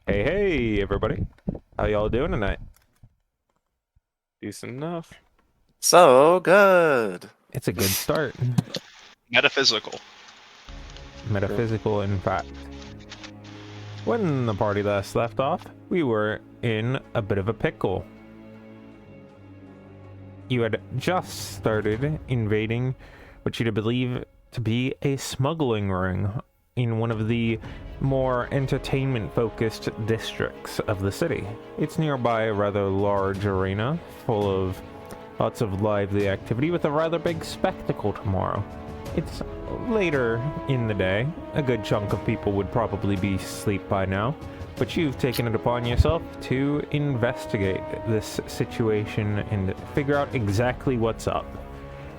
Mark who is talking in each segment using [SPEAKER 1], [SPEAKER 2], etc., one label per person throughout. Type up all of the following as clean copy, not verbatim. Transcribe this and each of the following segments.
[SPEAKER 1] Hey, everybody. How y'all doing tonight?
[SPEAKER 2] Decent enough.
[SPEAKER 3] So good.
[SPEAKER 1] It's a good start.
[SPEAKER 4] Metaphysical.
[SPEAKER 1] Metaphysical, in fact. When the party last left off, we were in a bit of a pickle. You had just started invading what you'd believe to be a smuggling ring in one of the more entertainment-focused districts of the city. It's nearby a rather large arena full of lots of lively activity with a rather big spectacle tomorrow. It's later in the day. A good chunk of people would probably be asleep by now, but you've taken it upon yourself to investigate this situation and figure out exactly what's up.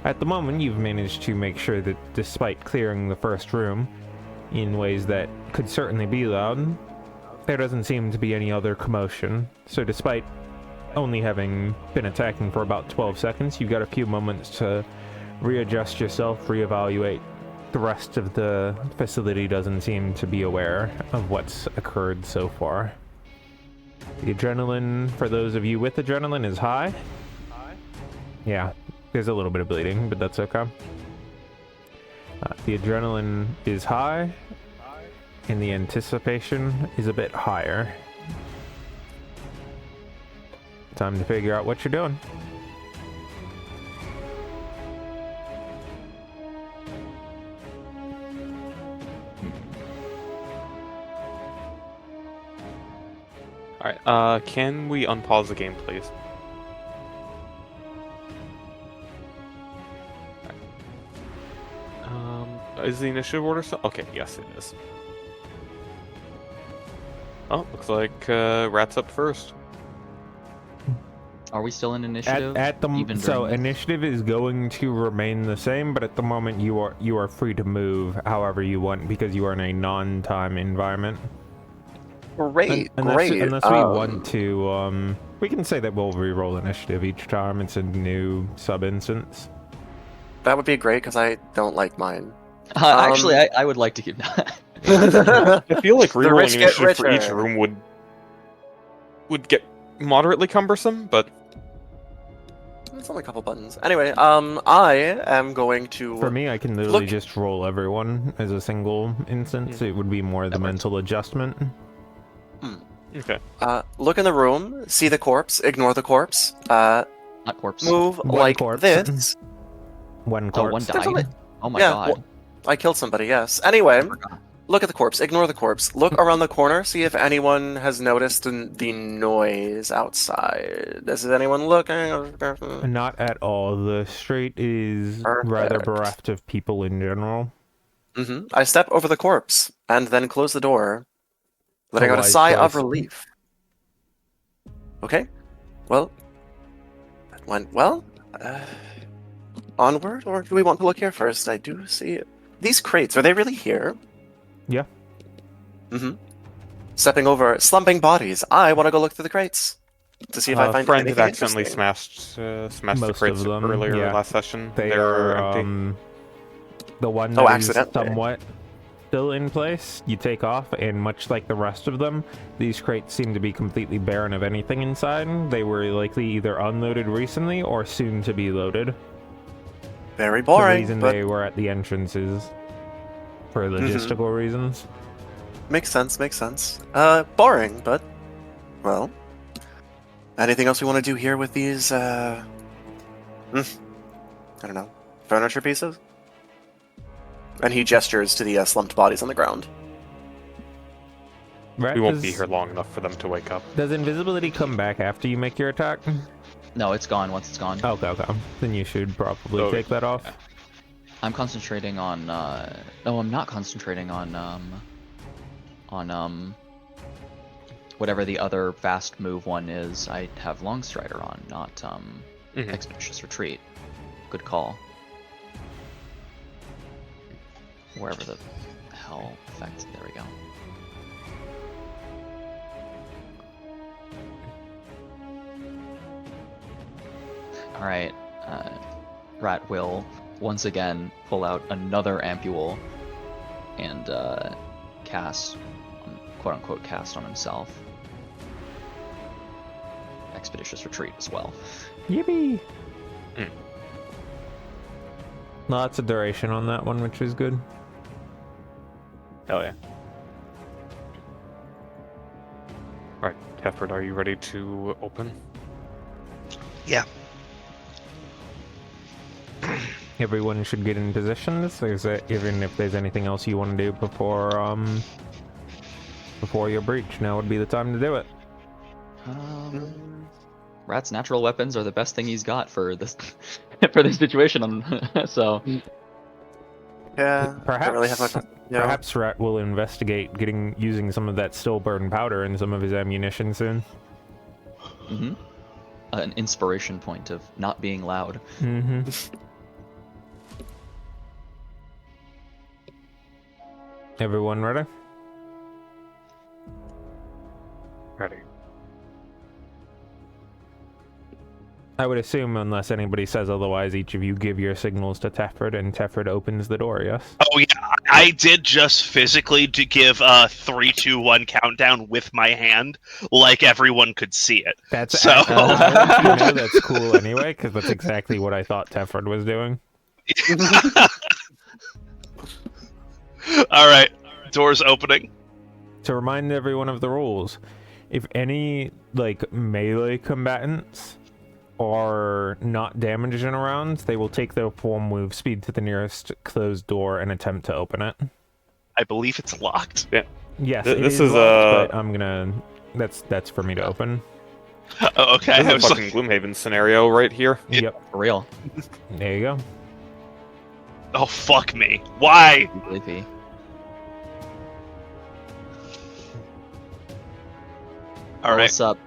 [SPEAKER 1] At the moment, you've managed to make sure that despite clearing the first room in ways that could certainly be loud, there doesn't seem to be any other commotion. So despite only having been attacking for about 12 seconds, you've got a few moments to readjust yourself, reevaluate. The rest of the facility doesn't seem to be aware of what's occurred so far. The adrenaline, for those of you with adrenaline, is high. Yeah, there's a little bit of bleeding, but that's okay. The adrenaline is high, and the anticipation is a bit higher. Time to figure out what you're doing.
[SPEAKER 2] Alright, can we unpause the game, please? Is the initiative order still? Okay, yes, it is. Oh, looks like Rat's up first.
[SPEAKER 5] Are we still in initiative?
[SPEAKER 1] At the so
[SPEAKER 5] during this?
[SPEAKER 1] initiative is going to remain the same, but at the moment you are free to move however you want because you are in a non-time environment.
[SPEAKER 3] Great,
[SPEAKER 1] Unless,
[SPEAKER 3] great.
[SPEAKER 1] unless we want to, we can say that we'll re-roll initiative each time it's a new sub-instance.
[SPEAKER 3] That would be great because I don't like mine.
[SPEAKER 5] Actually, I would like to keep that.
[SPEAKER 2] I feel like
[SPEAKER 3] The
[SPEAKER 2] rerolling
[SPEAKER 3] rich get
[SPEAKER 2] initiative for each
[SPEAKER 3] richer.
[SPEAKER 2] room would get moderately cumbersome, but
[SPEAKER 3] It's only a couple buttons. Anyway, I am going to.
[SPEAKER 1] For me, I can literally
[SPEAKER 3] Look-
[SPEAKER 1] just roll everyone as a single instance. It would be more the
[SPEAKER 5] That works.
[SPEAKER 1] mental adjustment.
[SPEAKER 2] okay.
[SPEAKER 3] Look in the room, see the corpse, ignore the corpse.
[SPEAKER 5] Not corpse.
[SPEAKER 3] Move
[SPEAKER 1] One
[SPEAKER 3] like
[SPEAKER 1] corpse.
[SPEAKER 3] this.
[SPEAKER 1] One
[SPEAKER 5] Oh, one
[SPEAKER 1] corpse.
[SPEAKER 3] There's only-
[SPEAKER 5] died. Oh my
[SPEAKER 3] Yeah,
[SPEAKER 5] god.
[SPEAKER 3] well, I killed somebody. Yes. Anyway,
[SPEAKER 5] I forgot.
[SPEAKER 3] look at the corpse, ignore the corpse. Look around the corner, see if anyone has noticed the noise outside. Does anyone looking?
[SPEAKER 1] Not at all. The street is rather
[SPEAKER 3] Perfect.
[SPEAKER 1] bereft of people in general.
[SPEAKER 3] I step over the corpse and then close the door, letting out a
[SPEAKER 1] wise
[SPEAKER 3] sigh of
[SPEAKER 1] choice.
[SPEAKER 3] relief. Okay, well, that went well. Onward, or do we want to look here first? I do see these crates. Are they really here?
[SPEAKER 1] Yeah.
[SPEAKER 3] Stepping over slumping bodies. I want to go look through the crates to see if I find
[SPEAKER 2] Friend had
[SPEAKER 3] anything
[SPEAKER 2] accidentally
[SPEAKER 3] interesting.
[SPEAKER 2] smashed the
[SPEAKER 1] Most
[SPEAKER 2] crates
[SPEAKER 1] of them,
[SPEAKER 2] earlier
[SPEAKER 1] yeah.
[SPEAKER 2] last session.
[SPEAKER 1] They
[SPEAKER 2] They're
[SPEAKER 1] are
[SPEAKER 2] empty.
[SPEAKER 1] the one
[SPEAKER 3] Oh,
[SPEAKER 1] that is
[SPEAKER 3] accidentally.
[SPEAKER 1] somewhat still in place. You take off, and much like the rest of them, these crates seem to be completely barren of anything inside. They were likely either unloaded recently or soon to be loaded.
[SPEAKER 3] Very
[SPEAKER 1] The
[SPEAKER 3] boring,
[SPEAKER 1] reason
[SPEAKER 3] but
[SPEAKER 1] they were at the entrances for logistical reasons.
[SPEAKER 3] makes sense. Makes sense. Boring, but well. Anything else we want to do here with these? I don't know, furniture pieces. And he gestures to the slumped bodies on the ground.
[SPEAKER 1] Right,
[SPEAKER 2] We won't be here long enough for them to wake up.
[SPEAKER 1] Does invisibility come back after you make your attack?
[SPEAKER 5] No, it's gone once it's gone.
[SPEAKER 1] Okay, okay. Then you should probably
[SPEAKER 2] Okay.
[SPEAKER 1] take that off.
[SPEAKER 5] I'm concentrating on. No, I'm not concentrating on whatever the other fast move one is. I have Long Strider on, not
[SPEAKER 2] Mhm.
[SPEAKER 5] Expeditious Retreat. Good call. Wherever the hell effect. There we go. All right. Rat will once again pull out another ampule and cast quote-unquote cast on himself. Expeditious Retreat as well.
[SPEAKER 1] Yippee!
[SPEAKER 2] Hmm.
[SPEAKER 1] Lots of duration on that one, which is good.
[SPEAKER 2] Hell yeah. Alright, Tefford, are you ready to open?
[SPEAKER 4] Yeah.
[SPEAKER 1] Everyone should get in positions. Even if there's anything else you want to do before your breach, now would be the time to do it.
[SPEAKER 5] Rat's natural weapons are the best thing he's got for this for this situation. So
[SPEAKER 3] Yeah.
[SPEAKER 1] Perhaps,
[SPEAKER 3] Don't really have much. Yeah.
[SPEAKER 1] perhaps Rat will investigate using some of that still burn powder in some of his ammunition soon.
[SPEAKER 5] an inspiration point of not being loud.
[SPEAKER 1] Mm-hmm. Everyone ready?
[SPEAKER 2] Ready.
[SPEAKER 1] I would assume, unless anybody says otherwise, each of you give your signals to Tefford, and Tefford opens the door, yes?
[SPEAKER 4] Oh yeah, I did just physically to give a 3, 2, 1 countdown with my hand, like everyone could see it.
[SPEAKER 1] That's
[SPEAKER 4] So-
[SPEAKER 1] that's cool anyway, because that's exactly what I thought Tefford was doing.
[SPEAKER 4] All right, doors opening.
[SPEAKER 1] To remind everyone of the rules, if any, like, melee combatants are not damaged in a round, they will take their full move speed to the nearest closed door and attempt to open it.
[SPEAKER 4] I believe it's locked.
[SPEAKER 1] Yes,
[SPEAKER 2] This
[SPEAKER 1] it
[SPEAKER 2] is
[SPEAKER 1] locked, but I'm gonna... That's for me to open.
[SPEAKER 4] Oh, okay.
[SPEAKER 2] This
[SPEAKER 4] I
[SPEAKER 2] is
[SPEAKER 4] was
[SPEAKER 2] a fucking Gloomhaven scenario right here.
[SPEAKER 1] Yep,
[SPEAKER 5] For real.
[SPEAKER 1] there you go.
[SPEAKER 4] oh fuck me. Why?
[SPEAKER 5] Sleepy.
[SPEAKER 4] All right.
[SPEAKER 5] What's up?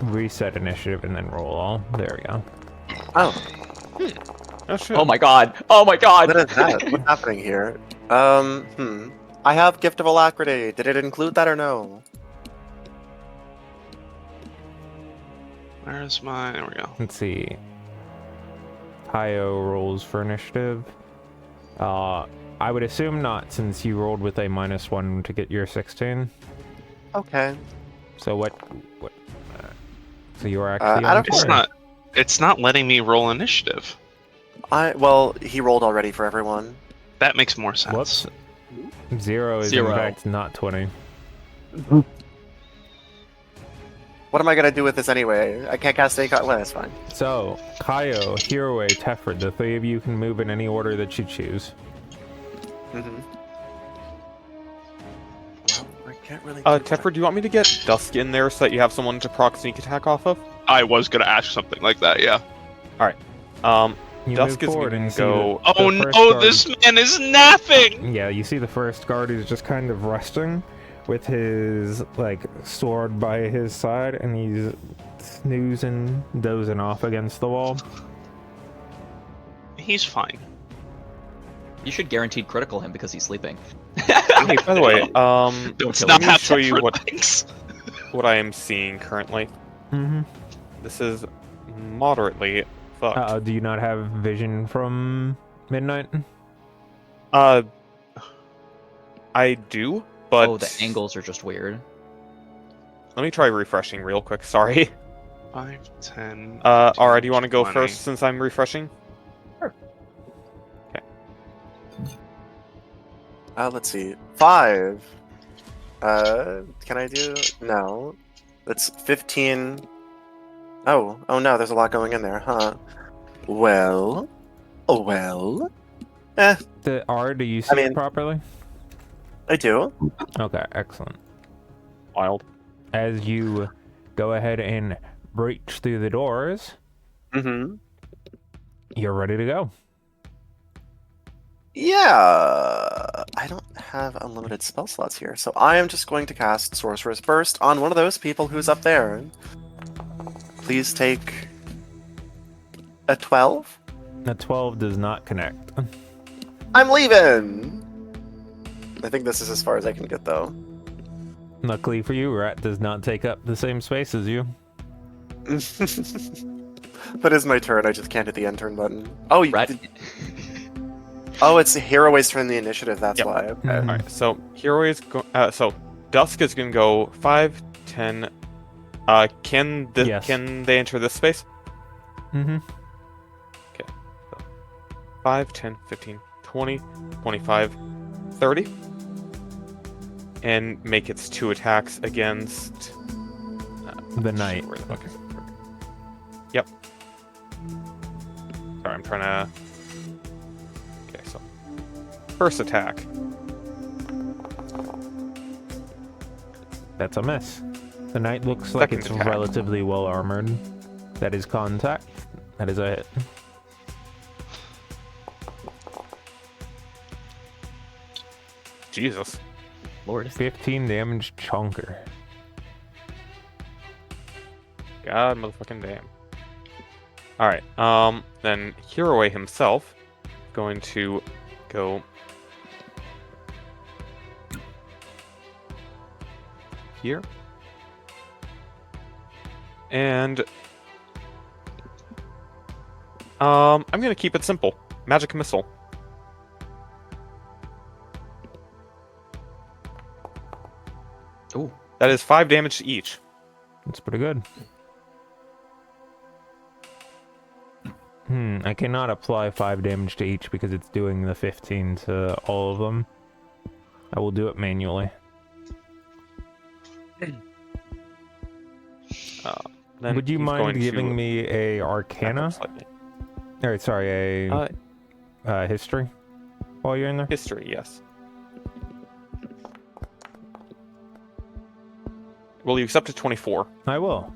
[SPEAKER 1] Reset initiative and then roll all. There we go.
[SPEAKER 3] Oh,
[SPEAKER 2] Oh shit.
[SPEAKER 5] Oh my god! Oh my god!
[SPEAKER 3] what is that? What's happening here? I have Gift of Alacrity. Did it include that or no?
[SPEAKER 4] Where's my? There we go.
[SPEAKER 1] Let's see. Tayo rolls for initiative. I would assume not, since you rolled with a -1 to get your 16.
[SPEAKER 3] Okay.
[SPEAKER 1] So what so you are actually
[SPEAKER 3] I
[SPEAKER 1] on
[SPEAKER 3] don't
[SPEAKER 4] It's
[SPEAKER 1] turn.
[SPEAKER 4] not. It's not letting me roll initiative.
[SPEAKER 3] Well, he rolled already for everyone.
[SPEAKER 4] That makes more sense.
[SPEAKER 1] Whoops. 0 is
[SPEAKER 5] 0.
[SPEAKER 1] in fact not 20.
[SPEAKER 3] What am I gonna do with this anyway? I can't cast any. Well, that's fine.
[SPEAKER 1] So, Kaio, Hiroi, Tefford, the three of you can move in any order that you choose.
[SPEAKER 3] Mm-hmm. Well, I can't really.
[SPEAKER 2] Tefford, do you want me to get Dusk in there so that you have someone to proc sneak attack off of?
[SPEAKER 4] I was gonna ask something like that. Yeah.
[SPEAKER 1] You
[SPEAKER 2] Dusk
[SPEAKER 1] move
[SPEAKER 2] is
[SPEAKER 1] forward
[SPEAKER 2] gonna
[SPEAKER 1] and
[SPEAKER 2] go.
[SPEAKER 1] see
[SPEAKER 4] Oh
[SPEAKER 1] the first
[SPEAKER 4] no!
[SPEAKER 1] guard-
[SPEAKER 4] This man is napping.
[SPEAKER 1] Yeah, you see the first guard who's just kind of resting with his, like, sword by his side, and he's snoozing, dozing off against the wall.
[SPEAKER 4] He's fine.
[SPEAKER 5] You should guaranteed critical him because he's sleeping.
[SPEAKER 2] Hey, by the way,
[SPEAKER 4] Don't
[SPEAKER 5] kill
[SPEAKER 4] stop
[SPEAKER 2] me
[SPEAKER 4] have
[SPEAKER 2] show you
[SPEAKER 4] separate
[SPEAKER 2] what-
[SPEAKER 4] things.
[SPEAKER 2] what I am seeing currently.
[SPEAKER 1] Mm-hmm.
[SPEAKER 2] This is moderately fucked.
[SPEAKER 1] Do you not have vision from midnight?
[SPEAKER 2] I do, but
[SPEAKER 5] Oh, the angles are just weird.
[SPEAKER 2] let me try refreshing real quick. Sorry.
[SPEAKER 4] 5, 10.
[SPEAKER 2] Alright, do you want to go
[SPEAKER 4] 20.
[SPEAKER 2] first since I'm refreshing?
[SPEAKER 3] Let's see. 5. Can I do? No. That's 15. Oh no. There's a lot going in there, huh? Well.
[SPEAKER 1] Do you see it
[SPEAKER 3] mean-
[SPEAKER 1] properly?
[SPEAKER 3] I do.
[SPEAKER 1] Okay, excellent.
[SPEAKER 2] Wild.
[SPEAKER 1] As you go ahead and breach through the doors,
[SPEAKER 3] Mm-hmm.
[SPEAKER 1] you're ready to go.
[SPEAKER 3] Yeah. I don't have unlimited spell slots here, so I am just going to cast Sorcerer's Burst on one of those people who's up there. Please take a 12.
[SPEAKER 1] The 12 does not connect.
[SPEAKER 3] I'm leaving. I think this is as far as I can get, though.
[SPEAKER 1] Luckily for you, Rat does not take up the same space as you.
[SPEAKER 3] But it's my turn. I just can't hit the end turn button. Oh, you
[SPEAKER 5] Rat.
[SPEAKER 3] Oh, it's Heroes turn the initiative. That's
[SPEAKER 2] Yep.
[SPEAKER 3] why. Okay.
[SPEAKER 1] Mhm.
[SPEAKER 2] All right. So Hero is so Dusk is gonna go 5, 10. Can
[SPEAKER 1] Yes.
[SPEAKER 2] can they enter this space?
[SPEAKER 1] Mm-hmm.
[SPEAKER 2] 5, 10, 15, 20, 25, 30. And make its 2 attacks against
[SPEAKER 1] The knight.
[SPEAKER 2] where the fuck is it? Yep. Sorry, I'm trying to. Okay, so first attack.
[SPEAKER 1] That's a miss. The knight looks like
[SPEAKER 2] Second
[SPEAKER 1] it's
[SPEAKER 2] attack.
[SPEAKER 1] relatively well armored. That is contact. That is a hit.
[SPEAKER 2] Jesus.
[SPEAKER 5] Lord.
[SPEAKER 1] 15 damage chunker.
[SPEAKER 2] God motherfucking damn. Alright, then Hiroi himself going to go here. And I'm gonna keep it simple. Magic missile.
[SPEAKER 5] Ooh.
[SPEAKER 2] That is 5 damage to each.
[SPEAKER 1] That's pretty good. I cannot apply 5 damage to each because it's doing the 15 to all of them. I will do it manually.
[SPEAKER 2] Then
[SPEAKER 1] Would you
[SPEAKER 2] he's
[SPEAKER 1] mind
[SPEAKER 2] going
[SPEAKER 1] giving
[SPEAKER 2] to
[SPEAKER 1] me a
[SPEAKER 2] back up
[SPEAKER 1] Arcana?
[SPEAKER 2] slightly.
[SPEAKER 1] Or sorry, a History while you're in there?
[SPEAKER 2] History, yes. Will you accept a 24?
[SPEAKER 1] I will.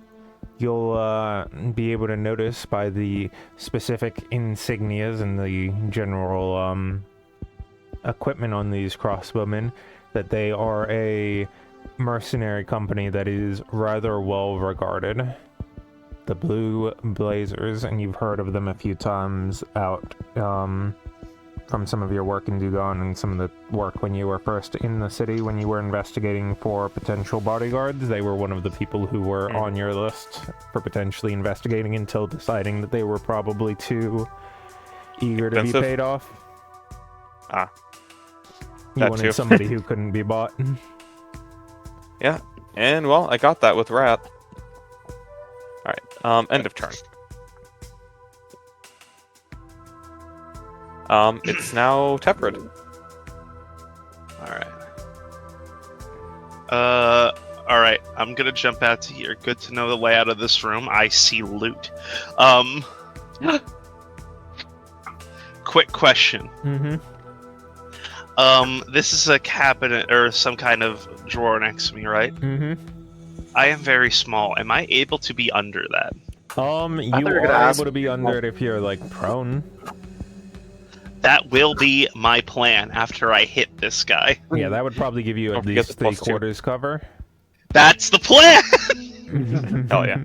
[SPEAKER 1] You'll be able to notice by the specific insignias and the general equipment on these crossbowmen that they are a mercenary company that is rather well regarded. The Blue Blazers, and you've heard of them a few times out from some of your work in Dugon and some of the work when you were first in the city when you were investigating for potential bodyguards. They were one of the people who were on your list for potentially investigating until deciding that they were probably too eager to be
[SPEAKER 2] Expensive?
[SPEAKER 1] paid off.
[SPEAKER 2] Ah.
[SPEAKER 1] You
[SPEAKER 2] That
[SPEAKER 1] wanted
[SPEAKER 2] too.
[SPEAKER 1] somebody who couldn't be bought.
[SPEAKER 2] Yeah, and well, I got that with Rat. Alright, end of turn. It's now Teprid.
[SPEAKER 4] Alright, I'm gonna jump out to here. Good to know the layout of this room. I see loot. Quick question. This is a cabinet or some kind of drawer next to me, right? I am very small. Am I able to be under that?
[SPEAKER 1] You
[SPEAKER 3] you were gonna
[SPEAKER 1] are
[SPEAKER 3] ask-
[SPEAKER 1] able to be under it if you're like prone.
[SPEAKER 4] That will be my plan after I hit this guy.
[SPEAKER 1] Yeah, that would probably give you
[SPEAKER 2] Don't
[SPEAKER 1] at
[SPEAKER 2] forget
[SPEAKER 1] least
[SPEAKER 2] the +2.
[SPEAKER 1] 3/4 cover.
[SPEAKER 4] That's the plan!
[SPEAKER 2] Hell yeah.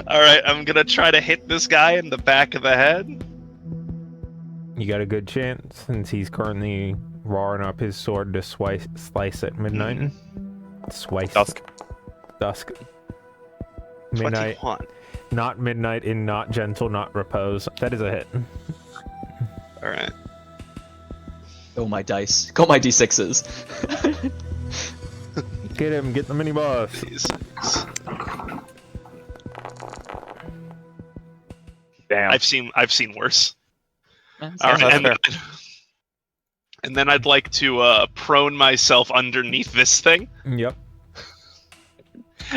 [SPEAKER 4] Alright, I'm gonna try to hit this guy in the back of the head.
[SPEAKER 1] You got a good chance since he's currently roaring up his sword to slice at midnight. Slice.
[SPEAKER 2] Dusk.
[SPEAKER 1] Midnight.
[SPEAKER 4] 21.
[SPEAKER 1] Not midnight in not gentle, not repose. That is a hit.
[SPEAKER 4] Alright.
[SPEAKER 5] Oh my dice. Go my d6s.
[SPEAKER 1] Get him, get the mini boss.
[SPEAKER 2] Damn.
[SPEAKER 4] I've seen worse.
[SPEAKER 5] That's
[SPEAKER 4] Alright,
[SPEAKER 2] that's
[SPEAKER 4] and, and then I'd like to prone myself underneath this thing
[SPEAKER 1] Yep.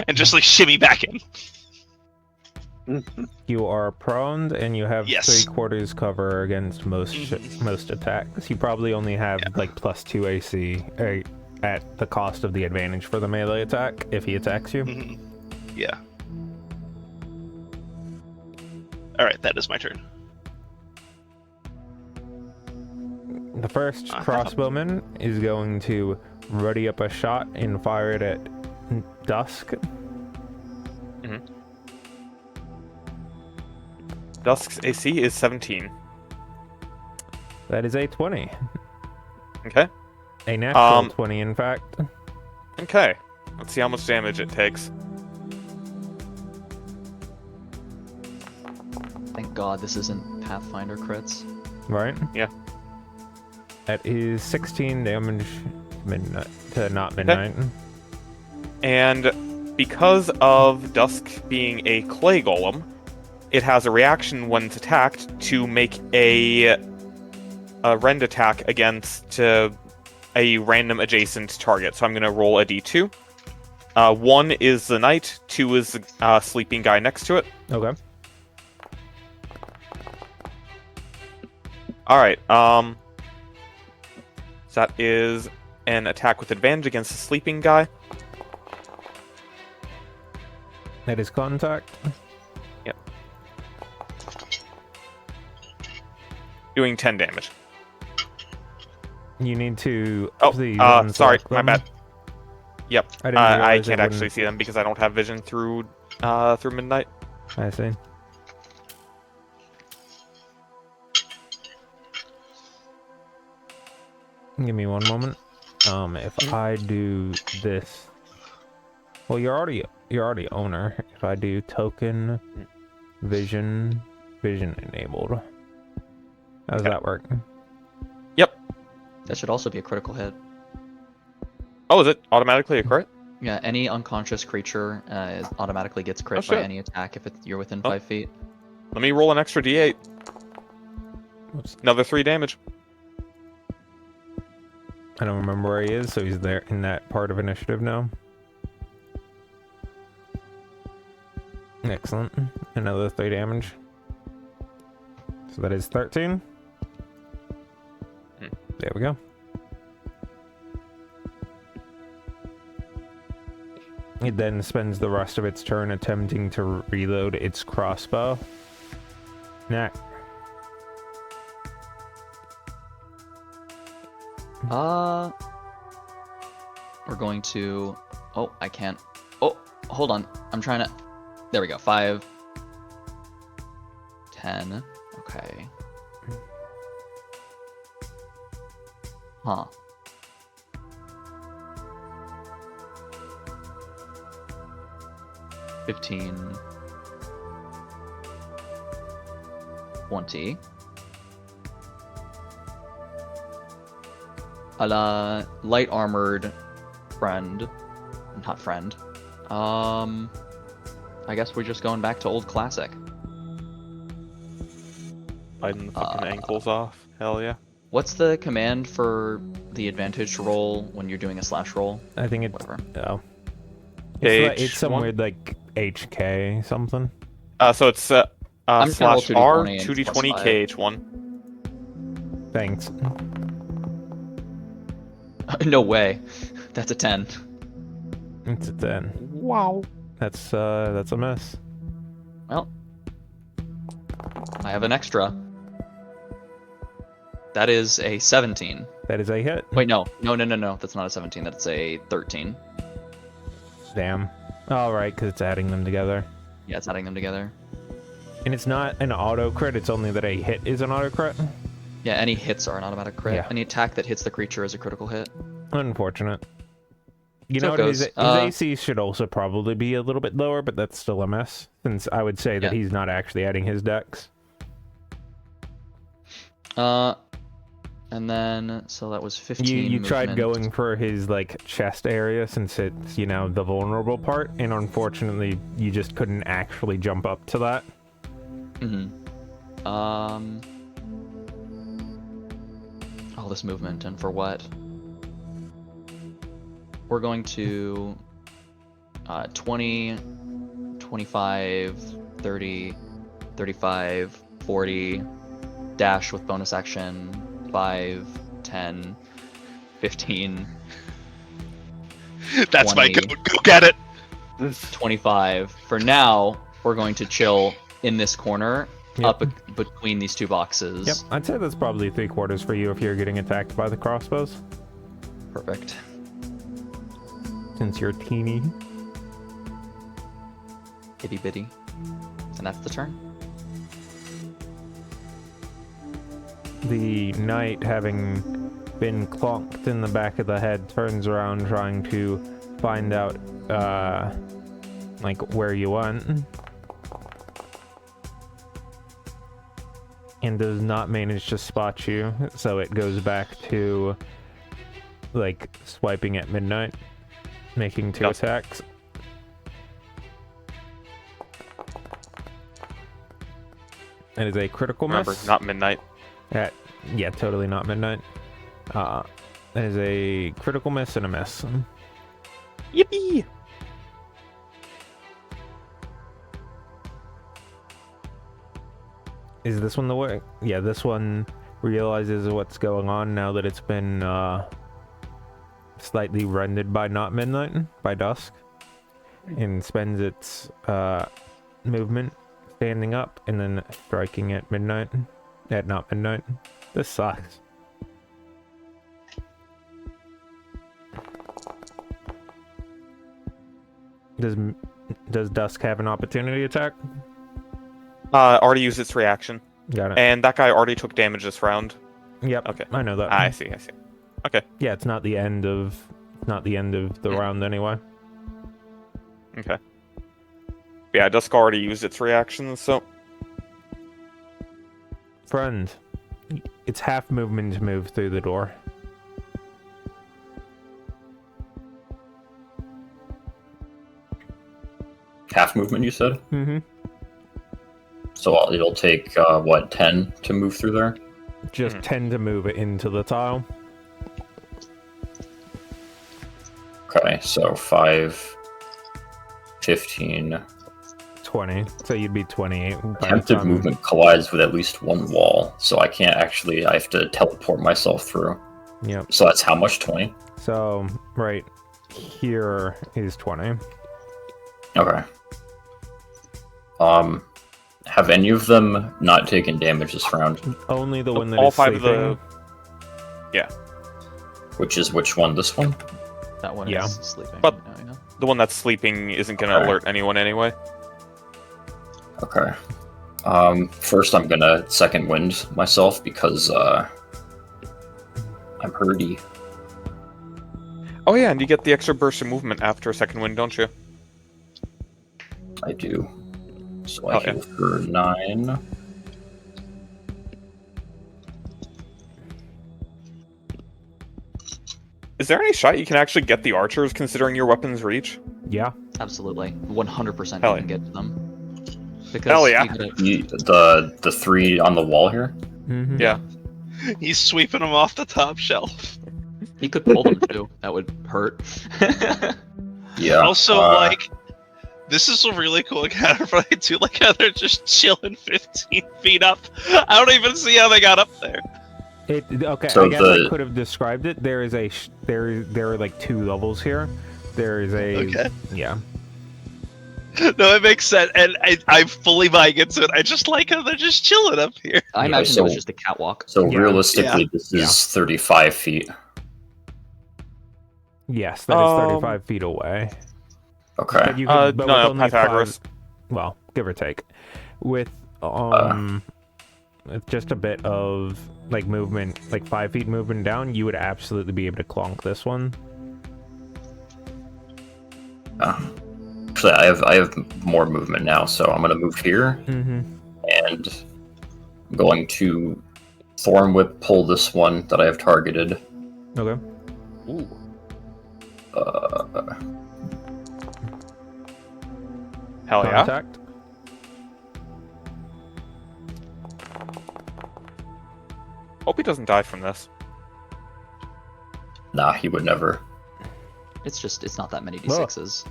[SPEAKER 4] and just like shimmy back in.
[SPEAKER 1] You are prone and you have
[SPEAKER 4] Yes.
[SPEAKER 1] 3/4 cover against most attacks. You probably only have like +2 AC at the cost of the advantage for the melee attack if he attacks you.
[SPEAKER 4] Mhm. Yeah. Alright, that is my turn.
[SPEAKER 1] The first
[SPEAKER 4] Uh-huh.
[SPEAKER 1] crossbowman is going to ready up a shot and fire it at Dusk.
[SPEAKER 2] Dusk's AC is 17.
[SPEAKER 1] That is a 20.
[SPEAKER 2] Okay.
[SPEAKER 1] A natural 20, in fact.
[SPEAKER 2] Okay. Let's see how much damage it takes.
[SPEAKER 5] Thank God this isn't Pathfinder crits.
[SPEAKER 1] Right?
[SPEAKER 2] Yeah.
[SPEAKER 1] That is 16 damage midnight to not midnight.
[SPEAKER 2] And because of Dusk being a clay golem, it has a reaction when it's attacked to make a rend attack against a random adjacent target. So I'm going to roll a d2. 1 is the knight, 2 is the sleeping guy next to it.
[SPEAKER 1] Okay.
[SPEAKER 2] Alright, so that is an attack with advantage against the sleeping guy.
[SPEAKER 1] That is contact.
[SPEAKER 2] Yep. Doing 10 damage.
[SPEAKER 1] You need to.
[SPEAKER 2] Oh,
[SPEAKER 1] please
[SPEAKER 2] sorry,
[SPEAKER 1] unselect
[SPEAKER 2] my
[SPEAKER 1] them.
[SPEAKER 2] bad. Yep,
[SPEAKER 1] I didn't
[SPEAKER 2] I
[SPEAKER 1] realize it
[SPEAKER 2] can't actually
[SPEAKER 1] wouldn't-
[SPEAKER 2] see them because I don't have vision through midnight.
[SPEAKER 1] I see. Give me one moment. If I do this, well, you're already owner. If I do token, vision enabled. How does
[SPEAKER 2] Okay.
[SPEAKER 1] that work?
[SPEAKER 5] That should also be a critical hit.
[SPEAKER 2] Oh, is it automatically a crit?
[SPEAKER 5] Yeah, any unconscious creature automatically gets crit
[SPEAKER 2] Oh,
[SPEAKER 5] by
[SPEAKER 2] shit.
[SPEAKER 5] any attack if you're within
[SPEAKER 2] Oh.
[SPEAKER 5] 5 feet.
[SPEAKER 2] Let me roll an extra d8.
[SPEAKER 1] Whoops.
[SPEAKER 2] Another 3 damage.
[SPEAKER 1] I don't remember where he is, so he's there in that part of initiative now. Excellent. Another 3 damage. So that is 13. There we go. It then spends the rest of its turn attempting to reload its crossbow. Nah.
[SPEAKER 5] We're going to. Oh, I can't. Oh, hold on. I'm trying to. There we go. 5, 10. Okay. Huh. $15, 20. A light armored friend, not friend. I guess we're just going back to old classic.
[SPEAKER 2] Biting the fucking ankles off. Hell yeah.
[SPEAKER 5] What's the command for the advantage roll when you're doing a slash roll?
[SPEAKER 1] I think it's.
[SPEAKER 5] Whatever.
[SPEAKER 1] Oh. It's
[SPEAKER 2] H1?
[SPEAKER 1] some weird, like, HK something.
[SPEAKER 2] So it's
[SPEAKER 5] I'm gonna roll
[SPEAKER 2] slash R
[SPEAKER 5] 2d20 and
[SPEAKER 2] 2d20
[SPEAKER 5] plus
[SPEAKER 2] KH1.
[SPEAKER 1] Thanks.
[SPEAKER 5] No way. That's a 10.
[SPEAKER 1] It's a 10.
[SPEAKER 2] Wow.
[SPEAKER 1] That's a miss.
[SPEAKER 5] Well, I have an extra. That is a 17.
[SPEAKER 1] That is a hit.
[SPEAKER 5] Wait, no. No. That's not a 17. That's a 13.
[SPEAKER 1] Damn. Alright, because it's adding them together.
[SPEAKER 5] Yeah, it's adding them together.
[SPEAKER 1] And it's not an auto crit, it's only that a hit is an auto crit.
[SPEAKER 5] Yeah, any hits are an automatic crit.
[SPEAKER 1] Yeah.
[SPEAKER 5] Any attack that hits the creature is a critical hit.
[SPEAKER 1] Unfortunate. You
[SPEAKER 5] So
[SPEAKER 1] know
[SPEAKER 5] it
[SPEAKER 1] what? His
[SPEAKER 5] goes.
[SPEAKER 1] AC should also probably be a little bit lower, but that's still a miss. Since I would say that
[SPEAKER 5] Yeah.
[SPEAKER 1] he's not actually adding his dex.
[SPEAKER 5] And then, so that was 15
[SPEAKER 1] You tried
[SPEAKER 5] movement.
[SPEAKER 1] going for his, like, chest area since it's, you know, the vulnerable part, and unfortunately, you just couldn't actually jump up to that.
[SPEAKER 5] Mm-hmm. All this movement, and for what? We're going to 20, 25, 30, 35, 40, dash with bonus action, 5, 10, 15,
[SPEAKER 4] That's my
[SPEAKER 5] 20.
[SPEAKER 4] go. Go get it.
[SPEAKER 5] 25. For now, we're going to chill in this corner,
[SPEAKER 1] Yep.
[SPEAKER 5] up between these two boxes.
[SPEAKER 1] Yep, I'd say that's probably 3/4 for you if you're getting attacked by the crossbows.
[SPEAKER 5] Perfect.
[SPEAKER 1] Since you're teeny.
[SPEAKER 5] Itty bitty. And that's the turn.
[SPEAKER 1] The knight, having been clonked in the back of the head, turns around trying to find out, like, where you went. and does not manage to spot you, so it goes back to like swiping at midnight, making 2
[SPEAKER 2] Yep.
[SPEAKER 1] attacks. That is a critical
[SPEAKER 2] Remember,
[SPEAKER 1] miss.
[SPEAKER 2] not midnight.
[SPEAKER 1] Yeah, totally not midnight. That is a critical miss and a miss.
[SPEAKER 2] Yippee!
[SPEAKER 1] Is this one the way? Yeah, this one realizes what's going on now that it's been slightly rendered by not midnight, by dusk, and spends its movement standing up and then striking at midnight. At not midnight. This sucks. Does Dusk have an opportunity attack?
[SPEAKER 2] Already used its reaction,
[SPEAKER 1] Got it.
[SPEAKER 2] and that guy already took damage this round.
[SPEAKER 1] Yep.
[SPEAKER 2] Okay.
[SPEAKER 1] I know that.
[SPEAKER 2] I see. Okay.
[SPEAKER 1] Yeah, it's not the end of the round anyway.
[SPEAKER 2] Okay. Yeah, Dusk already used its reaction, so
[SPEAKER 1] Friend, it's half movement to move through the door.
[SPEAKER 6] Half movement, you said?
[SPEAKER 1] Mm-hmm.
[SPEAKER 6] So it'll take, what, 10 to move through there?
[SPEAKER 1] Just 10 to move it into the tile.
[SPEAKER 6] Okay, so 5, 15.
[SPEAKER 1] 20. So you'd be 28. by the
[SPEAKER 6] Attempted
[SPEAKER 1] time-
[SPEAKER 6] movement collides with at least one wall, so I can't actually, I have to teleport myself through.
[SPEAKER 1] Yep.
[SPEAKER 6] So that's how much, 20?
[SPEAKER 1] So, right here is 20.
[SPEAKER 6] Okay. Have any of them not taken damage this round?
[SPEAKER 1] Only the one that
[SPEAKER 2] all
[SPEAKER 1] is
[SPEAKER 2] 5
[SPEAKER 1] sleeping.
[SPEAKER 2] of the
[SPEAKER 6] Which is which one? This one?
[SPEAKER 5] That one
[SPEAKER 1] Yeah.
[SPEAKER 5] is sleeping.
[SPEAKER 2] But-
[SPEAKER 5] right now,
[SPEAKER 2] the one that's sleeping isn't gonna
[SPEAKER 6] Okay.
[SPEAKER 2] alert anyone anyway.
[SPEAKER 6] Okay. First I'm gonna second wind myself because, I'm hurty.
[SPEAKER 2] Oh yeah, and you get the extra burst of movement after a second wind, don't you?
[SPEAKER 6] I do. So I
[SPEAKER 2] Oh, yeah.
[SPEAKER 6] heal for 9.
[SPEAKER 2] Is there any shot you can actually get the archers considering your weapon's reach?
[SPEAKER 1] Yeah.
[SPEAKER 5] Absolutely, 100%
[SPEAKER 2] Hell
[SPEAKER 5] you can get to them. Because
[SPEAKER 2] Hell yeah.
[SPEAKER 5] you gotta-
[SPEAKER 6] The 3 on the wall here?
[SPEAKER 1] Mm-hmm.
[SPEAKER 2] Yeah.
[SPEAKER 4] He's sweeping them off the top shelf.
[SPEAKER 5] he could pull them too. That would hurt.
[SPEAKER 6] Yeah.
[SPEAKER 4] Also, like, this is a really cool encounter, but I do like how they're just chilling 15 feet up. I don't even see how they got up there.
[SPEAKER 1] Okay,
[SPEAKER 6] So
[SPEAKER 1] I guess I
[SPEAKER 6] the-
[SPEAKER 1] could have described it. There is there are like 2 levels here. There is a
[SPEAKER 4] Okay.
[SPEAKER 1] yeah.
[SPEAKER 4] No, it makes sense, and I'm fully buying into it. I just like how they're just chilling up here.
[SPEAKER 5] I
[SPEAKER 1] Yeah,
[SPEAKER 5] imagine it was
[SPEAKER 6] so-
[SPEAKER 5] just a catwalk.
[SPEAKER 6] So
[SPEAKER 1] Yeah.
[SPEAKER 6] realistically, this is 35 feet.
[SPEAKER 1] Yes, that is
[SPEAKER 2] Um,
[SPEAKER 1] 35 feet away.
[SPEAKER 6] Okay.
[SPEAKER 1] But you could, but
[SPEAKER 2] No,
[SPEAKER 1] with only
[SPEAKER 2] Pythagoras.
[SPEAKER 1] 5, well, give or take, with with just a bit of like movement, like 5 feet movement down, you would absolutely be able to clonk this one.
[SPEAKER 6] Actually, I have more movement now, so I'm gonna move here,
[SPEAKER 1] Mm-hmm.
[SPEAKER 6] and I'm going to Thorn Whip pull this one that I have targeted.
[SPEAKER 1] Okay.
[SPEAKER 2] Ooh. Hell yeah.
[SPEAKER 1] Contact.
[SPEAKER 2] Hope he doesn't die from this.
[SPEAKER 6] Nah, he would never.
[SPEAKER 5] It's not that many d6s.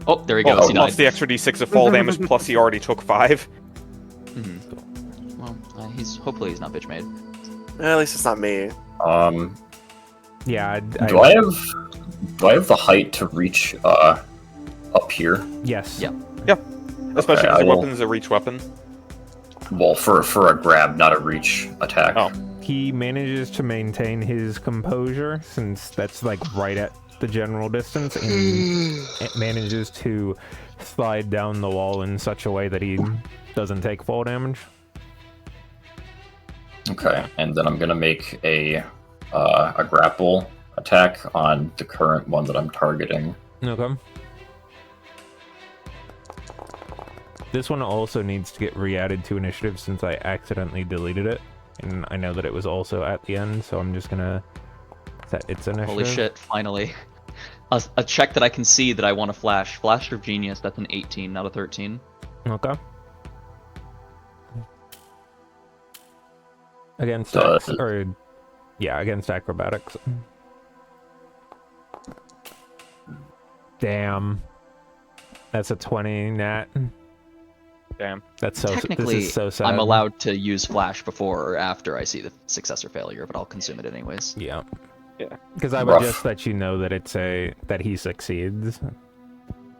[SPEAKER 5] Oh, there he goes.
[SPEAKER 2] Oh,
[SPEAKER 5] he
[SPEAKER 2] plus
[SPEAKER 5] died.
[SPEAKER 2] the extra d6 of fall damage, plus he already took 5.
[SPEAKER 5] Mhm. Well, hopefully he's not bitch made.
[SPEAKER 3] At least it's not me.
[SPEAKER 1] Yeah.
[SPEAKER 6] Do I have the height to reach up here?
[SPEAKER 1] Yes.
[SPEAKER 5] Yep.
[SPEAKER 2] Especially
[SPEAKER 6] I
[SPEAKER 2] because the
[SPEAKER 6] will-
[SPEAKER 2] weapon's a reach weapon.
[SPEAKER 6] Well, for a grab, not a reach attack.
[SPEAKER 2] Oh.
[SPEAKER 1] He manages to maintain his composure since that's like right at the general distance, and it manages to slide down the wall in such a way that he doesn't take fall damage.
[SPEAKER 6] Okay, and then I'm gonna make a grapple attack on the current one that I'm targeting.
[SPEAKER 1] Okay. This one also needs to get re-added to initiative since I accidentally deleted it. And I know that it was also at the end, so I'm just gonna set its initiative.
[SPEAKER 5] Holy shit, finally. A check that I can see that I want to flash. Flash or Genius, that's an 18, not a 13.
[SPEAKER 1] Okay. Against against acrobatics. Damn. That's a 20 nat.
[SPEAKER 2] Damn.
[SPEAKER 1] That's so.
[SPEAKER 5] Technically,
[SPEAKER 1] this is so sad.
[SPEAKER 5] I'm allowed to use Flash before or after I see the success or failure, but I'll consume it anyways.
[SPEAKER 1] Yeah.
[SPEAKER 2] Yeah.
[SPEAKER 1] Because I would
[SPEAKER 6] Rough.
[SPEAKER 1] just let you know that it's that he succeeds.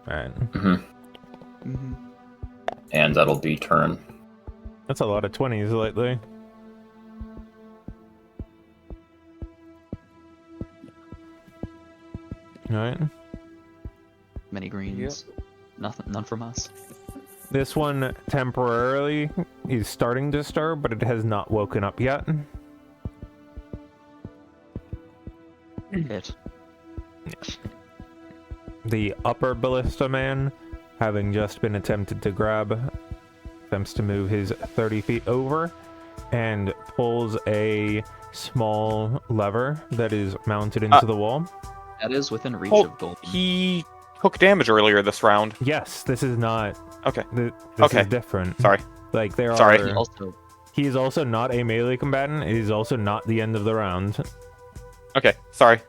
[SPEAKER 1] Alright.
[SPEAKER 5] Mm-hmm.
[SPEAKER 6] And that'll be turn.
[SPEAKER 1] That's a lot of 20s lately. Alright.
[SPEAKER 5] Many greens. None from us.
[SPEAKER 1] This one temporarily is starting to stir, but it has not woken up yet.
[SPEAKER 5] Hit.
[SPEAKER 1] The upper ballista man, having just been attempted to grab, attempts to move his 30 feet over and pulls a small lever that is mounted into the wall.
[SPEAKER 5] That is within reach
[SPEAKER 2] Oh,
[SPEAKER 5] of Golden.
[SPEAKER 2] he took damage earlier this round.
[SPEAKER 1] Yes, this is not.
[SPEAKER 2] Okay.
[SPEAKER 1] This
[SPEAKER 2] Okay.
[SPEAKER 1] is different.
[SPEAKER 2] Sorry.
[SPEAKER 1] Like there
[SPEAKER 2] Sorry.
[SPEAKER 1] are.
[SPEAKER 5] Also,
[SPEAKER 1] He is also not a melee combatant. It is also not the end of the round.
[SPEAKER 2] Okay. Sorry.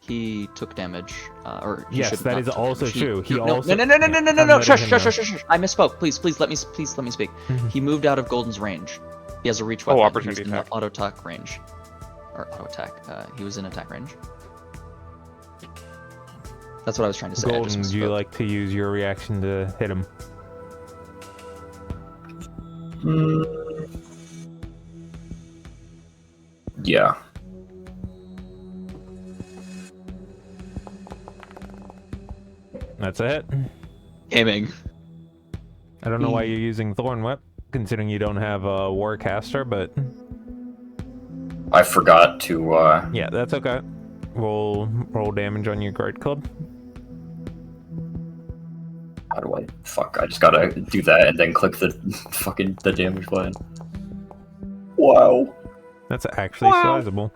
[SPEAKER 5] he took damage, or he
[SPEAKER 1] Yes,
[SPEAKER 5] should
[SPEAKER 1] that
[SPEAKER 5] not
[SPEAKER 1] is
[SPEAKER 5] took
[SPEAKER 1] also
[SPEAKER 5] damage.
[SPEAKER 1] true. He
[SPEAKER 5] No,
[SPEAKER 1] also-
[SPEAKER 5] no.
[SPEAKER 1] I'm letting
[SPEAKER 5] Shush.
[SPEAKER 1] him know.
[SPEAKER 5] I misspoke. Please let me speak. He moved out of Golden's range. He has a reach
[SPEAKER 2] Oh,
[SPEAKER 5] weapon.
[SPEAKER 2] opportunity
[SPEAKER 5] He's in
[SPEAKER 2] attack.
[SPEAKER 5] auto attack range, or auto attack. He was in attack range. That's what I was trying to say. I just
[SPEAKER 1] Golden, do you
[SPEAKER 5] misspoke.
[SPEAKER 1] like to use your reaction to hit him?
[SPEAKER 6] Yeah.
[SPEAKER 1] That's a hit.
[SPEAKER 5] Aiming.
[SPEAKER 1] I don't know why you're using Thorn Whip, considering you don't have a Warcaster, but
[SPEAKER 6] I forgot to,
[SPEAKER 1] yeah, that's okay. Roll damage on your Great Club.
[SPEAKER 6] how do I, fuck, I just gotta do that and then click the the damage button. Wow.
[SPEAKER 1] That's actually sizable.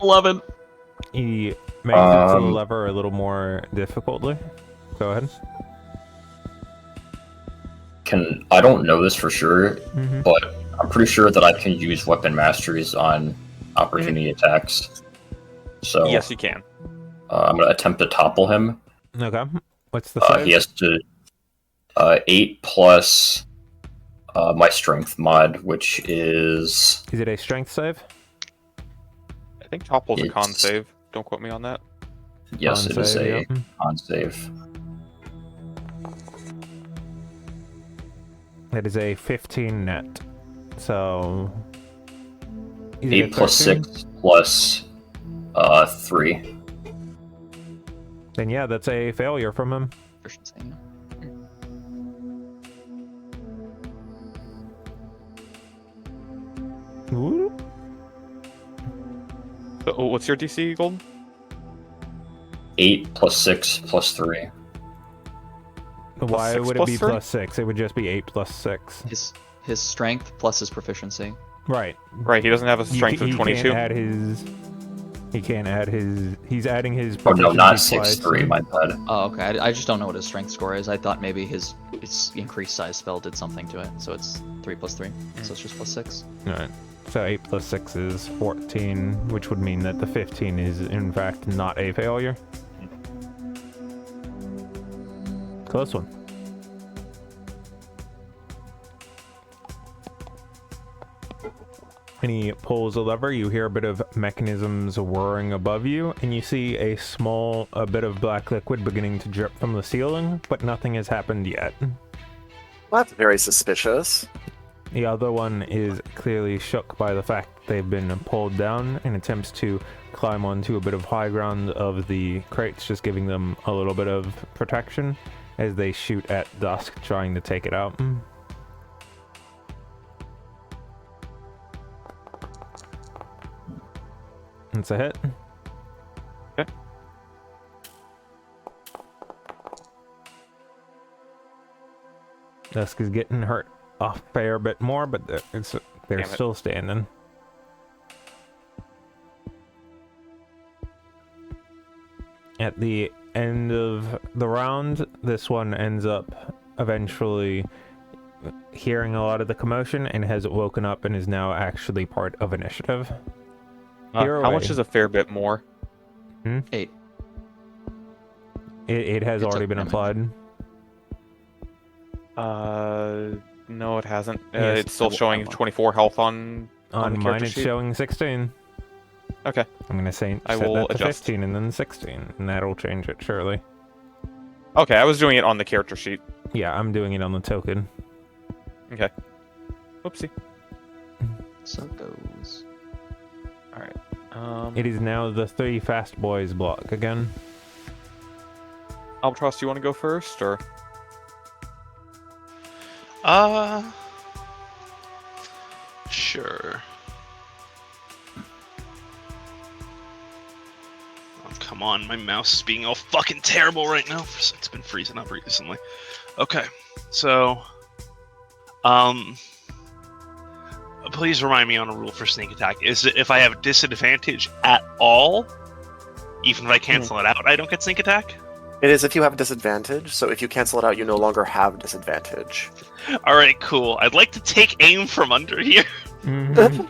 [SPEAKER 5] 11.
[SPEAKER 1] He makes it to the
[SPEAKER 6] Um,
[SPEAKER 1] lever a little more difficultly. Go ahead.
[SPEAKER 6] I don't know this for sure,
[SPEAKER 1] Mm-hmm.
[SPEAKER 6] but I'm pretty sure that I can use weapon masteries on opportunity attacks. So
[SPEAKER 2] Yes, you can.
[SPEAKER 6] I'm gonna attempt to topple him.
[SPEAKER 1] Okay. What's the size?
[SPEAKER 6] He has to 8 plus my strength mod, which is
[SPEAKER 1] Is it a strength save?
[SPEAKER 2] I think topple's a con
[SPEAKER 6] It's-
[SPEAKER 2] save. Don't quote me on that.
[SPEAKER 6] yes,
[SPEAKER 1] Con
[SPEAKER 6] it is
[SPEAKER 1] save,
[SPEAKER 6] a
[SPEAKER 1] yep.
[SPEAKER 6] con save.
[SPEAKER 1] It is a 15 net. So. is it a
[SPEAKER 6] 8 plus
[SPEAKER 1] 13?
[SPEAKER 6] 6 plus 3.
[SPEAKER 1] Then yeah, that's a failure from him.
[SPEAKER 5] Proficiency.
[SPEAKER 1] Woo.
[SPEAKER 2] So, what's your DC, Golden?
[SPEAKER 6] 8 plus 6 plus 3.
[SPEAKER 1] Why
[SPEAKER 2] 6
[SPEAKER 1] would it
[SPEAKER 2] plus
[SPEAKER 1] be
[SPEAKER 2] 3?
[SPEAKER 1] plus 6? It would just be 8 plus 6.
[SPEAKER 5] His strength plus his proficiency.
[SPEAKER 1] Right.
[SPEAKER 2] Right, he doesn't have a strength
[SPEAKER 1] He
[SPEAKER 2] of 22.
[SPEAKER 1] can't add his. He can't add his. He's adding his.
[SPEAKER 6] Oh no, not
[SPEAKER 1] proficiency
[SPEAKER 6] 6
[SPEAKER 1] twice.
[SPEAKER 6] 3, my bad.
[SPEAKER 5] Oh, okay. I just don't know what his strength score is. I thought maybe his increased size spell did something to it. So it's 3 plus 3. So it's just plus 6.
[SPEAKER 1] Alright. So 8 plus 6 is 14, which would mean that the 15 is in fact not a failure. Close one. And he pulls a lever, you hear a bit of mechanisms whirring above you, and you see a bit of black liquid beginning to drip from the ceiling, but nothing has happened yet.
[SPEAKER 3] Well, that's very suspicious.
[SPEAKER 1] The other one is clearly shook by the fact they've been pulled down and attempts to climb onto a bit of high ground of the crates, just giving them a little bit of protection as they shoot at Dusk, trying to take it out. It's a hit.
[SPEAKER 2] Okay.
[SPEAKER 1] Dusk is getting hurt a fair bit more, but they're
[SPEAKER 2] Damn it.
[SPEAKER 1] still standing. At the end of the round, this one ends up eventually hearing a lot of the commotion and has woken up and is now actually part of initiative.
[SPEAKER 2] How much is a fair bit more?
[SPEAKER 5] 8.
[SPEAKER 1] It has
[SPEAKER 5] It
[SPEAKER 1] already
[SPEAKER 5] took
[SPEAKER 1] been
[SPEAKER 5] damage.
[SPEAKER 2] No, it hasn't.
[SPEAKER 1] Yes,
[SPEAKER 2] It's still
[SPEAKER 5] I
[SPEAKER 2] showing
[SPEAKER 5] will.
[SPEAKER 2] 24 health on the
[SPEAKER 1] On
[SPEAKER 2] character
[SPEAKER 1] mine, it's
[SPEAKER 2] sheet?
[SPEAKER 1] showing 16.
[SPEAKER 2] Okay.
[SPEAKER 1] I'm gonna say
[SPEAKER 2] I
[SPEAKER 1] set
[SPEAKER 2] will
[SPEAKER 1] that to
[SPEAKER 2] adjust.
[SPEAKER 1] 15 and then 16, and that'll change it surely.
[SPEAKER 2] Okay, I was doing it on the character sheet.
[SPEAKER 1] Yeah, I'm doing it on the token.
[SPEAKER 2] Okay. Whoopsie.
[SPEAKER 5] So it goes.
[SPEAKER 2] Alright.
[SPEAKER 1] It is now the 3 fast boys block again.
[SPEAKER 2] Albatross, do you want to go first, or?
[SPEAKER 4] Sure. Oh, come on, my mouse is being all fucking terrible right now. It's been freezing up recently. Okay, so, please remind me on a rule for sneak attack. Is it if I have disadvantage at all, even if I cancel it out, I don't get sneak attack?
[SPEAKER 3] It is if you have disadvantage, so if you cancel it out, you no longer have disadvantage.
[SPEAKER 4] Alright, cool. I'd like to take aim from under here
[SPEAKER 1] Mhm.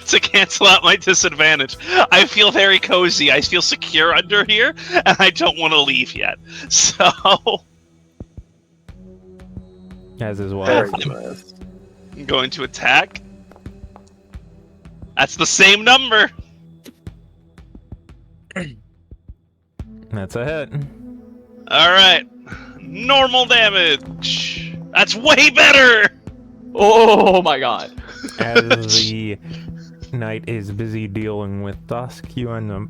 [SPEAKER 4] to cancel out my disadvantage. I feel very cozy. I feel secure under here, and I don't want to leave yet. So,
[SPEAKER 1] As is
[SPEAKER 3] Very
[SPEAKER 1] well.
[SPEAKER 3] nice.
[SPEAKER 4] I'm going to attack. That's the same number.
[SPEAKER 1] That's a hit.
[SPEAKER 4] Alright. Normal damage. That's way better.
[SPEAKER 5] Oh my god.
[SPEAKER 1] As the knight is busy dealing with Dusk, you end up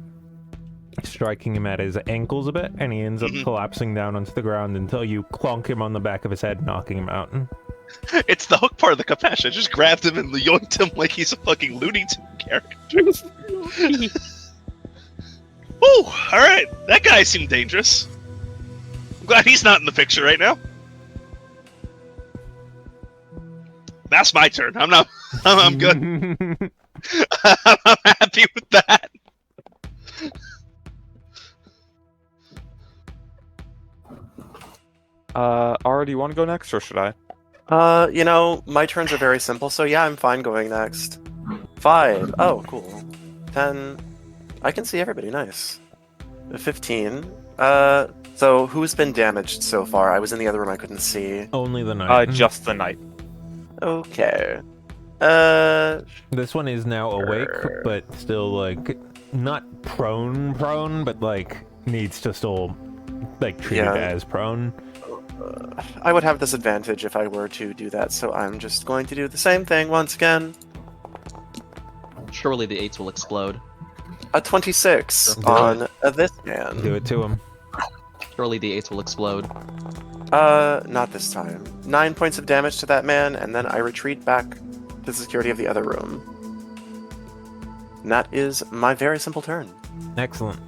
[SPEAKER 1] striking him at his ankles a bit, and he ends up
[SPEAKER 4] Mhm.
[SPEAKER 1] collapsing down onto the ground until you clonk him on the back of his head, knocking him out.
[SPEAKER 4] It's the hook part of the Kapesh. I just grabbed him and yoinked him like he's a fucking Looney Tune character. Woo! Alright, that guy seemed dangerous. I'm glad he's not in the picture right now. That's my turn. I'm not. I'm good. I'm happy with that.
[SPEAKER 2] Ara, do you want to go next, or should I?
[SPEAKER 3] My turns are very simple, so yeah, I'm fine going next. 5. Oh, cool. 10. I can see everybody, nice. 15. So who's been damaged so far? I was in the other room, I couldn't see.
[SPEAKER 1] Only the knight.
[SPEAKER 2] Just the knight.
[SPEAKER 3] Okay.
[SPEAKER 1] This one is now awake,
[SPEAKER 3] Sure.
[SPEAKER 1] but still, like, not prone, but, like, needs to still, like, treat it
[SPEAKER 3] Yeah.
[SPEAKER 1] as prone.
[SPEAKER 3] I would have disadvantage if I were to do that, so I'm just going to do the same thing once again.
[SPEAKER 5] Surely the 8s will explode.
[SPEAKER 3] A 26
[SPEAKER 1] Do
[SPEAKER 3] on this man.
[SPEAKER 1] Do it to him.
[SPEAKER 5] Surely the 8s will explode.
[SPEAKER 3] Not this time. 9 points of damage to that man, and then I retreat back to the security of the other room. And that is my very simple turn.
[SPEAKER 1] Excellent.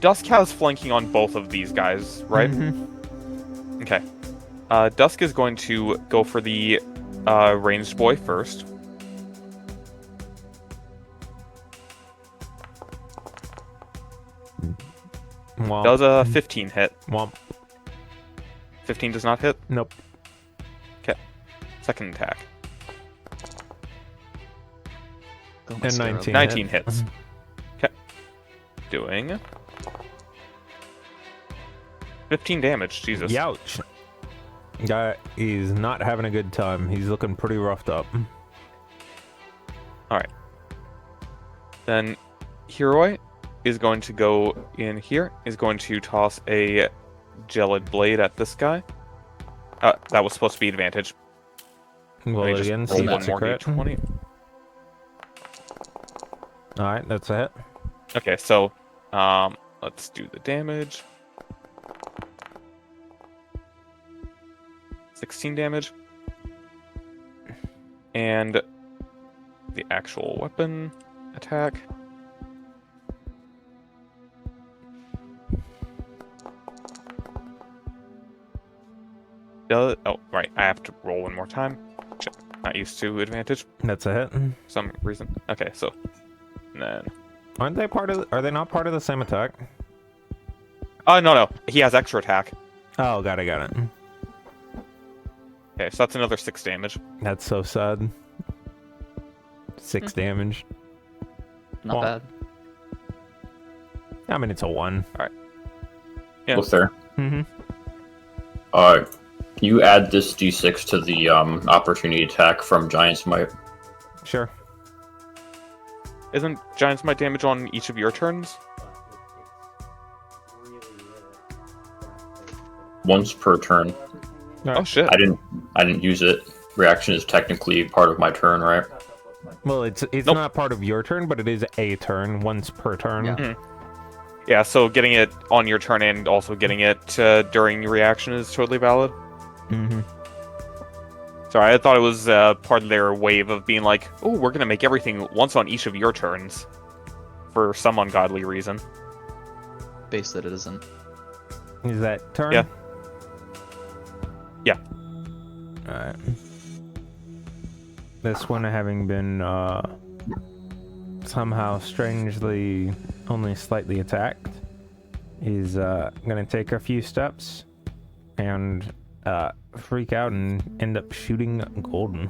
[SPEAKER 2] Dusk has flanking on both of these guys, right?
[SPEAKER 1] Mhm.
[SPEAKER 2] Okay. Dusk is going to go for the ranged boy first.
[SPEAKER 1] Womp.
[SPEAKER 2] Does a 15 hit?
[SPEAKER 1] Womp.
[SPEAKER 2] 15 does not hit.
[SPEAKER 1] Nope.
[SPEAKER 2] Second attack.
[SPEAKER 5] Go
[SPEAKER 1] And
[SPEAKER 5] Mascara.
[SPEAKER 1] 19.
[SPEAKER 2] 19 hits. Doing 15 damage. Jesus.
[SPEAKER 1] Youch. Guy is not having a good time. He's looking pretty roughed up.
[SPEAKER 2] Then Hiroi is going to go in here. Is going to toss a gelid blade at this guy. That was supposed to be advantage.
[SPEAKER 1] Well,
[SPEAKER 2] Let me just
[SPEAKER 1] again,
[SPEAKER 2] roll
[SPEAKER 1] see
[SPEAKER 2] one
[SPEAKER 1] that's a
[SPEAKER 2] more
[SPEAKER 1] crit.
[SPEAKER 2] d20.
[SPEAKER 1] Alright, that's a hit.
[SPEAKER 2] Okay, so let's do the damage. 16 damage. And the actual weapon attack. does. Oh, right. I have to roll one more time. Shit, not used to advantage
[SPEAKER 1] That's a hit.
[SPEAKER 2] for some reason. Okay, so. And then.
[SPEAKER 1] Aren't they part of? Are they not part of the same attack?
[SPEAKER 2] Oh, no. He has extra attack.
[SPEAKER 1] Oh, got it.
[SPEAKER 2] Okay, so that's another 6 damage.
[SPEAKER 1] That's so sad. 6 damage.
[SPEAKER 5] Not
[SPEAKER 1] Well,
[SPEAKER 5] bad.
[SPEAKER 1] I mean, it's a 1.
[SPEAKER 2] Yeah.
[SPEAKER 6] Look there.
[SPEAKER 1] Mm-hmm.
[SPEAKER 6] You add this d6 to the opportunity attack from Giant's Might.
[SPEAKER 1] Sure.
[SPEAKER 2] Isn't Giant's Might damage on each of your turns?
[SPEAKER 6] Once per turn.
[SPEAKER 2] Oh, shit.
[SPEAKER 6] I didn't use it. Reaction is technically part of my turn, right?
[SPEAKER 1] Well, it's
[SPEAKER 2] Nope.
[SPEAKER 1] not part of your turn, but it is a turn, once per turn.
[SPEAKER 5] Yeah.
[SPEAKER 2] Yeah, so getting it on your turn and also getting it during your reaction is totally valid.
[SPEAKER 1] Mm-hmm.
[SPEAKER 2] Sorry, I thought it was part of their wave of being like, oh, we're gonna make everything once on each of your turns. For some ungodly reason.
[SPEAKER 5] Base that it isn't.
[SPEAKER 1] Is that turn?
[SPEAKER 2] Yeah. Yeah.
[SPEAKER 1] Alright. This one having been somehow strangely only slightly attacked is gonna take a few steps and freak out and end up shooting Golden.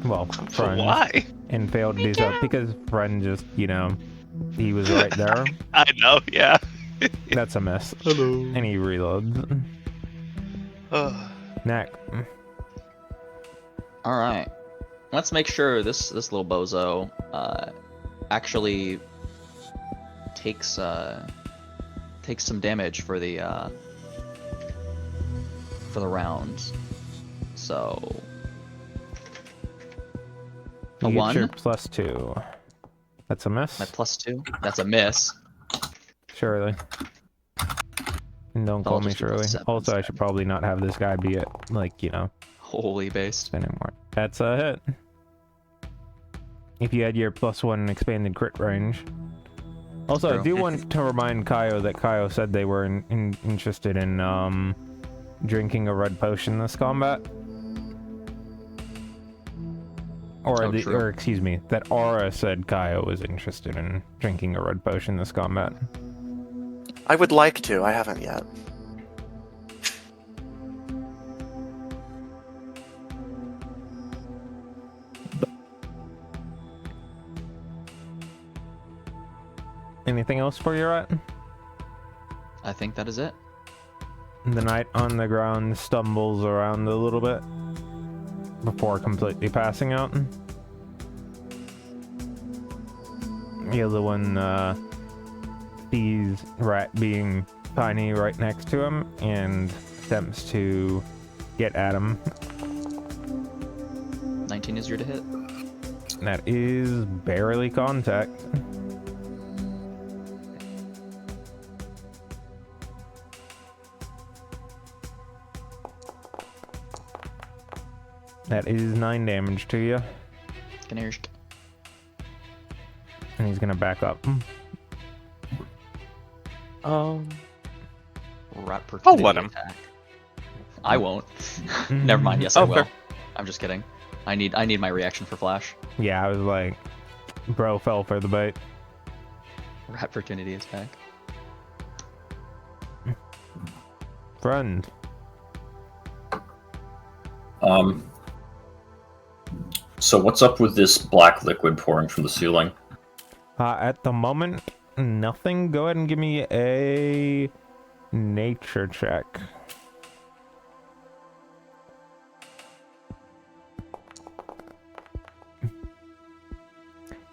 [SPEAKER 1] Well, Friend.
[SPEAKER 4] Why?
[SPEAKER 1] And failed to do so because Friend just, he was right there.
[SPEAKER 4] I know, yeah.
[SPEAKER 1] That's a miss.
[SPEAKER 4] Hello.
[SPEAKER 1] And he reloads. Neck.
[SPEAKER 5] All right. Let's make sure this little bozo actually takes some damage for the round. So a
[SPEAKER 1] You get
[SPEAKER 5] 1.
[SPEAKER 1] your +2. That's a miss.
[SPEAKER 5] My +2. That's a miss.
[SPEAKER 1] Shirley. And don't
[SPEAKER 5] I'll
[SPEAKER 1] call me
[SPEAKER 5] just do
[SPEAKER 1] Shirley.
[SPEAKER 5] +7
[SPEAKER 1] Also, I
[SPEAKER 5] instead.
[SPEAKER 1] should probably not have this guy be at,
[SPEAKER 5] Holy based.
[SPEAKER 1] spending more. That's a hit. If you had your +1 expanded crit range. Also, I
[SPEAKER 5] True.
[SPEAKER 1] do want to remind Kaio that Kaio said they were interested in drinking a red potion this combat.
[SPEAKER 5] Oh, true.
[SPEAKER 1] Or excuse me, that Aura said Kaio was interested in drinking a red potion this combat.
[SPEAKER 3] I would like to. I haven't yet.
[SPEAKER 1] Anything else for you, Rat?
[SPEAKER 5] I think that is it.
[SPEAKER 1] The knight on the ground stumbles around a little bit before completely passing out. The other one sees Rat being tiny right next to him and attempts to get at him.
[SPEAKER 5] 19 is your to hit.
[SPEAKER 1] That is barely contact. That is 9 damage to you,
[SPEAKER 5] Ganesh.
[SPEAKER 1] and he's gonna back up.
[SPEAKER 5] Rat
[SPEAKER 2] I'll let him.
[SPEAKER 5] attack. I won't. Never mind. Yes, I
[SPEAKER 2] Oh,
[SPEAKER 5] will.
[SPEAKER 2] fair.
[SPEAKER 5] I'm just kidding. I need my reaction for flash.
[SPEAKER 1] Yeah, I was like, bro fell for the bait.
[SPEAKER 5] Rat opportunity attack.
[SPEAKER 1] Friend.
[SPEAKER 6] So what's up with this black liquid pouring from the ceiling?
[SPEAKER 1] At the moment, nothing. Go ahead and give me a nature check.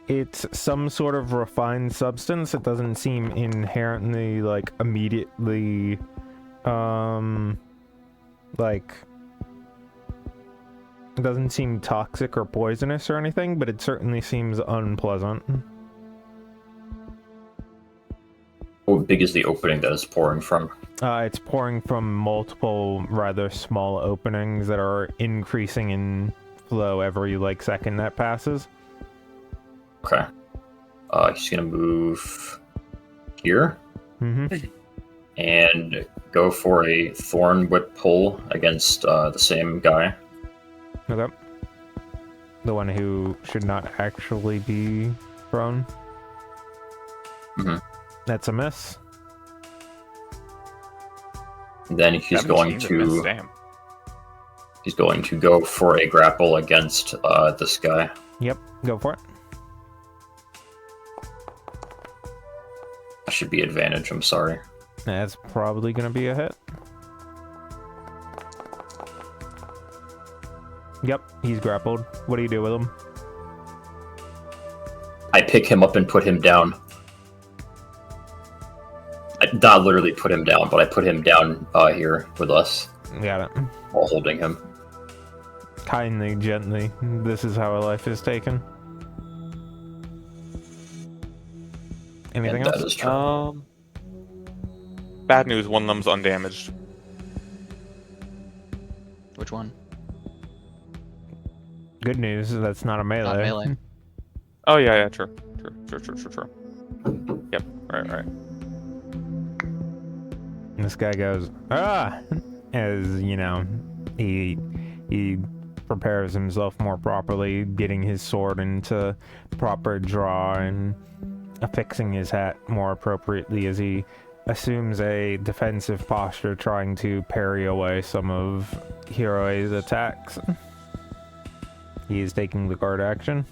[SPEAKER 1] It's some sort of refined substance. It doesn't seem inherently, immediately, it doesn't seem toxic or poisonous or anything, but it certainly seems unpleasant.
[SPEAKER 6] How big is the opening that it's pouring from?
[SPEAKER 1] It's pouring from multiple rather small openings that are increasing in flow every second that passes.
[SPEAKER 6] Okay. He's gonna move here.
[SPEAKER 1] Mm-hmm.
[SPEAKER 6] and go for a Thorn Whip pull against the same guy.
[SPEAKER 1] Okay. The one who should not actually be prone.
[SPEAKER 6] Mhm.
[SPEAKER 1] That's a miss.
[SPEAKER 6] And then he's
[SPEAKER 2] 17
[SPEAKER 6] going
[SPEAKER 2] miss,
[SPEAKER 6] to
[SPEAKER 2] damn.
[SPEAKER 6] he's going to go for a grapple against this guy.
[SPEAKER 1] Yep, go for it.
[SPEAKER 6] That should be advantage. I'm sorry.
[SPEAKER 1] That's probably gonna be a hit. Yep, he's grappled. What do you do with him?
[SPEAKER 6] I pick him up and put him down. I not literally put him down, but I put him down here with us
[SPEAKER 1] Got it.
[SPEAKER 6] while holding him.
[SPEAKER 1] Kindly, gently. This is how a life is taken. Anything
[SPEAKER 6] And that
[SPEAKER 1] else?
[SPEAKER 6] is true.
[SPEAKER 2] Bad news, one of them's undamaged.
[SPEAKER 5] Which one?
[SPEAKER 1] Good news, that's not a melee.
[SPEAKER 5] Not melee.
[SPEAKER 2] Oh yeah, true. True. Yep, right.
[SPEAKER 1] This guy goes, ah! As, you know, he prepares himself more properly, getting his sword into proper draw and affixing his hat more appropriately as he assumes a defensive posture, trying to parry away some of Hiroe's attacks. He is taking the guard action.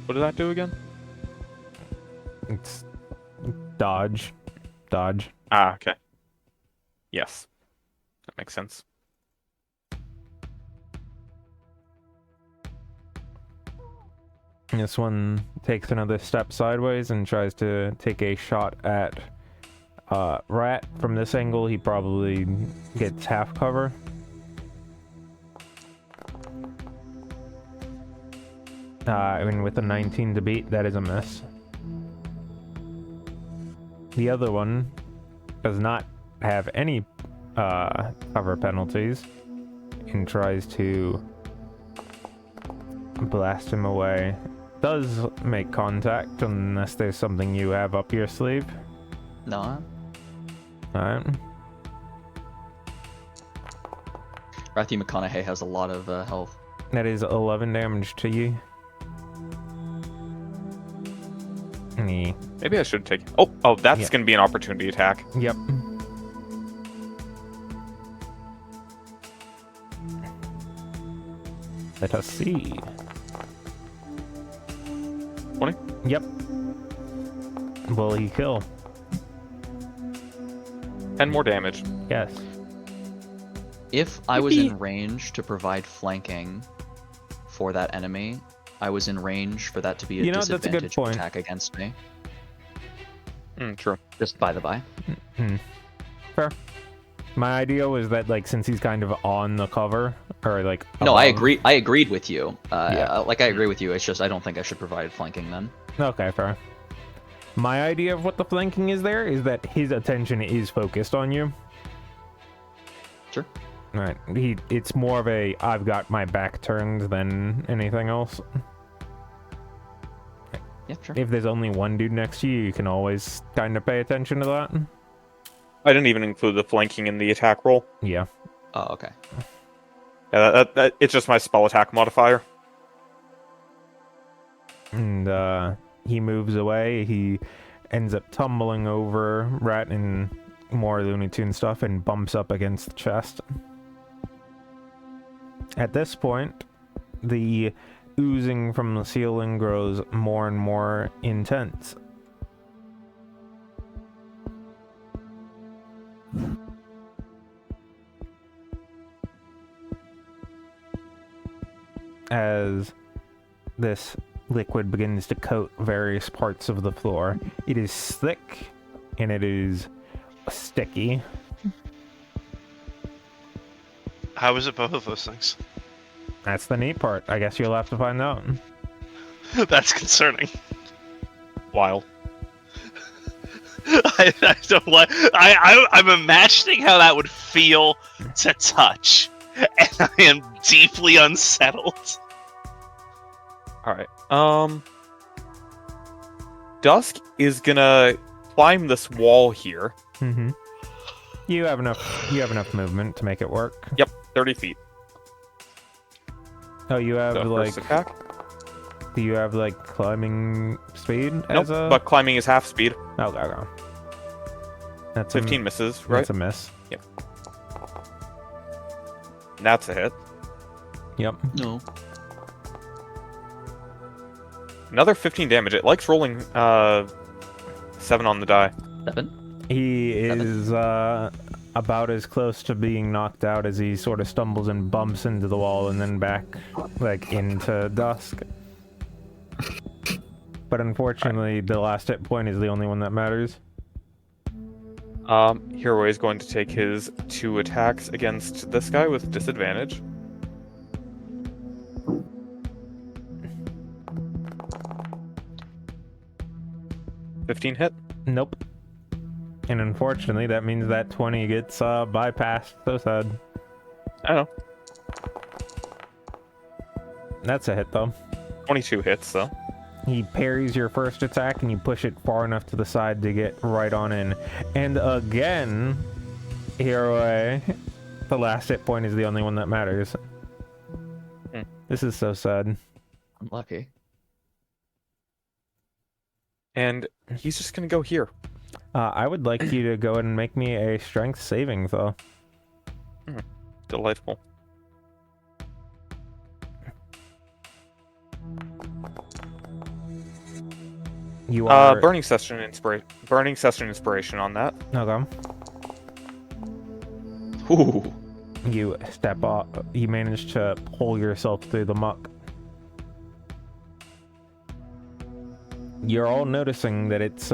[SPEAKER 2] What did that do again?
[SPEAKER 1] It's dodge. Dodge.
[SPEAKER 2] Ah, okay. Yes. That makes sense.
[SPEAKER 1] This one takes another step sideways and tries to take a shot at Rat. From this angle, he probably gets half cover. And with a 19 to beat, that is a miss. The other one does not have any cover penalties and tries to blast him away. Does make contact unless there's something you have up your sleeve.
[SPEAKER 5] No.
[SPEAKER 1] Alright.
[SPEAKER 5] Matthew McConaughey has a lot of health.
[SPEAKER 1] That is 11 damage to you. And he,
[SPEAKER 2] Maybe I should take. Oh, that's
[SPEAKER 1] Yeah.
[SPEAKER 2] gonna be an opportunity attack.
[SPEAKER 1] yep. Let us see.
[SPEAKER 2] 20?
[SPEAKER 1] Yep. Will he kill?
[SPEAKER 2] 10 more damage.
[SPEAKER 1] Yes.
[SPEAKER 5] If I was
[SPEAKER 2] Yippee.
[SPEAKER 5] in range to provide flanking for that enemy, I was in range for that to be a
[SPEAKER 1] You know, that's a good
[SPEAKER 5] disadvantage
[SPEAKER 1] point.
[SPEAKER 5] attack against me.
[SPEAKER 2] True.
[SPEAKER 5] Just by the by.
[SPEAKER 1] Fair. My idea was that, like, since he's kind of on the cover, or like.
[SPEAKER 5] No, I
[SPEAKER 1] above-
[SPEAKER 5] agree. I agreed with you.
[SPEAKER 1] Yeah.
[SPEAKER 5] Like I agree with you. It's just I don't think I should provide flanking then.
[SPEAKER 1] Okay, fair. My idea of what the flanking is there is that his attention is focused on you.
[SPEAKER 5] Sure.
[SPEAKER 1] Right. It's more of a I've got my back turned than anything else.
[SPEAKER 5] Yeah, sure.
[SPEAKER 1] If there's only one dude next to you, you can always kind of pay attention to that.
[SPEAKER 2] I didn't even include the flanking in the attack roll.
[SPEAKER 1] Yeah.
[SPEAKER 5] Oh, okay.
[SPEAKER 2] It's just my spell attack modifier.
[SPEAKER 1] And he moves away. He ends up tumbling over Rat and more Looney Tune stuff and bumps up against the chest. At this point, the oozing from the ceiling grows more and more intense. As this liquid begins to coat various parts of the floor, it is thick and it is sticky.
[SPEAKER 4] How is it both of those things?
[SPEAKER 1] That's the neat part. I guess you'll have to find out.
[SPEAKER 4] That's concerning.
[SPEAKER 2] Wild.
[SPEAKER 4] I don't like. I'm imagining how that would feel to touch, and I am deeply unsettled.
[SPEAKER 2] Alright. Dusk is gonna climb this wall here.
[SPEAKER 1] Mm-hmm. You have enough movement to make it work.
[SPEAKER 2] Yep, 30 feet.
[SPEAKER 1] Oh, you have
[SPEAKER 2] So
[SPEAKER 1] like.
[SPEAKER 2] first attack.
[SPEAKER 1] Do you have like climbing speed
[SPEAKER 2] Nope,
[SPEAKER 1] as a?
[SPEAKER 2] but climbing is half speed.
[SPEAKER 1] Oh, okay. That's
[SPEAKER 2] 15
[SPEAKER 1] a,
[SPEAKER 2] misses, right?
[SPEAKER 1] That's a miss.
[SPEAKER 2] And that's a hit.
[SPEAKER 1] Yep.
[SPEAKER 5] No.
[SPEAKER 2] Another 15 damage. It likes rolling 7 on the die.
[SPEAKER 5] 7.
[SPEAKER 1] He
[SPEAKER 5] Seven.
[SPEAKER 1] is about as close to being knocked out as he sort of stumbles and bumps into the wall and then back, like, into Dusk. But unfortunately, the last hit point is the only one that matters.
[SPEAKER 2] Hero is going to take his 2 attacks against this guy with disadvantage. $15 hit.
[SPEAKER 1] Nope. And unfortunately, that means that 20 gets bypassed. So sad.
[SPEAKER 2] I don't know.
[SPEAKER 1] That's a hit, though.
[SPEAKER 2] 22 hits, though.
[SPEAKER 1] He parries your first attack and you push it far enough to the side to get right on in. And again, Hero, the last hit point is the only one that matters. This is so sad.
[SPEAKER 5] Unlucky.
[SPEAKER 2] And he's just gonna go here.
[SPEAKER 1] I would like you to go ahead and make me a strength saving, though.
[SPEAKER 2] Delightful.
[SPEAKER 1] You are...
[SPEAKER 2] Burning Session Inspiration on that.
[SPEAKER 1] Okay.
[SPEAKER 5] Ooh.
[SPEAKER 1] You step off. You manage to pull yourself through the muck. You're all noticing that it's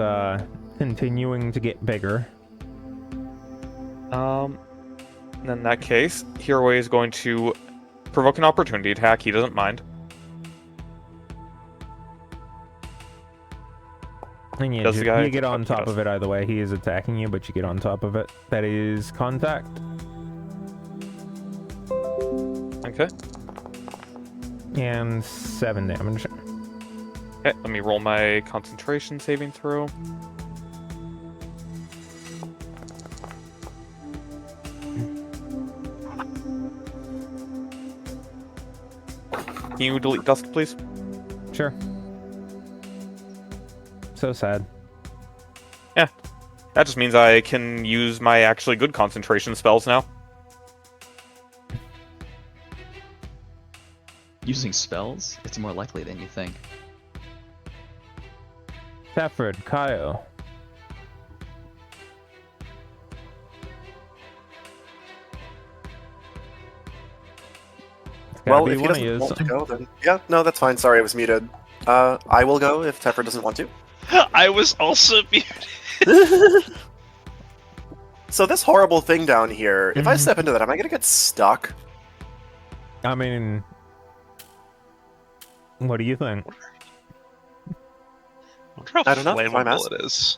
[SPEAKER 1] continuing to get bigger.
[SPEAKER 2] In that case, Hero is going to provoke an opportunity attack. He doesn't mind.
[SPEAKER 1] And
[SPEAKER 2] Does the guy
[SPEAKER 1] you get on
[SPEAKER 2] he
[SPEAKER 1] top
[SPEAKER 2] does.
[SPEAKER 1] of it either way. He is attacking you, but you get on top of it. That is contact.
[SPEAKER 2] Okay.
[SPEAKER 1] And 7 damage.
[SPEAKER 2] Okay, let me roll my concentration saving throw. Can you delete Dusk, please?
[SPEAKER 1] Sure. So sad.
[SPEAKER 2] That just means I can use my actually good concentration spells now.
[SPEAKER 5] Using spells? It's more likely than you think.
[SPEAKER 1] Safford, Kyle. It's gotta
[SPEAKER 3] Well,
[SPEAKER 1] be
[SPEAKER 3] if he
[SPEAKER 1] one of
[SPEAKER 3] doesn't
[SPEAKER 1] yous.
[SPEAKER 3] want to go, then yeah, no, that's fine. Sorry, I was muted. I will go if Teffer doesn't want to.
[SPEAKER 4] I was also muted.
[SPEAKER 3] So this horrible thing down here, if I
[SPEAKER 1] Mhm.
[SPEAKER 3] step into that, am I gonna get stuck?
[SPEAKER 1] I mean, what do you think?
[SPEAKER 4] wonder how
[SPEAKER 3] I don't know, that's why I'm
[SPEAKER 4] flammable
[SPEAKER 3] asking.
[SPEAKER 4] it is.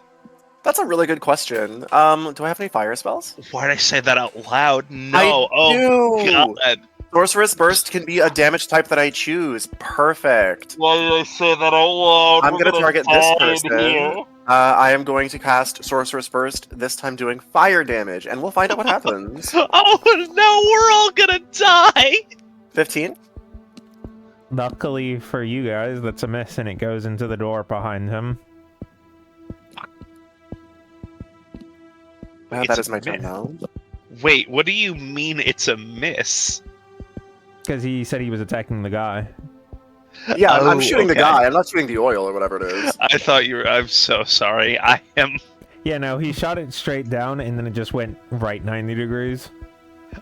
[SPEAKER 3] That's a really good question. Do I have any fire spells?
[SPEAKER 4] Why did I say that out loud? No.
[SPEAKER 3] I
[SPEAKER 4] Oh
[SPEAKER 3] do!
[SPEAKER 4] god.
[SPEAKER 3] Sorceress Burst can be a damage type that I choose. Perfect.
[SPEAKER 4] Why did I say that out loud?
[SPEAKER 3] I'm gonna target this person. I am going to cast Sorceress Burst, this time doing fire damage, and we'll find out what happens.
[SPEAKER 4] Oh no, we're all gonna die!
[SPEAKER 3] 15?
[SPEAKER 1] Luckily for you guys, that's a miss, and it goes into the door behind him.
[SPEAKER 3] That
[SPEAKER 4] It's
[SPEAKER 3] is my
[SPEAKER 4] a
[SPEAKER 3] turn
[SPEAKER 4] miss.
[SPEAKER 3] now.
[SPEAKER 4] Wait, what do you mean it's a miss?
[SPEAKER 1] Because he said he was attacking the guy.
[SPEAKER 3] Yeah, I'm
[SPEAKER 4] Oh,
[SPEAKER 3] shooting the
[SPEAKER 4] okay.
[SPEAKER 3] guy. I'm not shooting the oil or whatever it is.
[SPEAKER 4] I thought you were. I'm so sorry. I am.
[SPEAKER 1] Yeah, no, he shot it straight down, and then it just went right 90 degrees.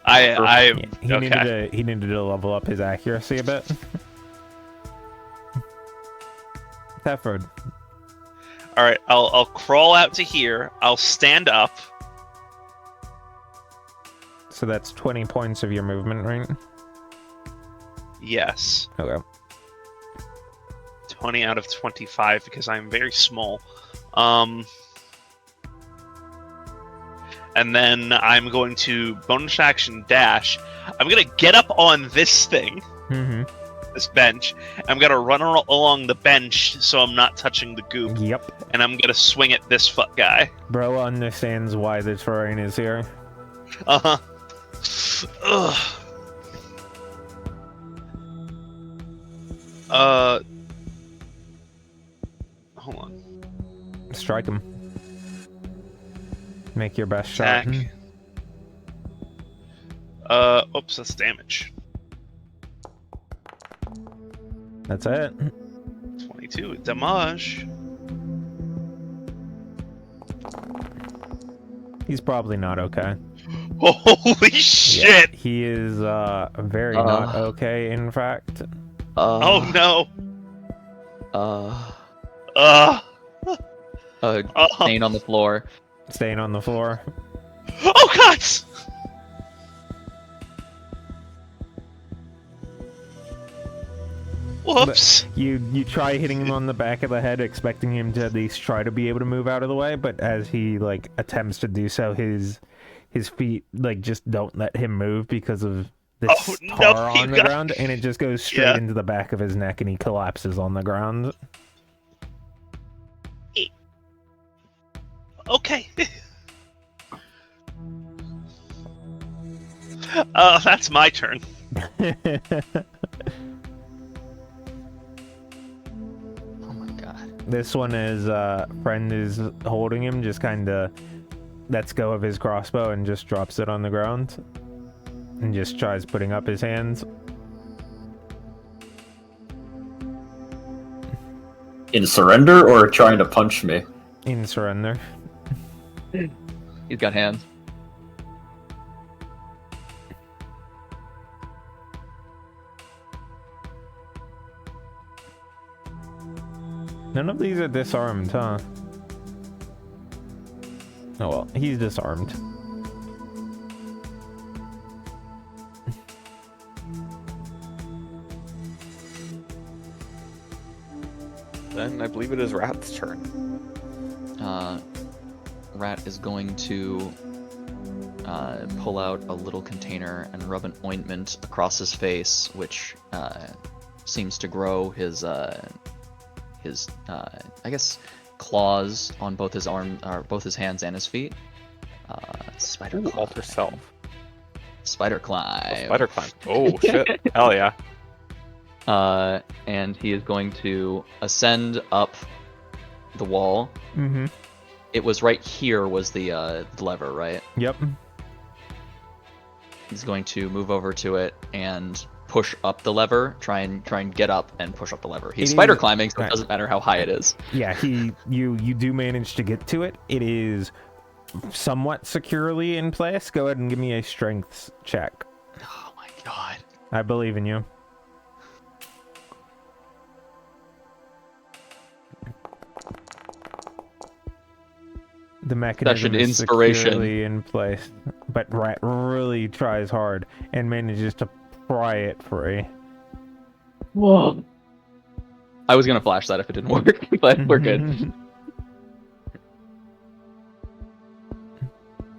[SPEAKER 4] I.
[SPEAKER 1] He
[SPEAKER 4] Okay.
[SPEAKER 1] needed to level up his accuracy a bit. Tefford.
[SPEAKER 4] All right. I'll crawl out to here. I'll stand up.
[SPEAKER 1] So that's 20 points of your movement, right?
[SPEAKER 4] Yes.
[SPEAKER 1] Okay.
[SPEAKER 4] 20 out of 25 because I'm very small. And then I'm going to bonus action dash. I'm gonna get up on this thing,
[SPEAKER 1] Mm-hmm.
[SPEAKER 4] this bench. I'm gonna run along the bench so I'm not touching the goop,
[SPEAKER 1] Yep.
[SPEAKER 4] and I'm gonna swing at this guy.
[SPEAKER 1] Bro understands why the terrain is here.
[SPEAKER 4] Uh-huh. Ugh. Hold on.
[SPEAKER 1] Strike him. Make your best shot.
[SPEAKER 4] Attack. Oops, that's damage.
[SPEAKER 1] That's it.
[SPEAKER 4] 22 damage.
[SPEAKER 1] He's probably not okay.
[SPEAKER 4] Holy shit!
[SPEAKER 1] He is very not okay, in fact.
[SPEAKER 4] Oh no!
[SPEAKER 5] Stain on the floor.
[SPEAKER 1] Staying on the floor.
[SPEAKER 4] Oh god! Whoops!
[SPEAKER 1] You try hitting him on the back of the head, expecting him to at least try to be able to move out of the way, but as he like attempts to do so, his feet like just don't let him move because of this
[SPEAKER 4] Oh, no,
[SPEAKER 1] tar
[SPEAKER 4] you
[SPEAKER 1] on the
[SPEAKER 4] got-
[SPEAKER 1] ground, and it just goes straight
[SPEAKER 4] Yeah.
[SPEAKER 1] into the back of his neck, and he collapses on the ground.
[SPEAKER 4] Okay. That's my turn.
[SPEAKER 5] Oh my god.
[SPEAKER 1] This one is friend is holding him, just kind of lets go of his crossbow and just drops it on the ground, and just tries putting up his hands.
[SPEAKER 6] In surrender or trying to punch me?
[SPEAKER 1] In surrender.
[SPEAKER 5] He's got hands.
[SPEAKER 1] None of these are disarmed, huh? Oh well, he's disarmed.
[SPEAKER 2] Then I believe it is Rat's turn.
[SPEAKER 5] Rat is going to pull out a little container and rub an ointment across his face, which seems to grow his I guess claws on both his both his hands and his feet. Spider
[SPEAKER 2] Ooh,
[SPEAKER 5] climb.
[SPEAKER 2] alter self.
[SPEAKER 5] Spider climb.
[SPEAKER 2] Spider climb. Oh shit. Hell yeah.
[SPEAKER 5] And he is going to ascend up the wall.
[SPEAKER 1] Mm-hmm.
[SPEAKER 5] It was right here was the lever, right?
[SPEAKER 1] Yep.
[SPEAKER 5] He's going to move over to it and push up the lever, try and get up and push up the lever. He's
[SPEAKER 1] It
[SPEAKER 5] spider
[SPEAKER 1] is-
[SPEAKER 5] climbing, so it
[SPEAKER 1] right.
[SPEAKER 5] doesn't matter how high it is.
[SPEAKER 1] Yeah, you do manage to get to it. It is somewhat securely in place. Go ahead and give me a strength check.
[SPEAKER 5] Oh my god.
[SPEAKER 1] I believe in you. The mechanism is
[SPEAKER 5] inspiration.
[SPEAKER 1] securely in place, but Rat really tries hard and manages to pry it free.
[SPEAKER 5] Whoa. I was gonna flash that if it didn't work, but we're good.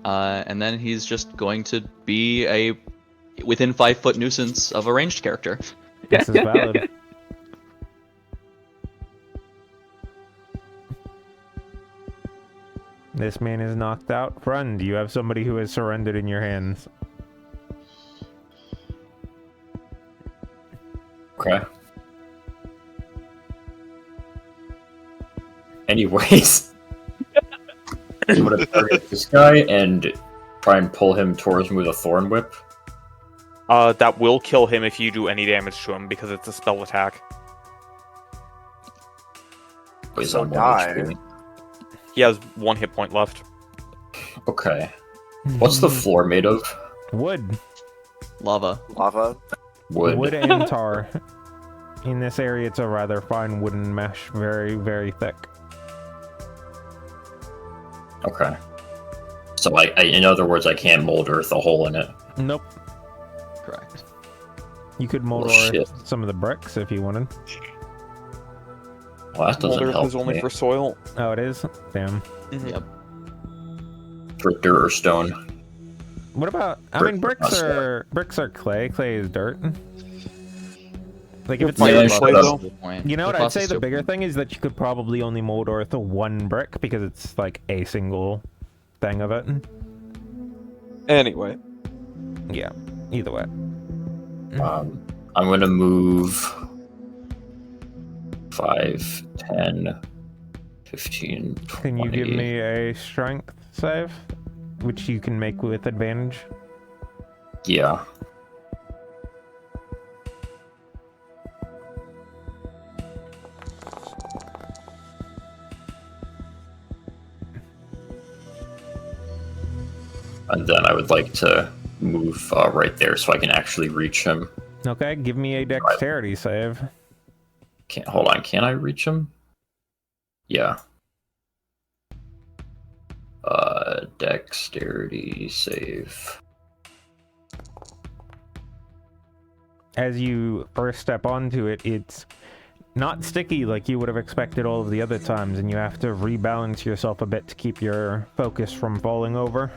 [SPEAKER 5] And then he's just going to be a within 5-foot nuisance of a ranged character.
[SPEAKER 1] This is valid. This man is knocked out. Friend, you have somebody who has surrendered in your hands.
[SPEAKER 6] Okay. Anyways, I'm gonna target this guy and try and pull him towards me with a thorn whip.
[SPEAKER 2] That will kill him if you do any damage to him because it's a spell attack.
[SPEAKER 6] He's
[SPEAKER 3] So
[SPEAKER 6] on one
[SPEAKER 3] die.
[SPEAKER 6] HP.
[SPEAKER 2] He has 1 hit point left.
[SPEAKER 6] Okay. What's the floor made of?
[SPEAKER 1] Wood?
[SPEAKER 5] Lava.
[SPEAKER 3] Lava.
[SPEAKER 6] Wood.
[SPEAKER 1] Wood and tar. In this area, it's a rather fine wooden mesh, very, very thick.
[SPEAKER 6] Okay. So I, in other words, I can't mold earth a hole in it.
[SPEAKER 1] Nope.
[SPEAKER 5] Correct.
[SPEAKER 1] You could mold
[SPEAKER 6] Oh, shit.
[SPEAKER 1] some of the bricks if you wanted.
[SPEAKER 6] Well, that doesn't
[SPEAKER 2] Molder
[SPEAKER 6] help
[SPEAKER 2] is only
[SPEAKER 6] me.
[SPEAKER 2] for soil.
[SPEAKER 1] Oh, it is? Damn.
[SPEAKER 5] Yep.
[SPEAKER 6] For dirt or stone.
[SPEAKER 1] What about? I
[SPEAKER 6] Brick-
[SPEAKER 1] mean,
[SPEAKER 6] not stone.
[SPEAKER 1] bricks are clay. Clay is dirt. Like, if it's
[SPEAKER 2] Fire
[SPEAKER 6] Yeah,
[SPEAKER 1] like,
[SPEAKER 6] sure.
[SPEAKER 2] play,
[SPEAKER 6] That's
[SPEAKER 2] though.
[SPEAKER 5] The point.
[SPEAKER 1] you know what
[SPEAKER 5] The
[SPEAKER 1] I'd say
[SPEAKER 5] process
[SPEAKER 1] the
[SPEAKER 5] to-
[SPEAKER 1] bigger thing is that you could probably only mold Earth one brick because it's like a single thing of it.
[SPEAKER 2] Anyway,
[SPEAKER 1] Yeah, either way.
[SPEAKER 6] I'm gonna move 5, 10, 15, 20.
[SPEAKER 1] Can you give me a strength save? Which you can make with advantage.
[SPEAKER 6] Yeah. And then I would like to move right there so I can actually reach him.
[SPEAKER 1] Okay, give me a dexterity save.
[SPEAKER 6] Can't hold on. Can I reach him? Yeah. Dexterity save.
[SPEAKER 1] As you first step onto it, it's not sticky like you would have expected all of the other times, and you have to rebalance yourself a bit to keep your focus from falling over.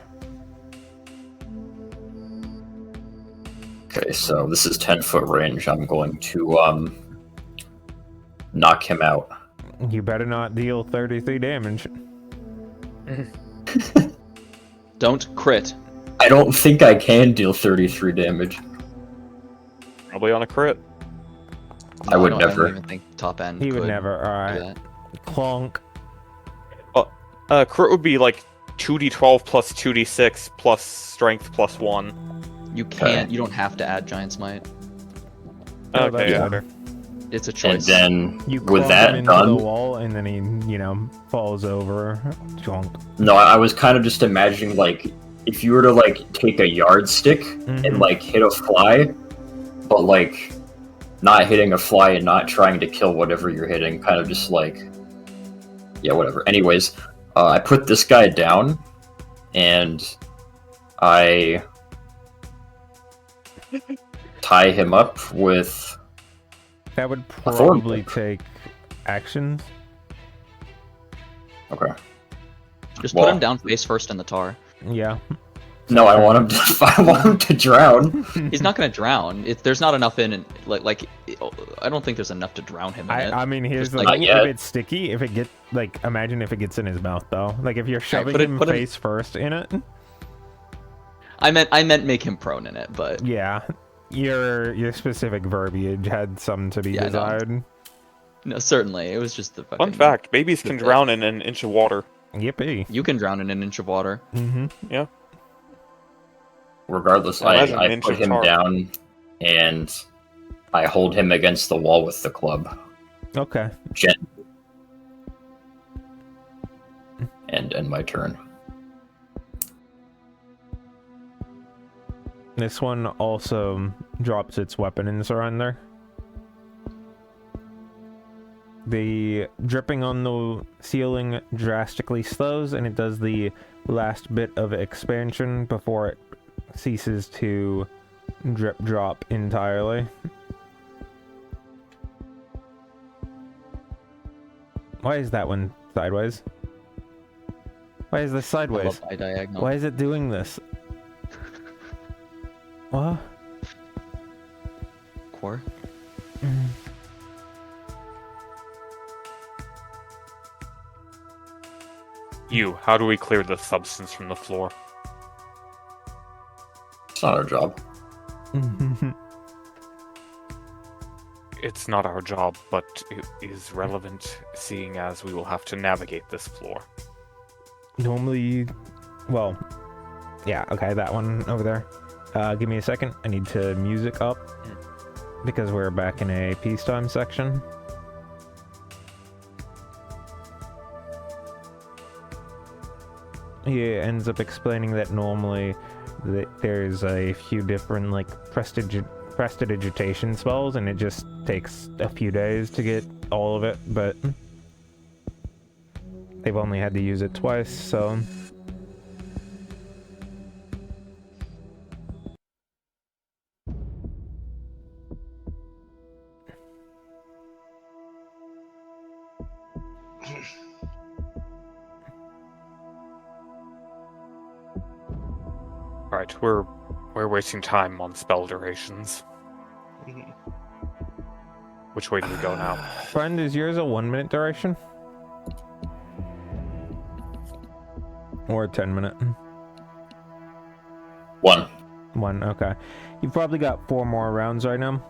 [SPEAKER 6] Okay, so this is 10-foot range. I'm going to knock him out.
[SPEAKER 1] You better not deal 33 damage.
[SPEAKER 5] Don't crit.
[SPEAKER 6] I don't think I can deal 33 damage.
[SPEAKER 2] probably on a crit.
[SPEAKER 6] I would
[SPEAKER 5] don't
[SPEAKER 6] never.
[SPEAKER 5] even think top end.
[SPEAKER 1] He would
[SPEAKER 5] could
[SPEAKER 1] never.
[SPEAKER 5] do
[SPEAKER 1] Alright.
[SPEAKER 5] that.
[SPEAKER 1] Clonk.
[SPEAKER 2] Crit would be like 2d12 plus 2d6 plus strength plus 1.
[SPEAKER 5] You can't. You don't have to add giant smite.
[SPEAKER 1] Oh,
[SPEAKER 2] Okay,
[SPEAKER 1] that's
[SPEAKER 2] yeah.
[SPEAKER 1] better.
[SPEAKER 5] It's a
[SPEAKER 6] And
[SPEAKER 5] choice.
[SPEAKER 6] then,
[SPEAKER 1] You
[SPEAKER 6] with
[SPEAKER 1] clonk
[SPEAKER 6] that
[SPEAKER 1] him into the
[SPEAKER 6] done,
[SPEAKER 1] wall, and then he, falls over. Chonk.
[SPEAKER 6] no, I was kind of just imagining, like, if you were to, like, take a yardstick and,
[SPEAKER 1] Mhm.
[SPEAKER 6] like, hit a fly, but, like, not hitting a fly and not trying to kill whatever you're hitting, kind of just, like, yeah, whatever. Anyways, I put this guy down, and I tie him up with...
[SPEAKER 1] That would
[SPEAKER 6] A thorn
[SPEAKER 1] probably
[SPEAKER 6] whip.
[SPEAKER 1] take actions.
[SPEAKER 6] Okay.
[SPEAKER 5] Just
[SPEAKER 6] well-
[SPEAKER 5] put him down face first in the tar.
[SPEAKER 1] Yeah.
[SPEAKER 6] No, I want him to. I want him to drown.
[SPEAKER 5] He's not gonna drown. There's not enough in it. Like I don't think there's enough to drown him in it.
[SPEAKER 1] I mean, here's
[SPEAKER 5] Just
[SPEAKER 1] the
[SPEAKER 5] like-
[SPEAKER 1] thing.
[SPEAKER 6] Not yet.
[SPEAKER 1] If it's sticky, if it get like, imagine if it gets in his mouth though. Like if you're shoving
[SPEAKER 5] put it-
[SPEAKER 1] him
[SPEAKER 5] put him-
[SPEAKER 1] face first in it.
[SPEAKER 5] I meant make him prone in it, but
[SPEAKER 1] Yeah. Your specific verbiage had some to be
[SPEAKER 5] Yeah, I know.
[SPEAKER 1] desired.
[SPEAKER 5] no, certainly it was just the
[SPEAKER 2] Fun
[SPEAKER 5] fucking
[SPEAKER 2] fact, babies can
[SPEAKER 5] the bit.
[SPEAKER 2] drown in an inch of water.
[SPEAKER 1] Yippee.
[SPEAKER 5] You can drown in an inch of water.
[SPEAKER 1] Mm-hmm.
[SPEAKER 6] Regardless,
[SPEAKER 2] Imagine an
[SPEAKER 6] I
[SPEAKER 2] inch
[SPEAKER 6] put
[SPEAKER 2] of
[SPEAKER 6] him
[SPEAKER 2] tar.
[SPEAKER 6] down, and I hold him against the wall with the club.
[SPEAKER 1] Okay.
[SPEAKER 6] And end my turn.
[SPEAKER 1] This one also drops its weapon in surrender. The dripping on the ceiling drastically slows, and it does the last bit of expansion before it ceases to drip drop entirely. Why is that one sideways? Why is this
[SPEAKER 5] I
[SPEAKER 1] sideways?
[SPEAKER 5] love eye diagonal.
[SPEAKER 1] Why is it doing this? What?
[SPEAKER 5] Core?
[SPEAKER 2] You, how do we clear the substance from the floor?
[SPEAKER 6] It's not our job.
[SPEAKER 2] It's not our job, but it is relevant seeing as we will have to navigate this floor.
[SPEAKER 1] Normally, well, yeah, okay, that one over there. Give me a second. I need to music up because we're back in a peacetime section. He ends up explaining that normally there's a few different like prestidigitation spells, and it just takes a few days to get all of it, but they've only had to use it twice, so
[SPEAKER 2] Alright, we're wasting time on spell durations.
[SPEAKER 4] Mhm.
[SPEAKER 2] Which way do we go now?
[SPEAKER 1] Friend, is yours a 1 minute duration? Or a 10-minute?
[SPEAKER 6] 1.
[SPEAKER 1] 1, okay. You've probably got 4 more rounds right now.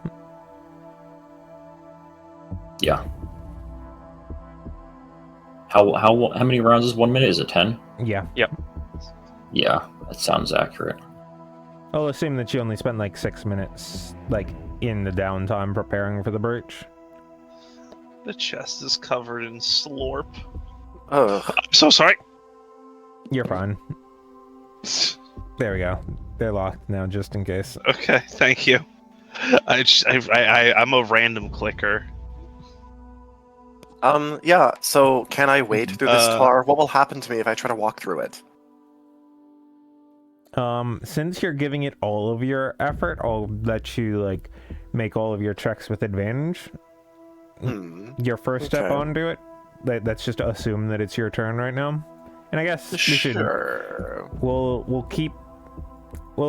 [SPEAKER 6] Yeah. How many rounds is 1 minute? Is it 10?
[SPEAKER 1] Yeah.
[SPEAKER 6] Yeah, that sounds accurate.
[SPEAKER 1] I'll assume that you only spent like 6 minutes, like, in the downtime preparing for the breach.
[SPEAKER 4] The chest is covered in slorp.
[SPEAKER 3] Ugh.
[SPEAKER 4] I'm so sorry.
[SPEAKER 1] You're fine. There we go. They're locked now, just in case.
[SPEAKER 4] Okay, thank you. I'm a random clicker.
[SPEAKER 3] Yeah, so can I wade through this
[SPEAKER 4] Uh,
[SPEAKER 3] tar? What will happen to me if I try to walk through it?
[SPEAKER 1] Since you're giving it all of your effort, I'll let you, like, make all of your checks with advantage. Your first step
[SPEAKER 3] Okay.
[SPEAKER 1] onto it, let's just assume that it's your turn right now. And I guess we should,
[SPEAKER 3] Sure.
[SPEAKER 1] we'll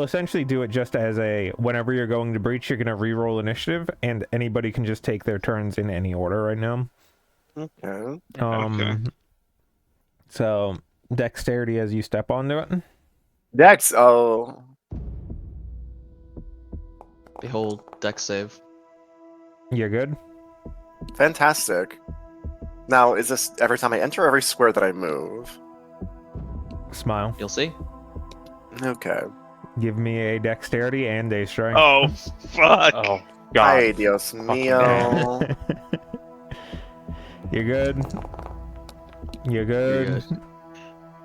[SPEAKER 1] essentially do it just as a, whenever you're going to breach, you're gonna re-roll initiative, and anybody can just take their turns in any order right now.
[SPEAKER 3] Okay.
[SPEAKER 4] Okay.
[SPEAKER 1] So, dexterity as you step onto it.
[SPEAKER 3] Dex. Oh.
[SPEAKER 5] Behold, dex save.
[SPEAKER 1] You're good?
[SPEAKER 3] Fantastic. Now, is this every time I enter or every square that I move?
[SPEAKER 1] Smile.
[SPEAKER 5] You'll see.
[SPEAKER 3] Okay.
[SPEAKER 1] Give me a dexterity and a strength.
[SPEAKER 4] Oh, fuck.
[SPEAKER 2] Oh,
[SPEAKER 3] Ay,
[SPEAKER 2] God.
[SPEAKER 3] Dios mío.
[SPEAKER 1] You're good. You're good.
[SPEAKER 5] You're good.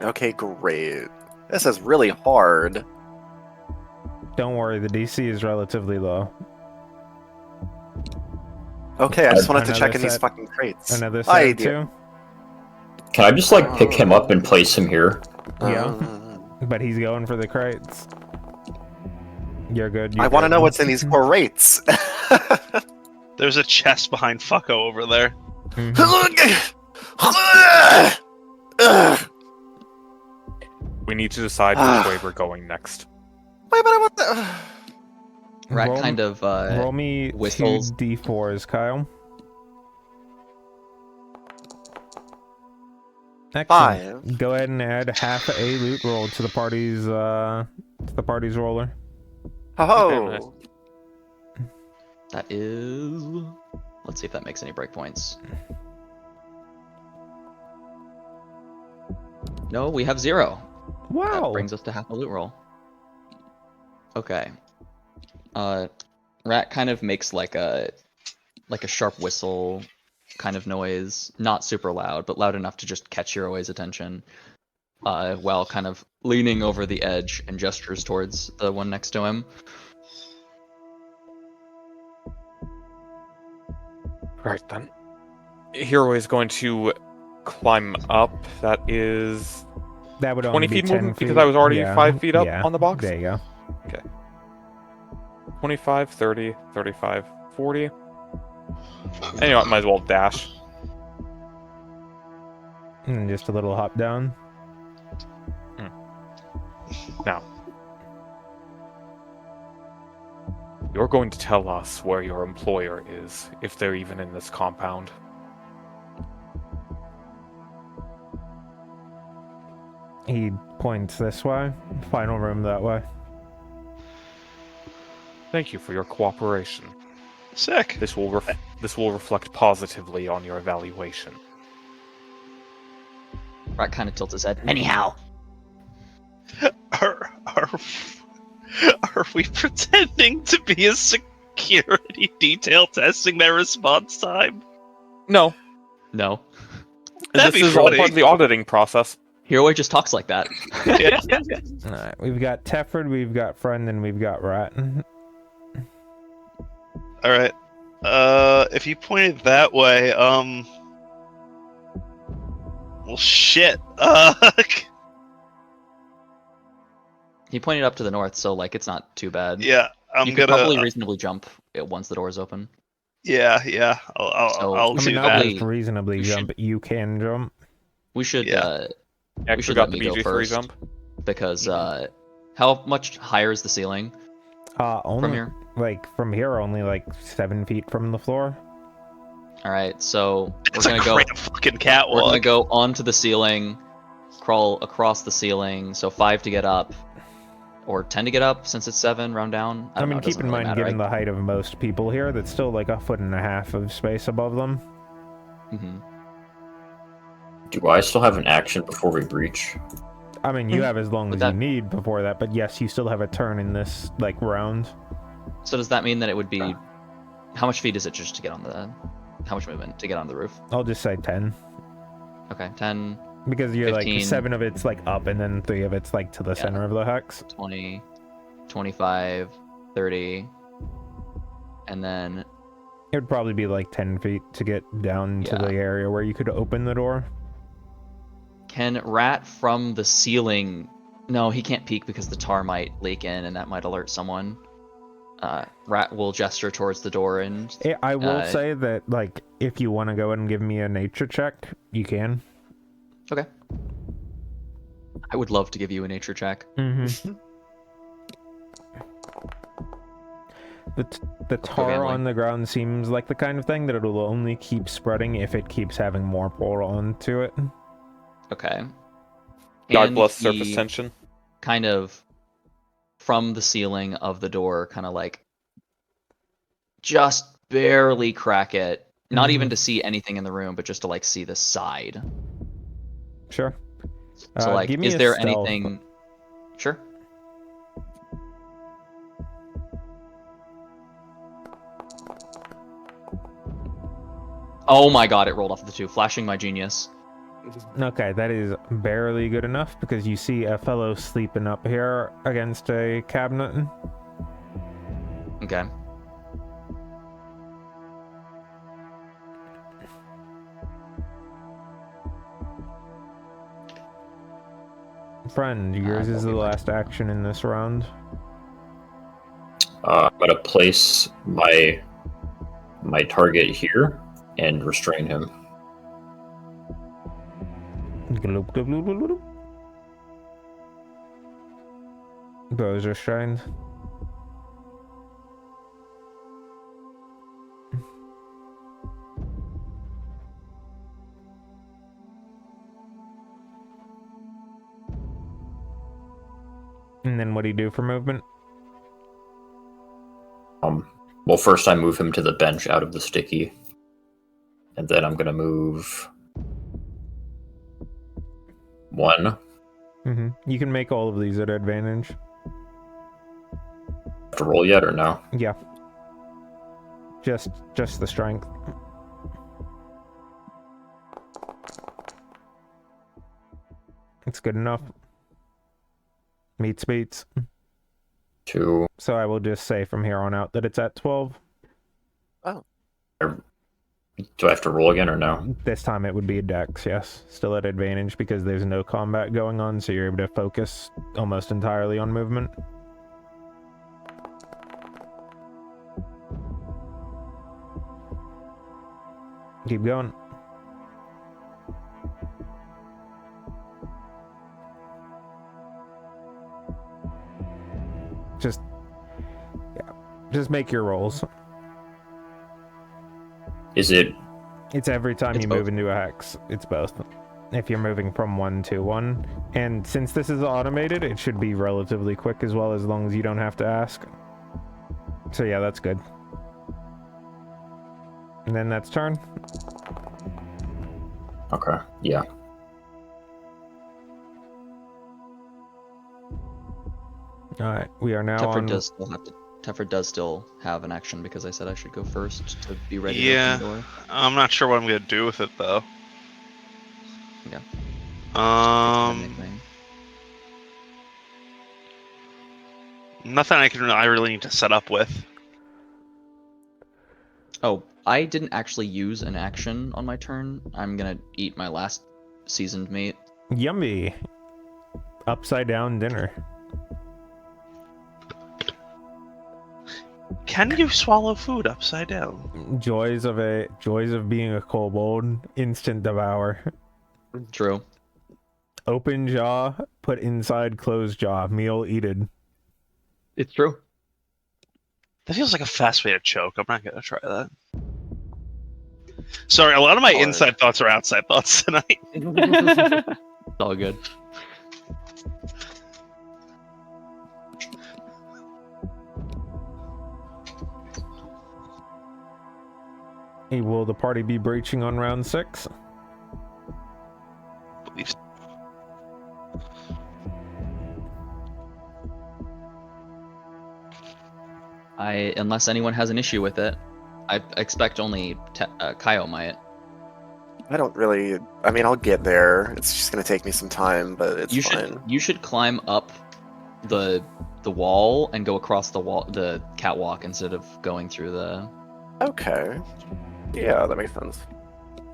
[SPEAKER 3] Okay, great. This is really hard.
[SPEAKER 1] Don't worry, the DC is relatively low.
[SPEAKER 3] Okay, I just wanted to
[SPEAKER 1] Another
[SPEAKER 3] check in these
[SPEAKER 1] set.
[SPEAKER 3] fucking crates.
[SPEAKER 1] Another
[SPEAKER 3] Ay,
[SPEAKER 1] set
[SPEAKER 3] Dios.
[SPEAKER 1] too.
[SPEAKER 6] Can I just like pick him up and place him here?
[SPEAKER 1] Yeah. But he's going for the crates. You're good.
[SPEAKER 3] I want to know what's in these crates.
[SPEAKER 4] There's a chest behind Fucko over there.
[SPEAKER 2] We need to decide which way we're going next.
[SPEAKER 3] Wait, but I want the...
[SPEAKER 5] Rat
[SPEAKER 1] Roll-
[SPEAKER 5] kind of
[SPEAKER 1] Roll me
[SPEAKER 5] whistles.
[SPEAKER 1] 2 d4s, Kyle. Excellent.
[SPEAKER 3] 5.
[SPEAKER 1] Go ahead and add half a loot roll to the party's roller.
[SPEAKER 3] Oh.
[SPEAKER 5] That is. Let's see if that makes any breakpoints. No, we have 0. That
[SPEAKER 1] Wow.
[SPEAKER 5] brings us to half a loot roll. Okay. Rat kind of makes like a sharp whistle kind of noise, not super loud, but loud enough to just catch Hiroe's attention. While kind of leaning over the edge and gestures towards the one next to him.
[SPEAKER 2] Right then. Hero is going to climb up. That is
[SPEAKER 1] That would
[SPEAKER 2] 20
[SPEAKER 1] only be
[SPEAKER 2] feet
[SPEAKER 1] 10
[SPEAKER 2] movement
[SPEAKER 1] feet.
[SPEAKER 2] because I was already
[SPEAKER 1] Yeah,
[SPEAKER 2] 5 feet up
[SPEAKER 1] yeah.
[SPEAKER 2] on the box.
[SPEAKER 1] There you go.
[SPEAKER 2] 25, 30, 35, 40. And you know what, might as well dash.
[SPEAKER 1] And just a little hop down.
[SPEAKER 2] Now, you're going to tell us where your employer is, if they're even in this compound.
[SPEAKER 1] He points this way. Final room that way.
[SPEAKER 2] Thank you for your cooperation.
[SPEAKER 4] Sick.
[SPEAKER 2] This will reflect positively on your evaluation.
[SPEAKER 5] Rat kind of tilts his head. Anyhow.
[SPEAKER 4] Are we pretending to be a security detail testing their response time?
[SPEAKER 2] No,
[SPEAKER 5] No.
[SPEAKER 4] That'd
[SPEAKER 2] this
[SPEAKER 4] be
[SPEAKER 2] is all
[SPEAKER 4] funny.
[SPEAKER 2] part of the auditing process.
[SPEAKER 5] Hiroi just talks like that.
[SPEAKER 4] Yeah.
[SPEAKER 1] Alright, we've got Tefford, we've got Friend, and we've got Rat.
[SPEAKER 4] All right. If you point it that way, well, shit.
[SPEAKER 5] He pointed up to the north, so like it's not too bad.
[SPEAKER 4] Yeah, I'm
[SPEAKER 5] You could
[SPEAKER 4] gonna.
[SPEAKER 5] probably reasonably jump it once the doors open.
[SPEAKER 4] Yeah.
[SPEAKER 5] So-
[SPEAKER 4] I'll
[SPEAKER 1] I
[SPEAKER 4] do
[SPEAKER 1] mean, not
[SPEAKER 4] that.
[SPEAKER 1] just reasonably
[SPEAKER 5] We should-
[SPEAKER 1] jump, you can jump.
[SPEAKER 5] We should
[SPEAKER 4] Yeah.
[SPEAKER 2] I
[SPEAKER 5] We should
[SPEAKER 2] forgot
[SPEAKER 5] let
[SPEAKER 2] the
[SPEAKER 5] me go
[SPEAKER 2] BG3
[SPEAKER 5] first.
[SPEAKER 2] jump.
[SPEAKER 5] because how much higher is the ceiling
[SPEAKER 1] Only,
[SPEAKER 5] from here?
[SPEAKER 1] Like, from here, only like 7 feet from the floor.
[SPEAKER 5] All right, so
[SPEAKER 4] It's a great fucking
[SPEAKER 5] We're
[SPEAKER 4] catwalk.
[SPEAKER 5] gonna go onto the ceiling, crawl across the ceiling. So 5 to get up, or 10 to get up since it's 7. Round down.
[SPEAKER 1] I
[SPEAKER 5] don't
[SPEAKER 1] mean,
[SPEAKER 5] know, it
[SPEAKER 1] keep
[SPEAKER 5] doesn't
[SPEAKER 1] in
[SPEAKER 5] really
[SPEAKER 1] mind,
[SPEAKER 5] matter.
[SPEAKER 1] given the height of most people here, that's still like 1.5 feet of space above them.
[SPEAKER 6] Do I still have an action before we breach?
[SPEAKER 1] I mean, you have as long
[SPEAKER 5] But
[SPEAKER 1] as you
[SPEAKER 5] that-
[SPEAKER 1] need before that, but yes, you still have a turn in this like round.
[SPEAKER 5] So does that mean that it would be? How much feet is it just to get on the? How much movement to get on the roof?
[SPEAKER 1] I'll just say 10
[SPEAKER 5] Okay, 10,
[SPEAKER 1] because you're
[SPEAKER 5] 15.
[SPEAKER 1] like 7 of it's like up, and then 3 of it's like to the center of the hex.
[SPEAKER 5] 20, 25, 30, and then
[SPEAKER 1] It would probably be like 10 feet to get down to
[SPEAKER 5] Yeah.
[SPEAKER 1] the area where you could open the door.
[SPEAKER 5] can Rat from the ceiling? No, he can't peek because the tar might leak in, and that might alert someone. Rat will gesture towards the door and
[SPEAKER 1] I will
[SPEAKER 5] Uh,
[SPEAKER 1] say that, like, if you want to go and give me a nature check, you can.
[SPEAKER 5] okay. I would love to give you a nature check.
[SPEAKER 1] Mm-hmm. The tar
[SPEAKER 5] gambling.
[SPEAKER 1] on the ground seems like the kind of thing that it'll only keep spreading if it keeps having more pour onto it.
[SPEAKER 5] Okay.
[SPEAKER 2] God
[SPEAKER 5] And
[SPEAKER 2] bless surface
[SPEAKER 5] he
[SPEAKER 2] tension.
[SPEAKER 5] kind of from the ceiling of the door, kind of like just barely crack it. Not even to see anything in the room, but just to like see the side.
[SPEAKER 1] Sure.
[SPEAKER 5] So like,
[SPEAKER 1] give me
[SPEAKER 5] is
[SPEAKER 1] a
[SPEAKER 5] there
[SPEAKER 1] stealth.
[SPEAKER 5] anything? Sure. Oh my god, it rolled off the 2. Flashing my genius.
[SPEAKER 1] Okay, that is barely good enough because you see a fellow sleeping up here against a cabinet.
[SPEAKER 5] Okay.
[SPEAKER 1] Friend, yours is the last action in this round.
[SPEAKER 6] I'm gonna place my target here and restrain him.
[SPEAKER 1] Gloop, gloop, gloop, gloop, gloop. Those are shined. And then what do you do for movement?
[SPEAKER 6] Well, first I move him to the bench out of the sticky, and then I'm gonna move 1.
[SPEAKER 1] You can make all of these at advantage.
[SPEAKER 6] Have to roll yet or no?
[SPEAKER 1] Yeah. Just the strength. It's good enough. Meets beats.
[SPEAKER 6] 2.
[SPEAKER 1] So I will just say from here on out that it's at 12.
[SPEAKER 6] Do I have to roll again or no?
[SPEAKER 1] This time it would be a dex, yes. Still at advantage because there's no combat going on, so you're able to focus almost entirely on movement. Keep going. Just make your rolls.
[SPEAKER 6] Is it
[SPEAKER 1] It's every time
[SPEAKER 5] It's
[SPEAKER 1] you
[SPEAKER 5] both.
[SPEAKER 1] move into a hex. It's both. If you're moving from 1 to 1. And since this is automated, it should be relatively quick as well, as long as you don't have to ask. So yeah, that's good. And then that's turn.
[SPEAKER 6] okay? Yeah.
[SPEAKER 1] Alright, we are now on...
[SPEAKER 5] Teffer does still have an action because I said I should go first to be ready
[SPEAKER 4] Yeah.
[SPEAKER 5] to open the door.
[SPEAKER 4] I'm not sure what I'm gonna do with it though.
[SPEAKER 5] Yeah.
[SPEAKER 4] Um, nothing I really need to set up with.
[SPEAKER 5] Oh, I didn't actually use an action on my turn. I'm gonna eat my last seasoned meat.
[SPEAKER 1] Yummy! Upside down dinner.
[SPEAKER 4] Can you swallow food upside down?
[SPEAKER 1] Joys of being a kobold. Instant devour.
[SPEAKER 5] True.
[SPEAKER 1] Open jaw, put inside closed jaw. Meal eaten.
[SPEAKER 5] It's true.
[SPEAKER 4] That feels like a fast way to choke. I'm not gonna try that. Sorry, a lot of my
[SPEAKER 3] Hard.
[SPEAKER 4] inside thoughts are outside thoughts tonight.
[SPEAKER 5] It's all good.
[SPEAKER 1] Hey, will the party be breaching on round 6?
[SPEAKER 4] Believe-
[SPEAKER 5] Unless anyone has an issue with it, I expect only Kaio might.
[SPEAKER 3] I don't really. I mean, I'll get there. It's just gonna take me some time, but it's
[SPEAKER 5] You
[SPEAKER 3] fine.
[SPEAKER 5] should climb up the wall and go across the catwalk instead of going through the.
[SPEAKER 3] Okay. Yeah, that makes sense.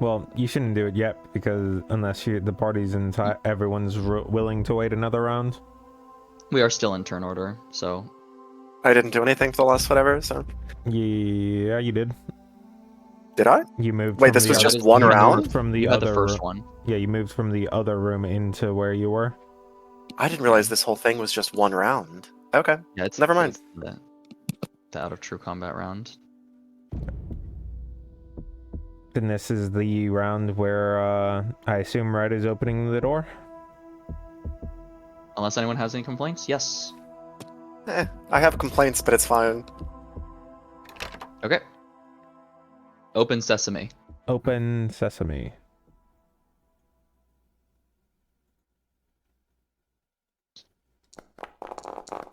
[SPEAKER 1] Well, you shouldn't do it yet because unless the party's everyone's willing to wait another round.
[SPEAKER 5] We are still in turn order, so
[SPEAKER 3] I didn't do anything for the last whatever, so.
[SPEAKER 1] Yeah, you did.
[SPEAKER 3] Did I?
[SPEAKER 1] You moved.
[SPEAKER 3] Wait,
[SPEAKER 1] from
[SPEAKER 3] this
[SPEAKER 1] the
[SPEAKER 3] was
[SPEAKER 1] other-
[SPEAKER 3] just
[SPEAKER 5] is-
[SPEAKER 3] one
[SPEAKER 1] you moved
[SPEAKER 3] round?
[SPEAKER 1] from the
[SPEAKER 5] you had
[SPEAKER 1] other
[SPEAKER 5] the first one.
[SPEAKER 1] Yeah, you moved from the other room into where you were.
[SPEAKER 3] I didn't realize this whole thing was just one round. Okay.
[SPEAKER 5] Yeah, it's
[SPEAKER 3] Never mind.
[SPEAKER 5] it's the out of true combat round.
[SPEAKER 1] Then this is the round where I assume Red is opening the door.
[SPEAKER 5] Unless anyone has any complaints, yes.
[SPEAKER 3] I have complaints, but it's fine.
[SPEAKER 5] Okay. Open sesame.
[SPEAKER 1] Open sesame.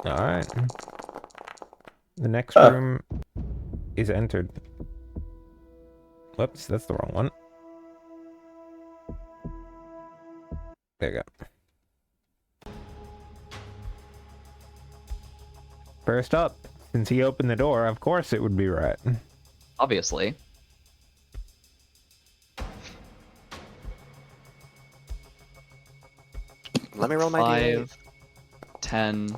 [SPEAKER 1] All right. The next room is entered. Whoops, that's the wrong one. There you go. First up, since he opened the door, of course it would be Rat.
[SPEAKER 5] Obviously.
[SPEAKER 3] Let me roll my D8.
[SPEAKER 5] 5, 10.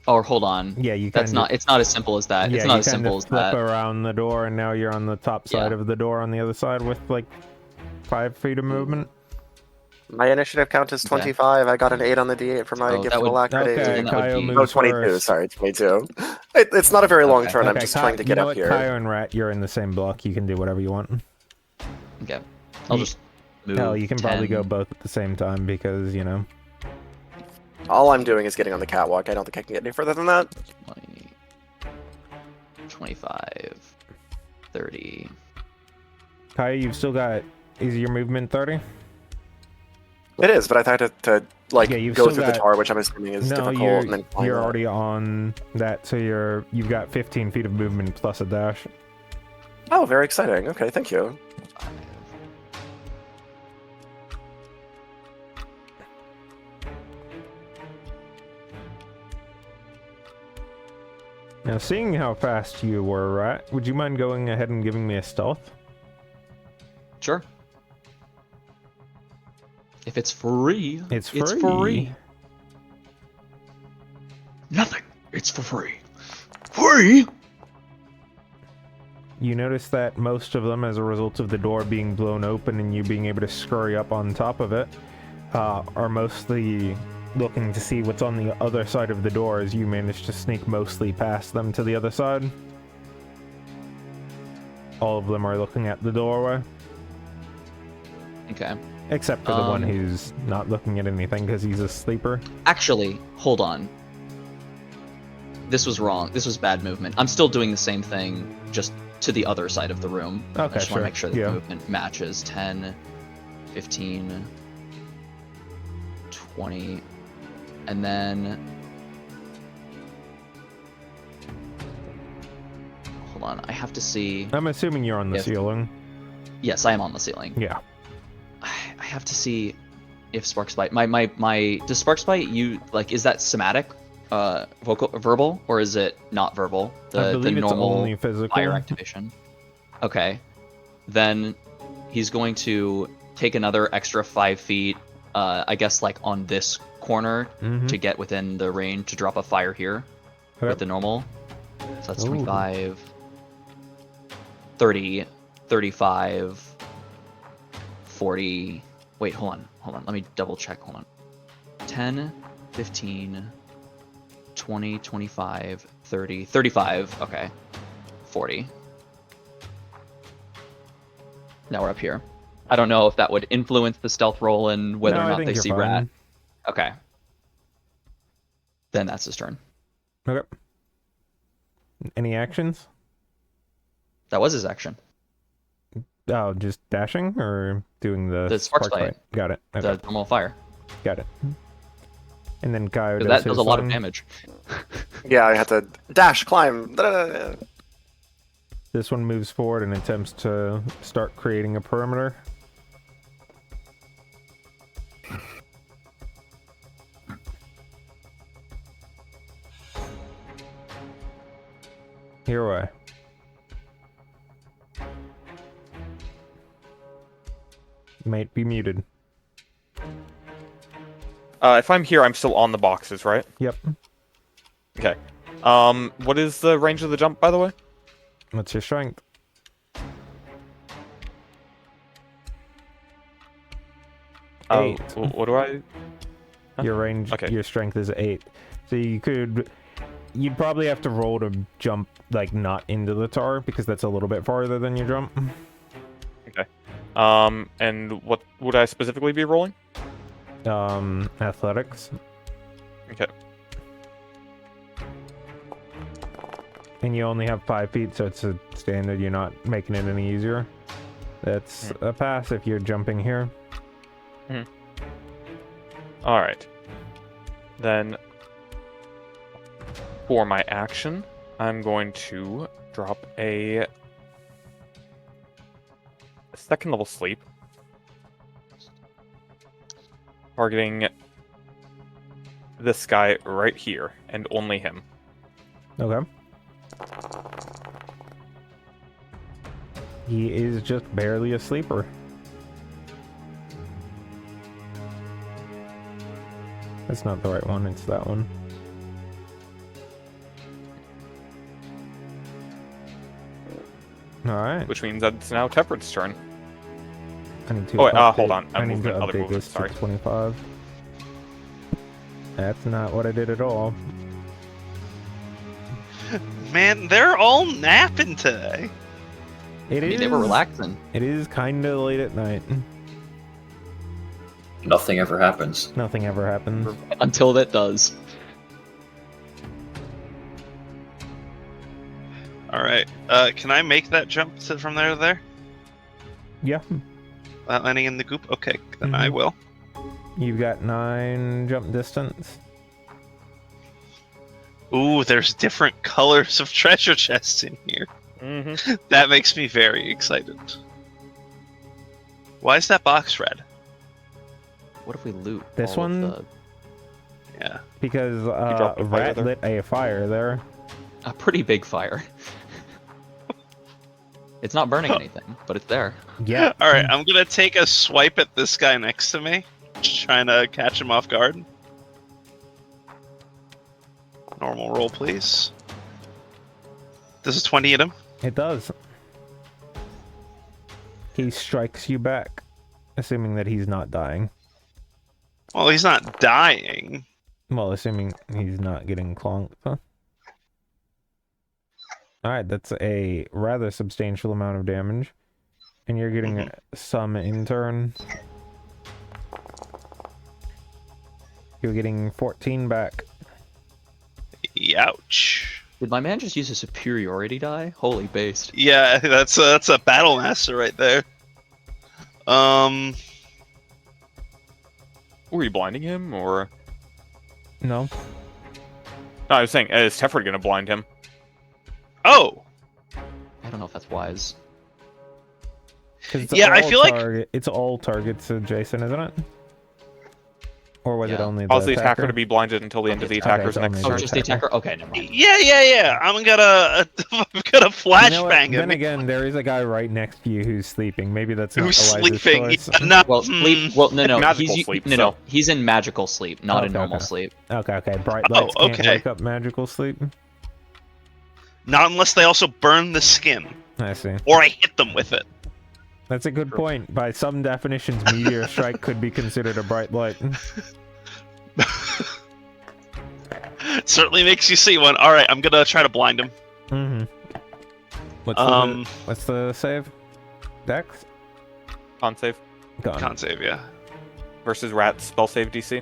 [SPEAKER 5] Or hold on.
[SPEAKER 1] Yeah, you
[SPEAKER 5] That's
[SPEAKER 1] kinda-
[SPEAKER 5] not. It's not as simple as that.
[SPEAKER 1] Yeah,
[SPEAKER 5] it's not
[SPEAKER 1] you
[SPEAKER 5] as
[SPEAKER 1] kinda
[SPEAKER 5] simple as
[SPEAKER 1] flip
[SPEAKER 5] that.
[SPEAKER 1] around the door, and now you're on the top side
[SPEAKER 5] Yeah.
[SPEAKER 1] of the door on the other side with like 5 feet of movement.
[SPEAKER 3] My initiative count is 25. I got an 8 on the D8 for my
[SPEAKER 5] So
[SPEAKER 3] gift
[SPEAKER 5] that
[SPEAKER 3] of
[SPEAKER 5] would-
[SPEAKER 3] alacrity.
[SPEAKER 1] Okay,
[SPEAKER 5] then that would
[SPEAKER 1] Kaio
[SPEAKER 5] be-
[SPEAKER 1] moves
[SPEAKER 3] Oh, 22.
[SPEAKER 1] first.
[SPEAKER 3] Sorry, 22. It's not a very long
[SPEAKER 5] Okay.
[SPEAKER 3] turn. I'm
[SPEAKER 1] Okay,
[SPEAKER 3] just
[SPEAKER 1] Kai-
[SPEAKER 3] trying to
[SPEAKER 1] you
[SPEAKER 3] get
[SPEAKER 1] know
[SPEAKER 3] up
[SPEAKER 1] what?
[SPEAKER 3] here.
[SPEAKER 1] Kaio and Rat, you're in the same block. You can do whatever you want.
[SPEAKER 5] Okay. I'll
[SPEAKER 1] You-
[SPEAKER 5] just move.
[SPEAKER 1] Hell, you can probably
[SPEAKER 5] 10.
[SPEAKER 1] go both at the same time because, you know.
[SPEAKER 3] All I'm doing is getting on the catwalk. I don't think I can get any further than that.
[SPEAKER 5] 20, 25, 30.
[SPEAKER 1] Kaio, you've still got. Is your movement 30?
[SPEAKER 3] It is, but I thought to like
[SPEAKER 1] Yeah, you've
[SPEAKER 3] go
[SPEAKER 1] still
[SPEAKER 3] through the
[SPEAKER 1] got-
[SPEAKER 3] tower, which I'm assuming is
[SPEAKER 1] No,
[SPEAKER 3] difficult,
[SPEAKER 1] you're,
[SPEAKER 3] and then climb
[SPEAKER 1] you're
[SPEAKER 3] up.
[SPEAKER 1] already on that, so you've got 15 feet of movement plus a dash.
[SPEAKER 3] Oh, very exciting. Okay, thank you.
[SPEAKER 5] 5.
[SPEAKER 1] Now, seeing how fast you were, Rat, would you mind going ahead and giving me a stealth?
[SPEAKER 5] Sure. If it's free,
[SPEAKER 1] It's free.
[SPEAKER 5] It's free. Nothing. It's for free. Free.
[SPEAKER 1] You notice that most of them, as a result of the door being blown open and you being able to scurry up on top of it, are mostly looking to see what's on the other side of the door as you manage to sneak mostly past them to the other side. All of them are looking at the doorway,
[SPEAKER 5] Okay.
[SPEAKER 1] except for the one
[SPEAKER 5] Um,
[SPEAKER 1] who's not looking at anything because he's a sleeper.
[SPEAKER 5] Actually, hold on. This was wrong. This was bad movement. I'm still doing the same thing, just to the other side of the room. I
[SPEAKER 1] Okay,
[SPEAKER 5] just want
[SPEAKER 1] sure.
[SPEAKER 5] to make sure that
[SPEAKER 1] Yeah.
[SPEAKER 5] the movement matches. 10, 15, 20, and then... Hold on, I have to see...
[SPEAKER 1] I'm assuming you're on the
[SPEAKER 5] Yes.
[SPEAKER 1] ceiling.
[SPEAKER 5] Yes, I am on the ceiling.
[SPEAKER 1] Yeah.
[SPEAKER 5] I have to see if Sparkspite... Does Sparkspite, is that somatic? Verbal? Or is it not verbal?
[SPEAKER 1] I
[SPEAKER 5] The
[SPEAKER 1] believe it's
[SPEAKER 5] normal...
[SPEAKER 1] only physical.
[SPEAKER 5] fire activation. Okay. Then he's going to take another extra 5 feet, I guess like on this corner
[SPEAKER 1] Mhm.
[SPEAKER 5] to get within the range to drop a fire here
[SPEAKER 1] Okay.
[SPEAKER 5] with the normal. So that's
[SPEAKER 1] Ooh.
[SPEAKER 5] 25, 30, 35, 40. Wait, hold on. Let me double check. Hold on. 10, 15, 20, 25, 30, 35. Okay. 40. Now we're up here. I don't know if that would influence the stealth roll and whether
[SPEAKER 1] No,
[SPEAKER 5] or
[SPEAKER 1] I
[SPEAKER 5] not
[SPEAKER 1] think
[SPEAKER 5] they
[SPEAKER 1] you're
[SPEAKER 5] see
[SPEAKER 1] fine.
[SPEAKER 5] Rat. Okay. Then that's his turn.
[SPEAKER 1] Okay. Any actions?
[SPEAKER 5] That was his action.
[SPEAKER 1] Oh, just dashing or doing the
[SPEAKER 5] Spark Sight.
[SPEAKER 1] Got it. Okay.
[SPEAKER 5] The normal fire.
[SPEAKER 1] Got it. And then Kyle
[SPEAKER 5] 'Cause
[SPEAKER 1] does
[SPEAKER 5] that does
[SPEAKER 1] his
[SPEAKER 5] a lot of
[SPEAKER 1] thing.
[SPEAKER 5] damage.
[SPEAKER 3] Yeah, I had to dash, climb.
[SPEAKER 1] This one moves forward and attempts to start creating a perimeter. Here way. Might be muted.
[SPEAKER 2] If I'm here, I'm still on the boxes, right?
[SPEAKER 1] Yep.
[SPEAKER 2] Okay. What is the range of the jump, by the way?
[SPEAKER 1] What's your strength? Eight.
[SPEAKER 2] What do I? Huh?
[SPEAKER 1] Your range,
[SPEAKER 2] Okay.
[SPEAKER 1] your strength is 8. So you'd probably have to roll to jump, like, not into the tar, because that's a little bit farther than your jump.
[SPEAKER 2] And what would I specifically be rolling?
[SPEAKER 1] Athletics.
[SPEAKER 2] Okay.
[SPEAKER 1] And you only have 5 feet, so it's a standard. You're not making it any easier. That's a pass if you're jumping here.
[SPEAKER 2] All right. Then, for my action, I'm going to drop a second level sleep, targeting this guy right here, and only him.
[SPEAKER 1] Okay. He is just barely a sleeper. That's not the right one, it's that one. Alright.
[SPEAKER 2] Which means that it's now Teprid's turn.
[SPEAKER 1] I need to
[SPEAKER 2] Oh, wait,
[SPEAKER 1] update-
[SPEAKER 2] hold on.
[SPEAKER 1] I need to
[SPEAKER 2] Other
[SPEAKER 1] update
[SPEAKER 2] movement,
[SPEAKER 1] this
[SPEAKER 2] sorry.
[SPEAKER 1] to 25. That's not what I did at all.
[SPEAKER 4] Man, they're all napping today.
[SPEAKER 1] It
[SPEAKER 5] I mean,
[SPEAKER 1] is.
[SPEAKER 5] they were relaxing.
[SPEAKER 1] It is kind of late at night.
[SPEAKER 6] Nothing ever happens.
[SPEAKER 1] Nothing ever happens.
[SPEAKER 5] Until that does.
[SPEAKER 4] All right. Can I make that jump from there to there?
[SPEAKER 1] Yeah.
[SPEAKER 4] Landing in the goop? Okay, then I
[SPEAKER 1] Mhm.
[SPEAKER 4] will.
[SPEAKER 1] You've got 9 jump distance.
[SPEAKER 4] Ooh, there's different colors of treasure chests in here.
[SPEAKER 2] Mm-hmm.
[SPEAKER 4] That makes me very excited. Why is that box red?
[SPEAKER 5] What if we loot
[SPEAKER 1] This
[SPEAKER 5] all of
[SPEAKER 1] one?
[SPEAKER 5] the-
[SPEAKER 1] Because
[SPEAKER 2] dropped a fire
[SPEAKER 1] Rat
[SPEAKER 2] there?
[SPEAKER 1] lit a fire there.
[SPEAKER 5] a pretty big fire? It's not burning anything, but it's there.
[SPEAKER 1] Yeah.
[SPEAKER 4] All right, I'm gonna take a swipe at this guy next to me, trying to catch him off guard. Normal roll, please. Does a 20 hit him?
[SPEAKER 1] It does. He strikes you back, assuming that he's not dying.
[SPEAKER 4] Well, he's not dying.
[SPEAKER 1] Well, assuming he's not getting clonked. Huh? Alright, that's a rather substantial amount of damage. And you're getting some in turn. You're getting 14 back.
[SPEAKER 4] Ouch.
[SPEAKER 5] Did my man just use a superiority die? Holy based.
[SPEAKER 4] Yeah, that's a battle master right there.
[SPEAKER 2] Were you blinding him, or?
[SPEAKER 1] No.
[SPEAKER 2] No, I was saying, is Teprid gonna blind him?
[SPEAKER 4] Oh,
[SPEAKER 5] I don't know if that's wise.
[SPEAKER 1] 'Cause it's
[SPEAKER 4] Yeah, I
[SPEAKER 1] all
[SPEAKER 4] feel like-
[SPEAKER 1] it's all targets adjacent, isn't it? Or was it
[SPEAKER 5] Yeah.
[SPEAKER 1] only the
[SPEAKER 2] Cause the attacker
[SPEAKER 1] attacker
[SPEAKER 2] to be blinded until the end of the
[SPEAKER 1] Okay,
[SPEAKER 2] attacker's
[SPEAKER 1] it's
[SPEAKER 2] next
[SPEAKER 1] only
[SPEAKER 5] Oh,
[SPEAKER 2] turn.
[SPEAKER 1] the
[SPEAKER 5] just the
[SPEAKER 1] attacker.
[SPEAKER 5] attacker? Okay, never mind.
[SPEAKER 4] yeah. I'm gonna
[SPEAKER 1] You know what?
[SPEAKER 4] flashbang him.
[SPEAKER 1] Then again, there is a guy right next to you who's sleeping. Maybe that's not
[SPEAKER 4] Who's
[SPEAKER 1] the wisest
[SPEAKER 4] sleeping?
[SPEAKER 1] choice.
[SPEAKER 4] Yeah, no,
[SPEAKER 5] Well, sleep. Well, no.
[SPEAKER 2] Magical
[SPEAKER 5] He's
[SPEAKER 2] sleep,
[SPEAKER 5] no.
[SPEAKER 2] so-
[SPEAKER 5] He's in magical sleep, not in
[SPEAKER 1] Okay,
[SPEAKER 5] normal
[SPEAKER 1] okay.
[SPEAKER 5] sleep.
[SPEAKER 1] Okay. Bright
[SPEAKER 4] Oh,
[SPEAKER 1] lights can't
[SPEAKER 4] okay.
[SPEAKER 1] wake up magical sleep.
[SPEAKER 4] Not unless they also burn the skin,
[SPEAKER 1] I see.
[SPEAKER 4] or I hit them with it.
[SPEAKER 1] That's a good point. By some definitions, meteor strike could be considered a bright light.
[SPEAKER 4] Certainly makes you see one. All right, I'm gonna try to blind him.
[SPEAKER 1] Mm-hmm. What's the save? Dex?
[SPEAKER 2] Con save.
[SPEAKER 1] Gone.
[SPEAKER 4] Con save, yeah.
[SPEAKER 2] Versus Rat spell save DC.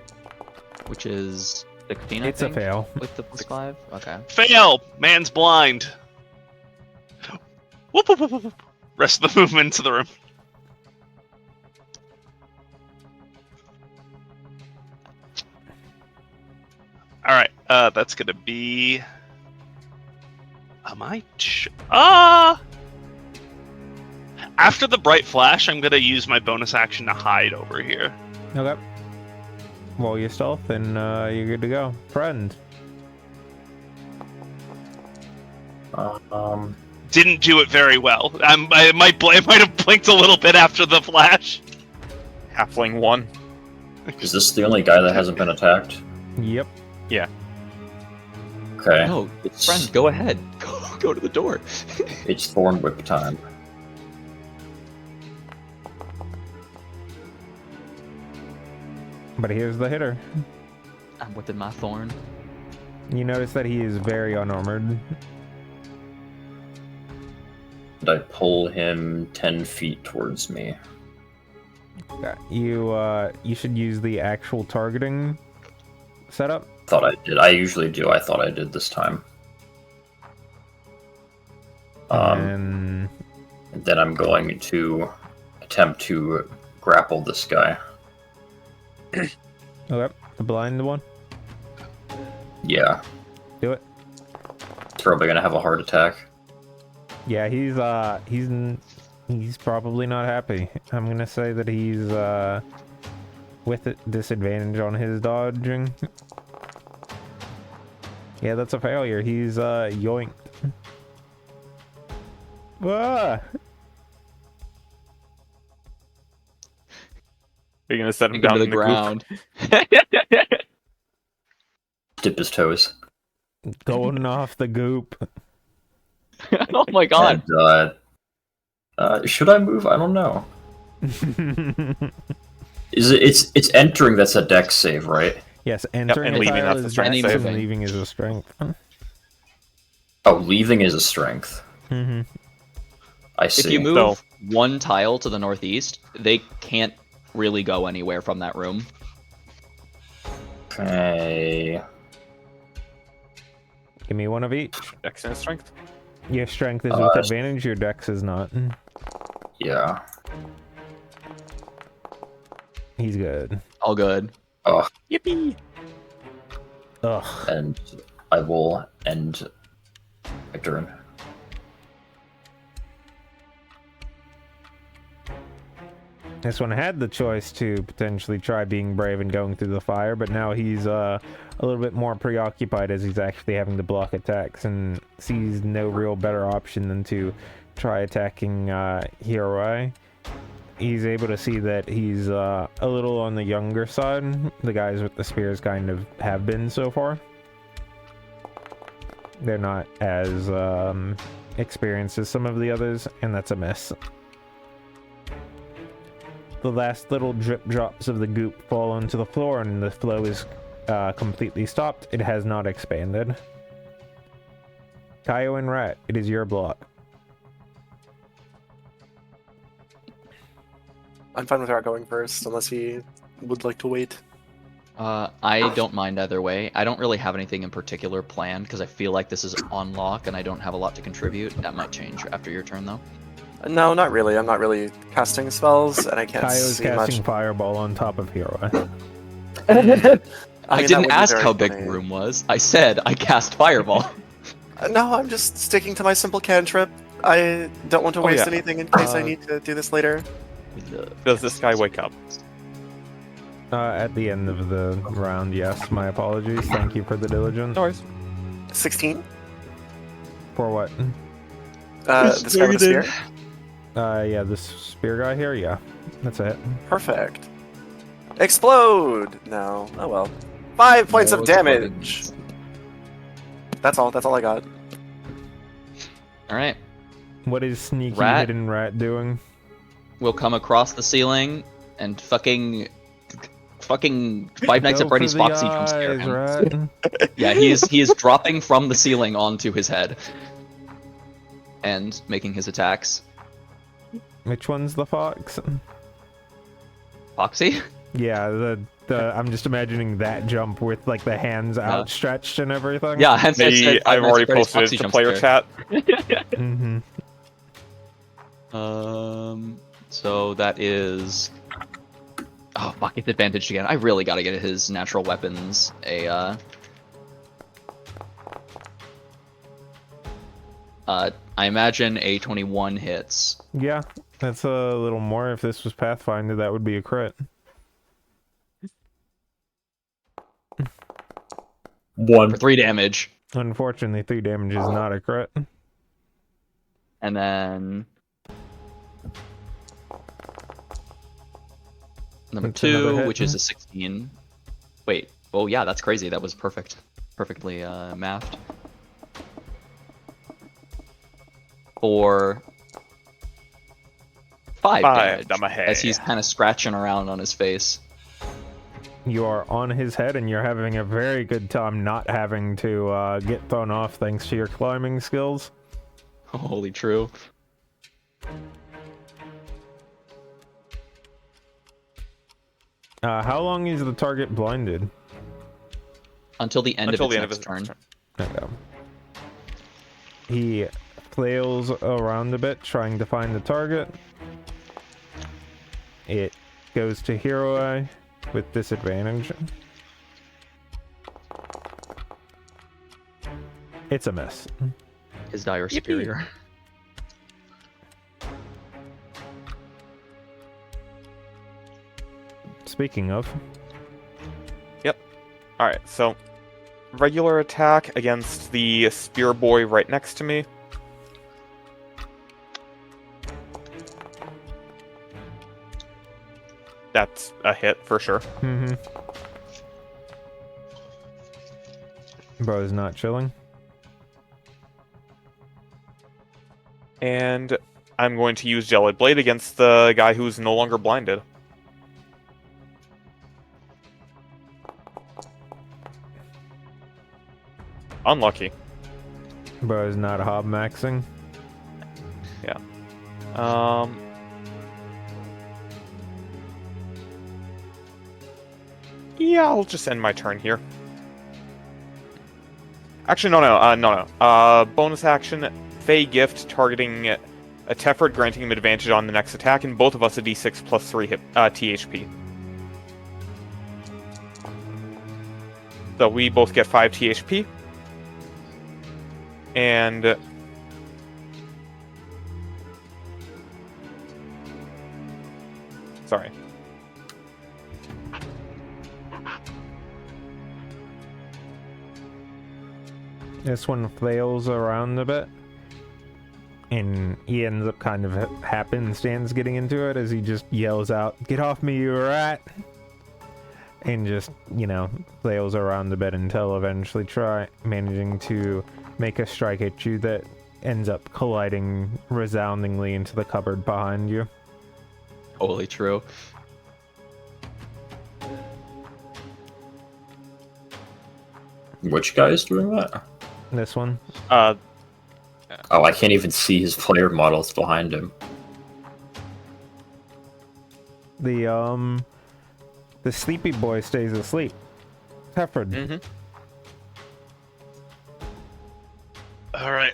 [SPEAKER 5] Which is 16, I
[SPEAKER 1] It's a
[SPEAKER 5] think,
[SPEAKER 1] fail.
[SPEAKER 5] with the +5. Okay.
[SPEAKER 4] Fail! Man's blind. Whoop, whoop, whoop, whoop, whoop. Rest of the movement into the room. Alright, that's gonna be... Am I... After the bright flash, I'm gonna use my bonus action to hide over here.
[SPEAKER 1] Okay. Roll your stealth and you're good to go. Friend.
[SPEAKER 4] Didn't do it very well. I might have blinked a little bit after the flash.
[SPEAKER 2] Halfling 1.
[SPEAKER 6] Is this the only guy that hasn't been attacked?
[SPEAKER 1] Yep.
[SPEAKER 6] Okay.
[SPEAKER 5] No,
[SPEAKER 6] It's,
[SPEAKER 5] friend, go ahead. Go to the door.
[SPEAKER 6] it's Thorn Whip time.
[SPEAKER 1] But here's the hitter.
[SPEAKER 5] I'm whipping my thorn.
[SPEAKER 1] You notice that he is very unarmored.
[SPEAKER 6] And I pull him 10 feet towards me.
[SPEAKER 1] You should use the actual targeting setup.
[SPEAKER 6] Thought I did. I usually do. I thought I did this time.
[SPEAKER 1] And
[SPEAKER 6] And then I'm going to attempt to grapple this guy.
[SPEAKER 1] okay, the blind one.
[SPEAKER 6] Yeah.
[SPEAKER 1] Do it.
[SPEAKER 6] He's probably gonna have a heart attack.
[SPEAKER 1] Yeah, he's probably not happy. I'm gonna say that he's with a disadvantage on his dodging. Yeah, that's a failure. He's yoinked. Ah!
[SPEAKER 2] Are you gonna set him
[SPEAKER 5] Take him
[SPEAKER 2] down
[SPEAKER 5] to
[SPEAKER 2] in
[SPEAKER 5] the
[SPEAKER 2] the
[SPEAKER 5] ground.
[SPEAKER 6] Dip his toes.
[SPEAKER 1] Going off the goop.
[SPEAKER 5] Oh my god.
[SPEAKER 6] And, should I move? I don't know. Is it? It's entering. That's a dex save, right?
[SPEAKER 1] Yes, entering
[SPEAKER 2] and leaving,
[SPEAKER 1] tile
[SPEAKER 2] that's a
[SPEAKER 1] is
[SPEAKER 2] strength
[SPEAKER 1] dex
[SPEAKER 5] save.
[SPEAKER 1] and leaving is a strength.
[SPEAKER 6] Oh, leaving is a strength.
[SPEAKER 1] Mm-hmm.
[SPEAKER 6] I see.
[SPEAKER 5] If you move
[SPEAKER 2] So-
[SPEAKER 5] one tile to the northeast, they can't really go anywhere from that room.
[SPEAKER 6] Okay.
[SPEAKER 1] Give me one of each.
[SPEAKER 2] Dex and strength.
[SPEAKER 1] Your strength is with advantage, your dex is not.
[SPEAKER 6] Yeah.
[SPEAKER 1] He's good.
[SPEAKER 5] All good.
[SPEAKER 6] Oh,
[SPEAKER 2] Yippee!
[SPEAKER 1] Ugh.
[SPEAKER 6] and I will end my turn.
[SPEAKER 1] This one had the choice to potentially try being brave and going through the fire, but now he's a little bit more preoccupied as he's actually having to block attacks and sees no real better option than to try attacking Hiroi. He's able to see that he's a little on the younger side. The guys with the spears kind of have been so far. They're not as experienced as some of the others, and that's a miss. The last little drip drops of the goop fall onto the floor and the flow is completely stopped. It has not expanded. Kaio and Rat, it is your block.
[SPEAKER 3] I'm fine with Rat going first, unless he would like to wait.
[SPEAKER 5] I don't mind either way. I don't really have anything in particular planned because I feel like this is on lock and I don't have a lot to contribute. That might change after your turn though.
[SPEAKER 3] No, not really. I'm not really casting spells, and I can't
[SPEAKER 1] Kaio's
[SPEAKER 3] see
[SPEAKER 1] casting
[SPEAKER 3] much.
[SPEAKER 1] Fireball on top of Hiroi.
[SPEAKER 5] I
[SPEAKER 3] mean, that
[SPEAKER 5] didn't
[SPEAKER 3] would be
[SPEAKER 5] ask
[SPEAKER 3] very
[SPEAKER 5] how big
[SPEAKER 3] funny.
[SPEAKER 5] the room was. I said I cast Fireball.
[SPEAKER 3] No, I'm just sticking to my simple cantrip. I don't want to waste
[SPEAKER 2] yeah.
[SPEAKER 3] anything in case I need to do this later.
[SPEAKER 2] Does this guy wake up?
[SPEAKER 1] At the end of the round, yes. My apologies. Thank you for the diligence.
[SPEAKER 2] No worries.
[SPEAKER 3] 16?
[SPEAKER 1] For what?
[SPEAKER 3] This guy with the spear?
[SPEAKER 1] Yeah, this spear guy here? Yeah. That's it.
[SPEAKER 3] Perfect. Explode! No. Oh well. 5 points
[SPEAKER 5] No
[SPEAKER 3] of damage! That's all I got.
[SPEAKER 5] Alright.
[SPEAKER 1] What is sneaky
[SPEAKER 5] Rat?
[SPEAKER 1] hidden rat doing?
[SPEAKER 5] We'll come across the ceiling and fucking Five Nights
[SPEAKER 1] Go
[SPEAKER 5] at Freddy's
[SPEAKER 1] for the
[SPEAKER 5] Foxy jump scare
[SPEAKER 1] eyes,
[SPEAKER 5] him.
[SPEAKER 1] Rat.
[SPEAKER 5] Yeah, he is dropping from the ceiling onto his head. And making his attacks.
[SPEAKER 1] Which one's the fox?
[SPEAKER 5] Foxy?
[SPEAKER 1] Yeah, the I'm just imagining that jump with like the hands outstretched and everything.
[SPEAKER 5] Yeah, hence I said Five
[SPEAKER 2] I've
[SPEAKER 5] Nights
[SPEAKER 2] already
[SPEAKER 5] at Freddy's
[SPEAKER 2] posted it
[SPEAKER 5] Foxy
[SPEAKER 2] to
[SPEAKER 5] jump
[SPEAKER 2] player
[SPEAKER 5] scare.
[SPEAKER 2] chat.
[SPEAKER 1] Mm-hmm.
[SPEAKER 5] So that is. Oh fuck! It's advantaged again. I really gotta get his natural weapons a. I imagine a 21 hits.
[SPEAKER 1] Yeah, that's a little more. If this was Pathfinder, that would be a crit.
[SPEAKER 6] 1.
[SPEAKER 5] For 3 damage.
[SPEAKER 1] Unfortunately, 3 damage is not a crit.
[SPEAKER 5] And then number
[SPEAKER 1] That's another
[SPEAKER 5] 2,
[SPEAKER 1] hit.
[SPEAKER 5] which is a 16. Wait. Oh yeah, that's crazy. That was perfect. Perfectly mathed. For 5 damage. As he's kind of scratching around on his face.
[SPEAKER 1] You are on his head, and you're having a very good time not having to get thrown off thanks to your climbing skills.
[SPEAKER 5] Holy true.
[SPEAKER 1] How long is the target blinded?
[SPEAKER 5] Until the end
[SPEAKER 2] Until
[SPEAKER 5] of
[SPEAKER 2] the
[SPEAKER 5] its
[SPEAKER 2] end of
[SPEAKER 5] next
[SPEAKER 2] his
[SPEAKER 5] turn.
[SPEAKER 1] Okay. He flails around a bit, trying to find the target. It goes to Hero Eye with disadvantage. It's a miss.
[SPEAKER 5] His dire superior.
[SPEAKER 1] Speaking of,
[SPEAKER 2] Alright, so regular attack against the spear boy right next to me. That's a hit for sure.
[SPEAKER 1] Bro's not chilling.
[SPEAKER 2] And I'm going to use Jelly Blade against the guy who's no longer blinded. Unlucky.
[SPEAKER 1] Bro's not hob maxing.
[SPEAKER 2] Yeah, I'll just end my turn here. Actually, no. Bonus action, Fey Gift targeting a Tefert, granting him advantage on the next attack, and both of us a d6 plus 3 hit, THP. So we both get 5 THP. And sorry.
[SPEAKER 1] This one flails around a bit. And he ends up kind of happenstance getting into it as he just yells out, "Get off me, you rat!" And just, flails around a bit until eventually managing to make a strike at you that ends up colliding resoundingly into the cupboard behind you.
[SPEAKER 5] Holy true.
[SPEAKER 6] Which guy is doing that?
[SPEAKER 1] This one.
[SPEAKER 6] Oh, I can't even see his player models behind him.
[SPEAKER 1] The sleepy boy stays asleep. Teford.
[SPEAKER 2] Mm-hmm.
[SPEAKER 4] All right.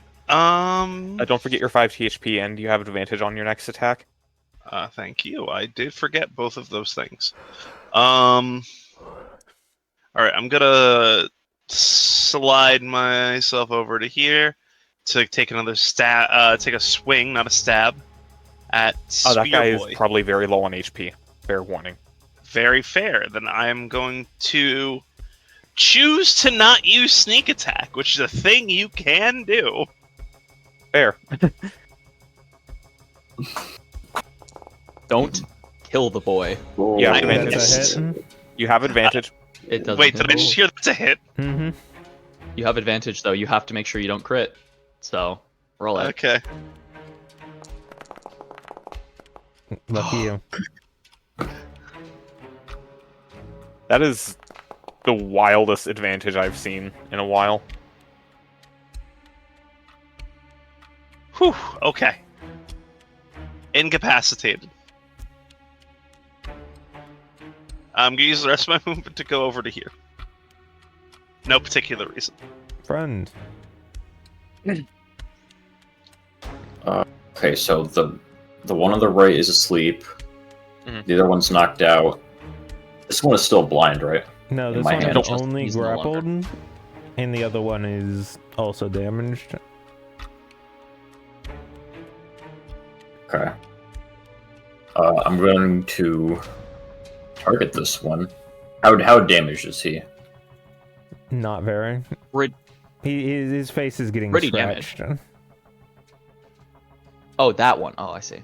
[SPEAKER 2] Don't forget your 5 THP, and you have advantage on your next attack.
[SPEAKER 4] Thank you. I did forget both of those things. All right. I'm gonna slide myself over to here to take another take a swing, not a stab, at
[SPEAKER 2] Oh, that guy
[SPEAKER 4] Spearboy.
[SPEAKER 2] is probably very low on HP. Fair warning.
[SPEAKER 4] Very fair. Then I am going to choose to not use sneak attack, which is a thing you can do.
[SPEAKER 2] Fair.
[SPEAKER 5] Don't kill the boy.
[SPEAKER 2] Yeah,
[SPEAKER 4] I
[SPEAKER 2] advantage.
[SPEAKER 1] That's a hit.
[SPEAKER 2] You have advantage.
[SPEAKER 5] It doesn't.
[SPEAKER 4] Wait, did I just hear that's a hit?
[SPEAKER 1] Mm-hmm.
[SPEAKER 5] You have advantage though. You have to make sure you don't crit. So roll it.
[SPEAKER 4] Okay.
[SPEAKER 1] Lucky you.
[SPEAKER 2] That is the wildest advantage I've seen in a while.
[SPEAKER 4] Whew. Okay. Incapacitated. I'm gonna use the rest of my movement to go over to here. No particular reason.
[SPEAKER 1] Friend.
[SPEAKER 6] Okay, so the one on the right is asleep.
[SPEAKER 2] Mhm.
[SPEAKER 6] The other one's knocked out. This one is still blind, right?
[SPEAKER 1] No,
[SPEAKER 6] In
[SPEAKER 1] this
[SPEAKER 6] my
[SPEAKER 1] one
[SPEAKER 6] hand.
[SPEAKER 1] is only
[SPEAKER 5] He's no longer.
[SPEAKER 1] grappled, and the other one is also damaged.
[SPEAKER 6] Okay. I'm going to target this one. How damaged is he?
[SPEAKER 1] Not very.
[SPEAKER 5] Rid-
[SPEAKER 1] His face is getting
[SPEAKER 5] Pretty
[SPEAKER 1] scratched.
[SPEAKER 5] Oh, that one. Oh, I see.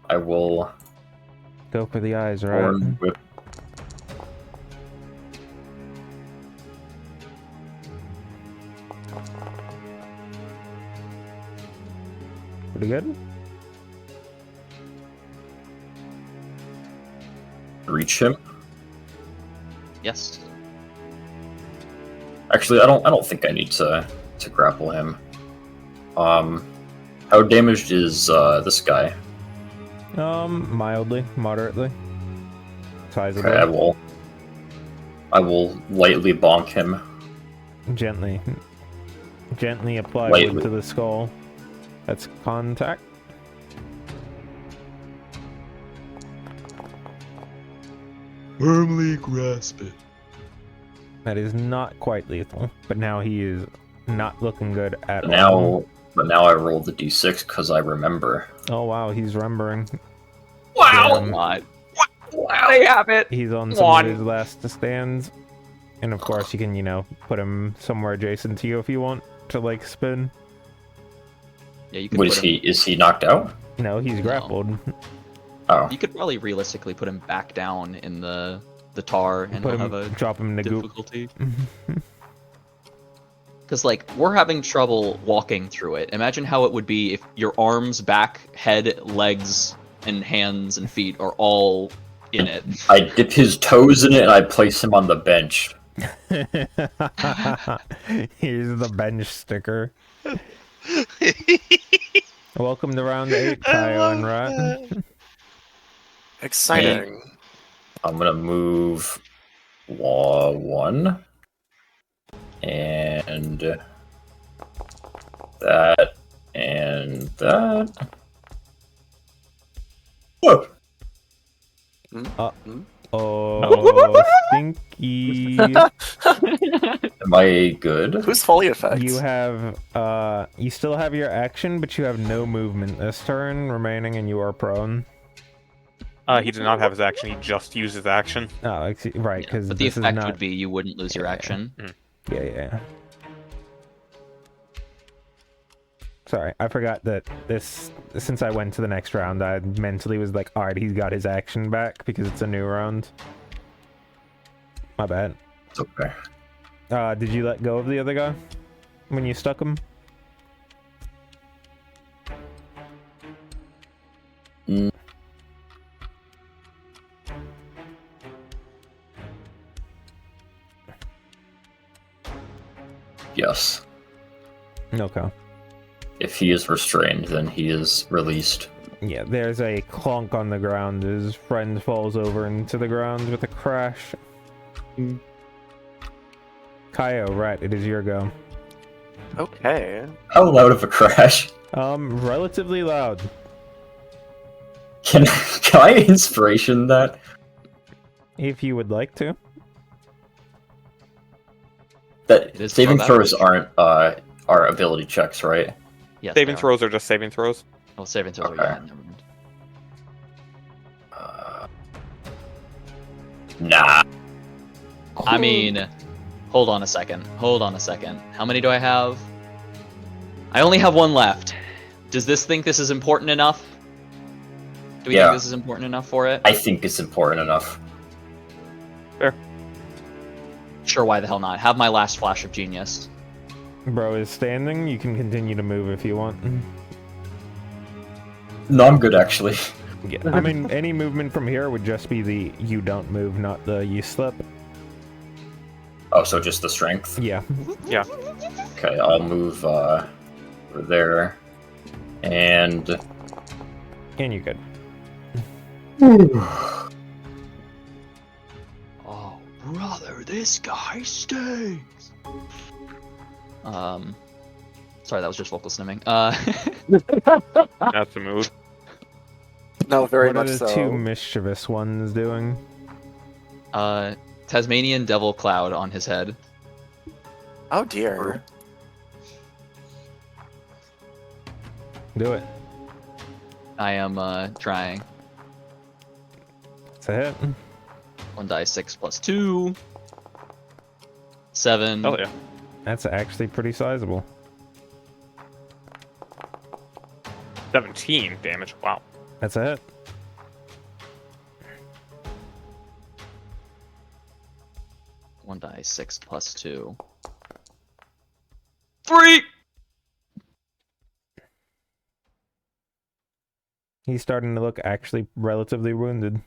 [SPEAKER 6] I will
[SPEAKER 1] Go for the eyes, right?
[SPEAKER 6] Horn Whip.
[SPEAKER 1] Pretty good.
[SPEAKER 6] Reach him.
[SPEAKER 5] Yes.
[SPEAKER 6] Actually, I don't think I need to grapple him. How damaged is this guy?
[SPEAKER 1] Mildly, moderately. Sizable.
[SPEAKER 6] Okay, I will lightly bonk him.
[SPEAKER 1] Gently. Gently apply
[SPEAKER 6] Lightly.
[SPEAKER 1] wood to the skull. That's contact.
[SPEAKER 7] Firmly grasp it.
[SPEAKER 1] That is not quite lethal, but now he is not looking good at all.
[SPEAKER 6] But now I roll the d6 because I remember.
[SPEAKER 1] Oh wow, he's remembering.
[SPEAKER 5] Wow.
[SPEAKER 1] Damn.
[SPEAKER 5] Wow. They have it.
[SPEAKER 1] He's on some
[SPEAKER 5] One.
[SPEAKER 1] of his last stands. And of course you can, put him somewhere adjacent to you if you want to like spin.
[SPEAKER 5] Yeah, you could.
[SPEAKER 6] What
[SPEAKER 5] put
[SPEAKER 6] is
[SPEAKER 5] him,
[SPEAKER 6] he? Is he knocked out?
[SPEAKER 1] No, he's grappled.
[SPEAKER 6] Oh,
[SPEAKER 5] You could probably realistically put him back down in the tar, and
[SPEAKER 1] Put
[SPEAKER 5] he'll
[SPEAKER 1] him,
[SPEAKER 5] have a
[SPEAKER 1] drop him in the goop.
[SPEAKER 5] difficulty. Because like we're having trouble walking through it. Imagine how it would be if your arms, back, head, legs, and hands and feet are all in it.
[SPEAKER 6] I dip his toes in it and I place him on the bench.
[SPEAKER 1] Here's the bench sticker. Welcome to round 8, Kyle and Rat.
[SPEAKER 3] Exciting.
[SPEAKER 6] I'm gonna move Law 1 and that and that. Whoa!
[SPEAKER 1] Oh, stinky.
[SPEAKER 6] Am I good?
[SPEAKER 3] Who's Foley effects?
[SPEAKER 1] You have, you still have your action, but you have no movement this turn remaining, and you are prone.
[SPEAKER 2] He did not have his action. He just used his action.
[SPEAKER 1] Oh, right,
[SPEAKER 5] Yeah,
[SPEAKER 1] because
[SPEAKER 5] but the
[SPEAKER 1] this is
[SPEAKER 5] effect
[SPEAKER 1] not...
[SPEAKER 5] would be you wouldn't lose your
[SPEAKER 1] Yeah.
[SPEAKER 5] action.
[SPEAKER 1] Yeah. Sorry, I forgot that since I went to the next round, I mentally was like, alright, he's got his action back because it's a new round. My bad.
[SPEAKER 6] It's okay.
[SPEAKER 1] Did you let go of the other guy when you stuck him?
[SPEAKER 6] Mm. Yes.
[SPEAKER 1] Okay.
[SPEAKER 6] If he is restrained, then he is released.
[SPEAKER 1] Yeah, there's a clunk on the ground. His friend falls over into the ground with a crash. Kaio, right, it is your go.
[SPEAKER 3] Okay.
[SPEAKER 6] How loud of a crash?
[SPEAKER 1] Relatively loud.
[SPEAKER 6] Can I inspiration that?
[SPEAKER 1] If you would like to.
[SPEAKER 6] That
[SPEAKER 5] It is
[SPEAKER 6] saving
[SPEAKER 5] above
[SPEAKER 6] throws
[SPEAKER 5] average.
[SPEAKER 6] aren't are ability checks, right?
[SPEAKER 5] Yes,
[SPEAKER 2] Saving
[SPEAKER 5] they are.
[SPEAKER 2] throws are just saving throws.
[SPEAKER 5] Oh, saving throws.
[SPEAKER 6] Okay.
[SPEAKER 5] Yeah, never mind.
[SPEAKER 6] Nah.
[SPEAKER 5] I mean, hold on a second. How many do I have? I only have one left. Does this think this is important enough? Do we
[SPEAKER 6] Yeah.
[SPEAKER 5] think this is important enough for it?
[SPEAKER 6] I think it's important enough.
[SPEAKER 5] Sure, why the hell not? Have my last flash of genius.
[SPEAKER 1] Bro is standing. You can continue to move if you want.
[SPEAKER 6] No, I'm good actually.
[SPEAKER 1] Yeah. I mean, any movement from here would just be the you don't move, not the you slip.
[SPEAKER 6] Oh, so just the strength?
[SPEAKER 1] Yeah.
[SPEAKER 6] Okay, I'll move over there. And
[SPEAKER 1] And you're good.
[SPEAKER 5] Oh, brother, this guy stinks. Sorry, that was just vocal snimming.
[SPEAKER 2] That's the mood.
[SPEAKER 3] No, very
[SPEAKER 1] what are
[SPEAKER 3] much
[SPEAKER 1] the
[SPEAKER 3] so.
[SPEAKER 1] two mischievous ones doing?
[SPEAKER 5] Tasmanian devil cloud on his head.
[SPEAKER 3] Oh dear.
[SPEAKER 1] Do it.
[SPEAKER 5] I am trying.
[SPEAKER 1] It's a hit.
[SPEAKER 5] 1d6 plus 2. 7.
[SPEAKER 2] Hell yeah.
[SPEAKER 1] That's actually pretty sizable.
[SPEAKER 2] 17 damage. Wow.
[SPEAKER 1] That's a hit.
[SPEAKER 5] One die 6 plus 2. 3!
[SPEAKER 1] He's starting to look actually relatively wounded.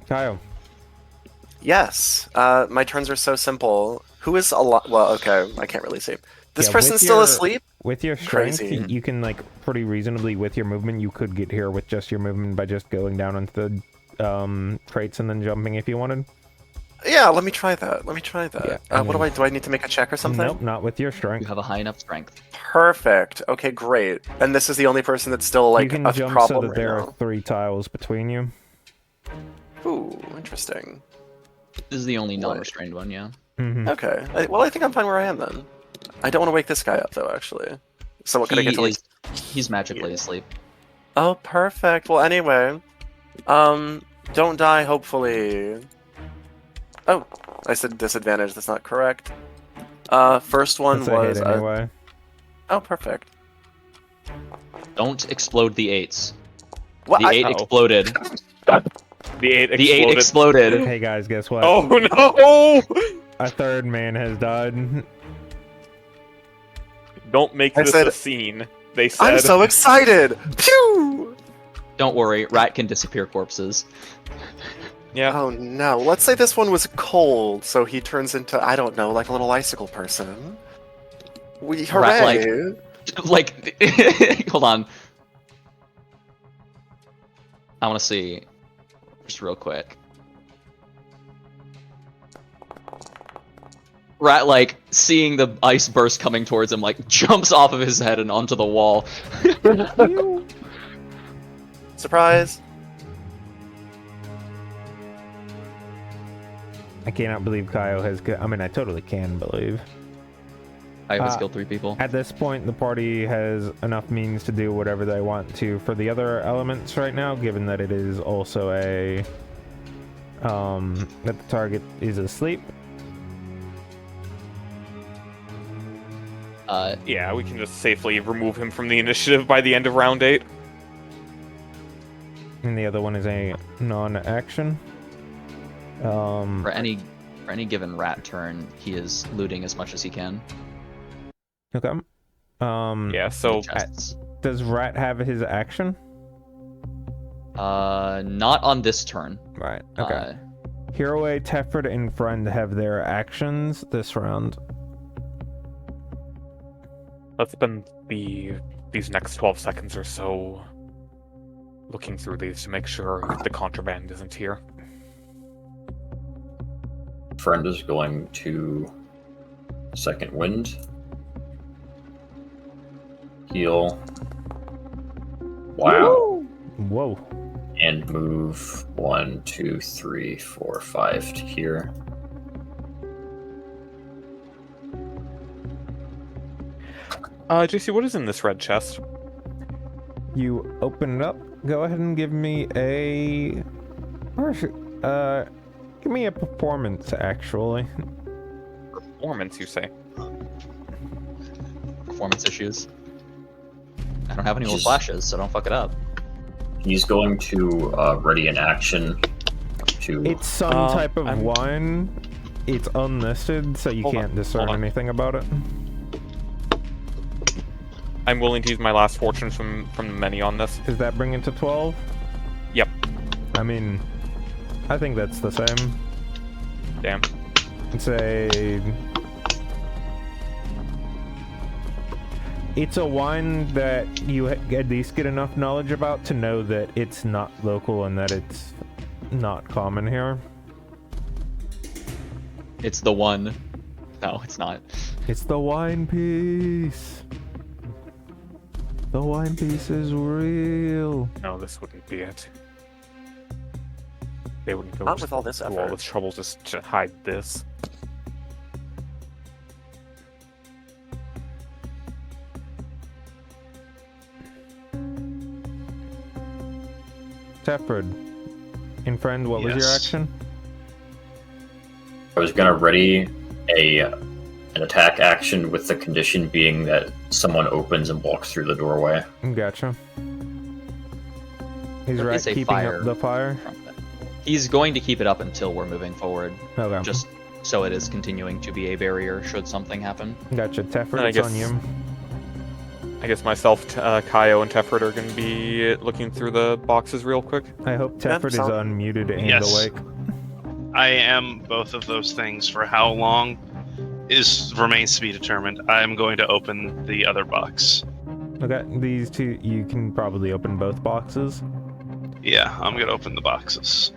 [SPEAKER 1] Kyle.
[SPEAKER 3] Yes. My turns are so simple. Who is alive? Well, okay, I can't really see. This
[SPEAKER 1] Yeah,
[SPEAKER 3] person's
[SPEAKER 1] with
[SPEAKER 3] still
[SPEAKER 1] your-
[SPEAKER 3] asleep?
[SPEAKER 1] With your strength,
[SPEAKER 3] Crazy.
[SPEAKER 1] you can, like, pretty reasonably, with your movement, you could get here with just your movement by just going down into the crates and then jumping if you wanted.
[SPEAKER 3] Yeah, let me try that. Let me try that.
[SPEAKER 1] Yeah, I
[SPEAKER 3] What do I need to make a check or something?
[SPEAKER 1] Nope, not with your
[SPEAKER 5] You
[SPEAKER 1] strength.
[SPEAKER 5] have a high enough strength.
[SPEAKER 3] Perfect. Okay, great. And this is the only person that's still like
[SPEAKER 1] you can
[SPEAKER 3] a
[SPEAKER 1] jump
[SPEAKER 3] problem
[SPEAKER 1] so that there
[SPEAKER 3] right
[SPEAKER 1] are 3 tiles between you.
[SPEAKER 3] now. Ooh, interesting.
[SPEAKER 5] This is the only non-restrained one, yeah.
[SPEAKER 1] Hmm
[SPEAKER 3] Okay. Well, I think I'm fine where I am then. I don't want to wake this guy up though, actually. So what could I get to like?
[SPEAKER 5] He's magically asleep.
[SPEAKER 3] Oh, perfect. Well, anyway, don't die. Hopefully. Oh, I said disadvantage. That's not correct. First one
[SPEAKER 1] That's a
[SPEAKER 3] was
[SPEAKER 1] hit anyway.
[SPEAKER 3] oh, perfect.
[SPEAKER 5] Don't explode the 8s.
[SPEAKER 3] What?
[SPEAKER 5] The 8
[SPEAKER 2] Uh-oh.
[SPEAKER 5] exploded.
[SPEAKER 2] The 8
[SPEAKER 5] The 8
[SPEAKER 2] exploded.
[SPEAKER 5] exploded.
[SPEAKER 1] Hey guys, guess what?
[SPEAKER 2] Oh no!
[SPEAKER 1] A third man has died.
[SPEAKER 2] Don't make
[SPEAKER 3] I
[SPEAKER 2] this
[SPEAKER 3] said-
[SPEAKER 2] a scene. They said.
[SPEAKER 3] I'm so excited. Pew!
[SPEAKER 5] Don't worry, rat can disappear corpses.
[SPEAKER 2] Yeah.
[SPEAKER 3] Oh no. Let's say this one was cold, so he turns into I don't know, like a little icicle person. We
[SPEAKER 5] Rat-like.
[SPEAKER 3] hooray!
[SPEAKER 5] Like, hold on. I want to see, just real quick. Rat, like, seeing the ice burst coming towards him, like, jumps off of his head and onto the wall.
[SPEAKER 3] Surprise!
[SPEAKER 1] I cannot believe Kaio has. I mean, I totally can believe.
[SPEAKER 5] I have killed 3 people.
[SPEAKER 1] At this point, the party has enough means to do whatever they want to for the other elements right now, given that it is also a that the target is asleep.
[SPEAKER 2] Yeah, we can just safely remove him from the initiative by the end of round 8.
[SPEAKER 1] And the other one is a non-action.
[SPEAKER 5] For any given rat turn, he is looting as much as he can.
[SPEAKER 1] Okay.
[SPEAKER 2] Yeah, so
[SPEAKER 5] Chests.
[SPEAKER 1] Does Rat have his action?
[SPEAKER 5] Not on this turn.
[SPEAKER 1] Right. Okay. Hiroe, Tefred, and Friend have their actions this round.
[SPEAKER 2] let's spend these next 12 seconds or so looking through these to make sure the contraband isn't here.
[SPEAKER 6] Friend is going to second wind. Heal. Wow.
[SPEAKER 1] Whoa.
[SPEAKER 6] And move 1, 2, 3, 4, 5 to here.
[SPEAKER 2] JC, what is in this red chest?
[SPEAKER 1] You open it up. Go ahead and give me a. Give me a performance, actually.
[SPEAKER 2] Performance, you say?
[SPEAKER 5] Performance issues. I don't have any more
[SPEAKER 6] Just-
[SPEAKER 5] flashes, so don't fuck it up.
[SPEAKER 6] He's going to ready an action to.
[SPEAKER 1] It's some type of wine. It's unlisted, so you
[SPEAKER 2] Hold on,
[SPEAKER 1] can't discern
[SPEAKER 2] hold on.
[SPEAKER 1] anything about it.
[SPEAKER 2] I'm willing to use my last fortune from the many on this.
[SPEAKER 1] Does that bring it to 12?
[SPEAKER 2] Yep.
[SPEAKER 1] I mean, I think that's the same.
[SPEAKER 2] Damn.
[SPEAKER 1] It's a wine that you at least get enough knowledge about to know that it's not local and that it's not common here.
[SPEAKER 5] It's the one. No, it's not.
[SPEAKER 1] It's the wine piece. The wine piece is real.
[SPEAKER 2] No, this wouldn't be it. They wouldn't go
[SPEAKER 3] Not with all this
[SPEAKER 2] through all
[SPEAKER 3] effort.
[SPEAKER 2] this trouble just to hide this.
[SPEAKER 1] Tefred, in friend, what was your
[SPEAKER 4] Yes.
[SPEAKER 1] action?
[SPEAKER 6] I was gonna ready an attack action with the condition being that someone opens and walks through the doorway.
[SPEAKER 1] Gotcha. He's
[SPEAKER 5] There
[SPEAKER 1] right,
[SPEAKER 5] is a
[SPEAKER 1] keeping
[SPEAKER 5] fire.
[SPEAKER 1] up the fire.
[SPEAKER 5] He's going to keep it up until we're moving forward,
[SPEAKER 1] Okay.
[SPEAKER 5] just so it is continuing to be a barrier should something happen.
[SPEAKER 1] Gotcha. Tefred,
[SPEAKER 2] I
[SPEAKER 1] it's on
[SPEAKER 2] guess-
[SPEAKER 1] you.
[SPEAKER 2] I guess myself, Kaio, and Tefred are going to be looking through the boxes real quick.
[SPEAKER 1] I hope Tefred is
[SPEAKER 3] sound-
[SPEAKER 1] unmuted and
[SPEAKER 4] Yes.
[SPEAKER 1] awake.
[SPEAKER 4] I am both of those things. For how long remains to be determined. I am going to open the other box.
[SPEAKER 1] Okay, these two, you can probably open both boxes.
[SPEAKER 4] Yeah, I'm gonna open the boxes.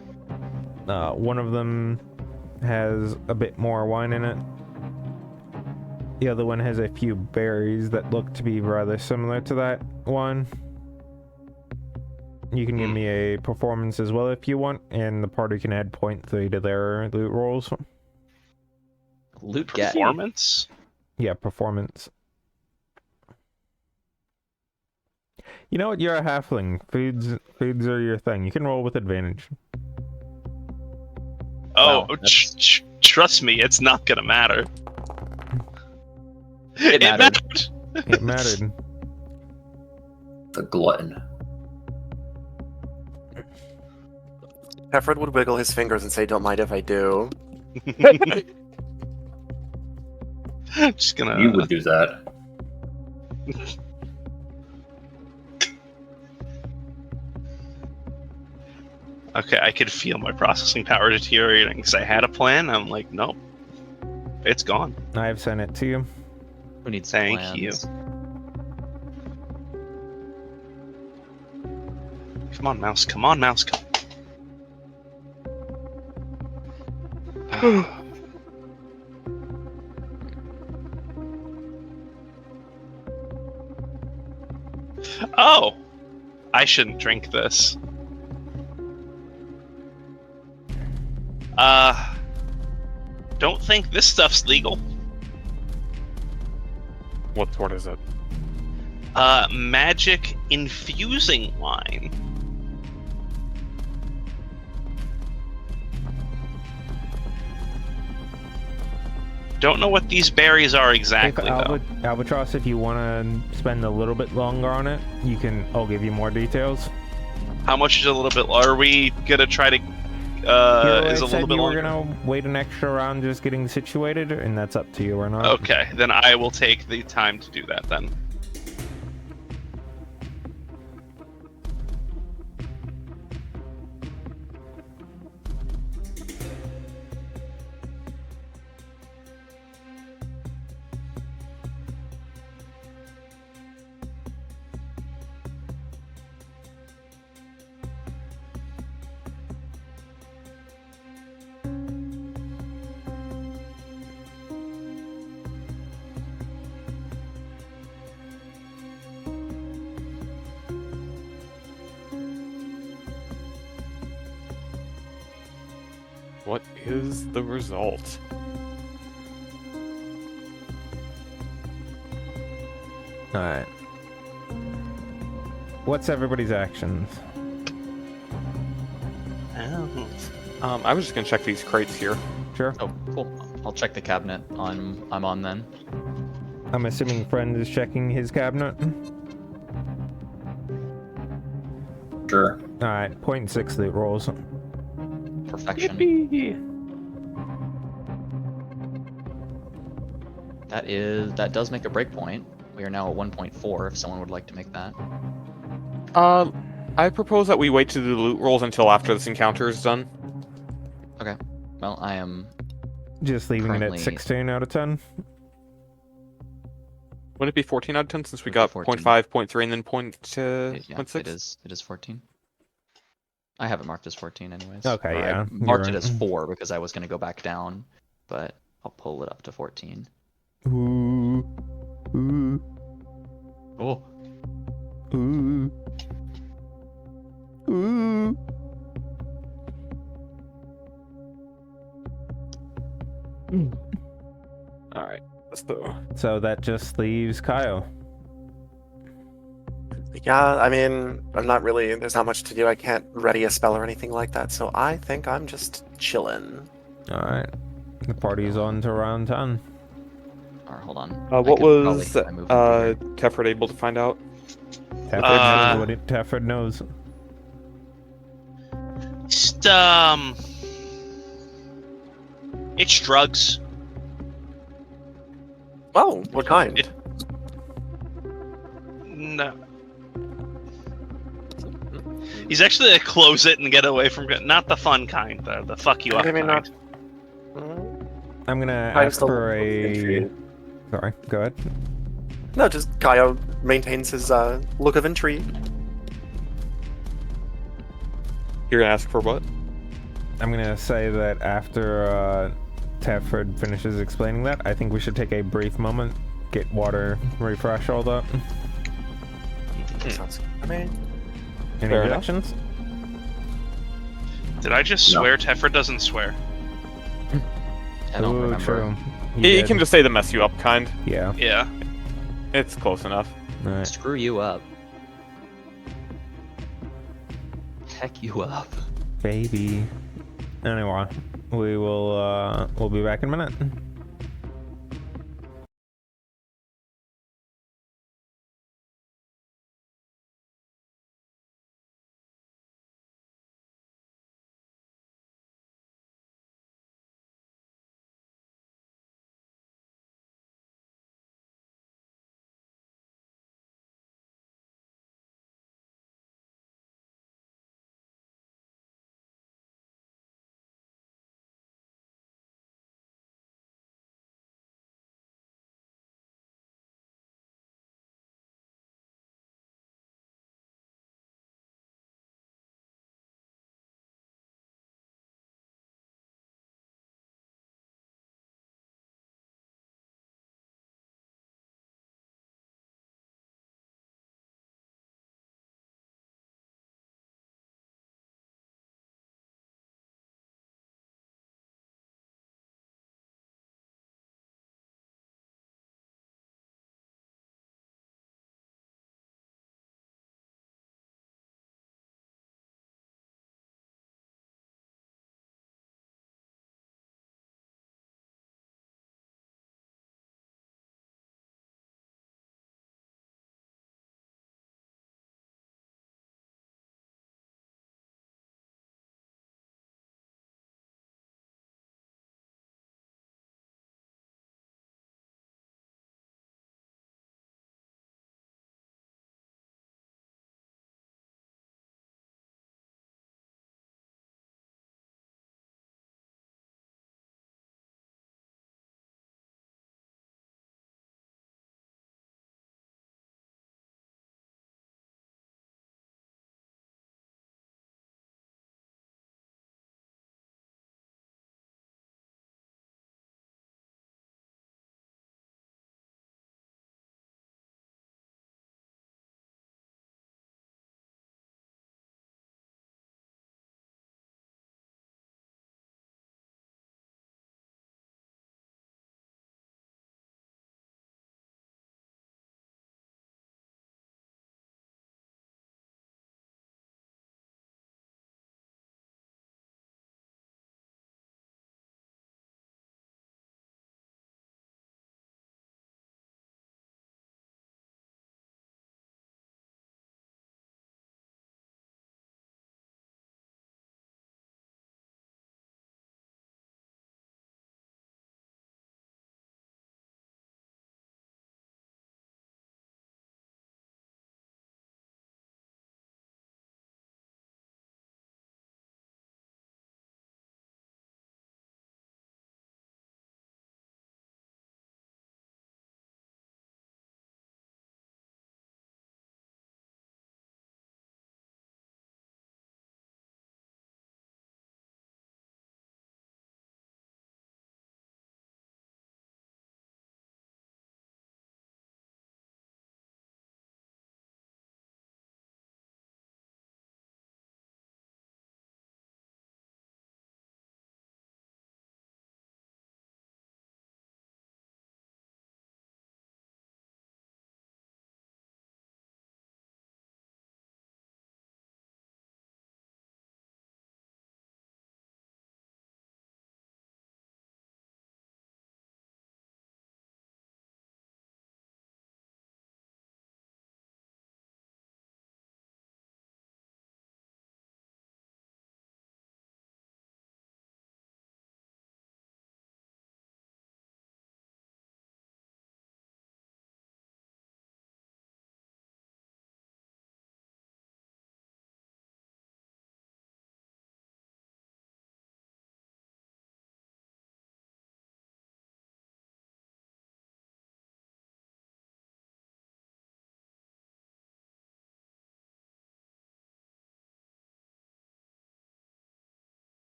[SPEAKER 1] One of them has a bit more wine in it. The other one has a few berries that look to be rather similar to that one. You can give me a performance as well if you want, and the party can add 0.3 to their loot rolls.
[SPEAKER 5] Loot get.
[SPEAKER 4] Performance?
[SPEAKER 1] Yeah, performance. You know what? You're a halfling. Foods are your thing. You can roll with advantage.
[SPEAKER 4] Oh,
[SPEAKER 5] Wow, that's-
[SPEAKER 4] trust me, it's not gonna matter.
[SPEAKER 5] It mattered.
[SPEAKER 1] It mattered.
[SPEAKER 6] The glutton.
[SPEAKER 3] Tefred would wiggle his fingers and say, "Don't mind if I do."
[SPEAKER 4] Just gonna.
[SPEAKER 6] You would do that.
[SPEAKER 4] Okay, I could feel my processing power deteriorating because I had a plan. I'm like, nope, it's gone.
[SPEAKER 1] I have sent it to you.
[SPEAKER 5] Who needs
[SPEAKER 4] Thank
[SPEAKER 5] plans?
[SPEAKER 4] you. Come on, mouse. Come on, mouse. Come. Oh, I shouldn't drink this. Don't think this stuff's legal.
[SPEAKER 2] What sort is it?
[SPEAKER 4] Magic infusing wine. Don't know what these berries are exactly, though.
[SPEAKER 1] Albatross, if you want to spend a little bit longer on it, I'll give you more details.
[SPEAKER 4] How much is a little bit? Are we gonna try to? Is a little bit
[SPEAKER 1] you were
[SPEAKER 4] longer.
[SPEAKER 1] gonna wait an extra round just getting situated, and that's up to you or not.
[SPEAKER 4] Okay, then I will take the time to do that then.
[SPEAKER 2] What is the result?
[SPEAKER 1] All right. What's everybody's actions?
[SPEAKER 2] I was just gonna check these crates here.
[SPEAKER 1] Sure.
[SPEAKER 5] Oh, cool. I'll check the cabinet I'm on then.
[SPEAKER 1] I'm assuming friend is checking his cabinet.
[SPEAKER 6] Sure.
[SPEAKER 1] All right. 0.6 loot rolls.
[SPEAKER 5] Perfection. That does make a breakpoint. We are now at 1.4 if someone would like to make that.
[SPEAKER 2] I propose that we wait to do the loot rolls until after this encounter is done.
[SPEAKER 5] Okay. Well, I am
[SPEAKER 1] Just leaving it
[SPEAKER 5] Currently-
[SPEAKER 1] at 16 out of 10.
[SPEAKER 2] Wouldn't it be 14 out of 10 since we
[SPEAKER 5] Would be
[SPEAKER 2] got
[SPEAKER 5] 14.
[SPEAKER 2] 0.5, 0.3, and then point
[SPEAKER 5] Yeah,
[SPEAKER 2] 0.6?
[SPEAKER 5] it is. It is 14. I have it marked as 14 anyways.
[SPEAKER 1] Okay,
[SPEAKER 5] Or
[SPEAKER 1] yeah,
[SPEAKER 5] I marked it
[SPEAKER 1] you're
[SPEAKER 5] as
[SPEAKER 1] right.
[SPEAKER 5] 4 because I was going to go back down, but I'll pull it up to 14.
[SPEAKER 1] Ooh. Ooh.
[SPEAKER 5] Oh.
[SPEAKER 1] Ooh. Ooh.
[SPEAKER 2] All right, let's go.
[SPEAKER 1] So that just leaves Kyle.
[SPEAKER 3] Yeah, I mean, I'm not really. There's not much to do. I can't ready a spell or anything like that. So I think I'm just chilling.
[SPEAKER 1] All right. The party's on to round 10.
[SPEAKER 5] Alright, hold on.
[SPEAKER 2] What
[SPEAKER 5] I could probably
[SPEAKER 2] was
[SPEAKER 5] get my movement here.
[SPEAKER 2] Tefred able to find out?
[SPEAKER 1] Tefford knows what it Tefford knows.
[SPEAKER 4] Just, it's drugs.
[SPEAKER 3] Oh, what kind?
[SPEAKER 4] It- No. He's actually gonna close it and get away from not the fun kind, the fuck you up
[SPEAKER 3] Maybe
[SPEAKER 4] kind.
[SPEAKER 3] not. Mm,
[SPEAKER 1] I'm gonna
[SPEAKER 3] I'm
[SPEAKER 1] ask
[SPEAKER 3] still
[SPEAKER 1] for a.
[SPEAKER 3] intrigued.
[SPEAKER 1] Sorry, go ahead.
[SPEAKER 3] No, just Kaio maintains his look of intrigue.
[SPEAKER 2] You're gonna ask for what?
[SPEAKER 1] I'm gonna say that after Tefford finishes explaining that, I think we should take a brief moment, get water, refresh all that.
[SPEAKER 3] Sounds good. I mean,
[SPEAKER 1] Any
[SPEAKER 2] Fair enough.
[SPEAKER 1] objections?
[SPEAKER 4] Did I just
[SPEAKER 6] No.
[SPEAKER 4] swear Tefra doesn't swear?
[SPEAKER 5] I don't
[SPEAKER 1] Ooh,
[SPEAKER 5] remember.
[SPEAKER 1] true.
[SPEAKER 2] You
[SPEAKER 1] did.
[SPEAKER 2] can just say the mess you up kind.
[SPEAKER 1] Yeah.
[SPEAKER 4] Yeah.
[SPEAKER 2] It's close enough.
[SPEAKER 1] All right.
[SPEAKER 5] Screw you up. Heck you up.
[SPEAKER 1] Baby. Anyway, we'll be back in a minute.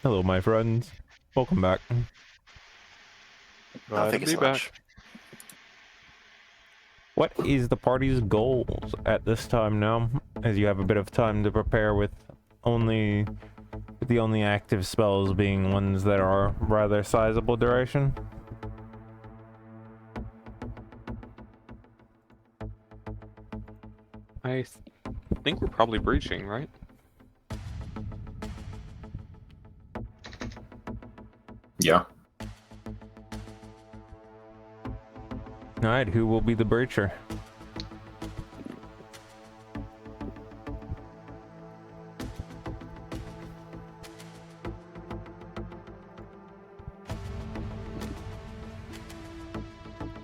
[SPEAKER 1] Hello, my friends. Welcome back.
[SPEAKER 3] Oh,
[SPEAKER 2] Glad
[SPEAKER 3] thank
[SPEAKER 2] to
[SPEAKER 3] you
[SPEAKER 2] be
[SPEAKER 3] so
[SPEAKER 2] back.
[SPEAKER 3] much.
[SPEAKER 1] What is the party's goals at this time now, as you have a bit of time to prepare with the only active spells being ones that are rather sizable duration?
[SPEAKER 2] I think we're probably breaching, right?
[SPEAKER 6] Yeah.
[SPEAKER 1] Alright, who will be the breacher?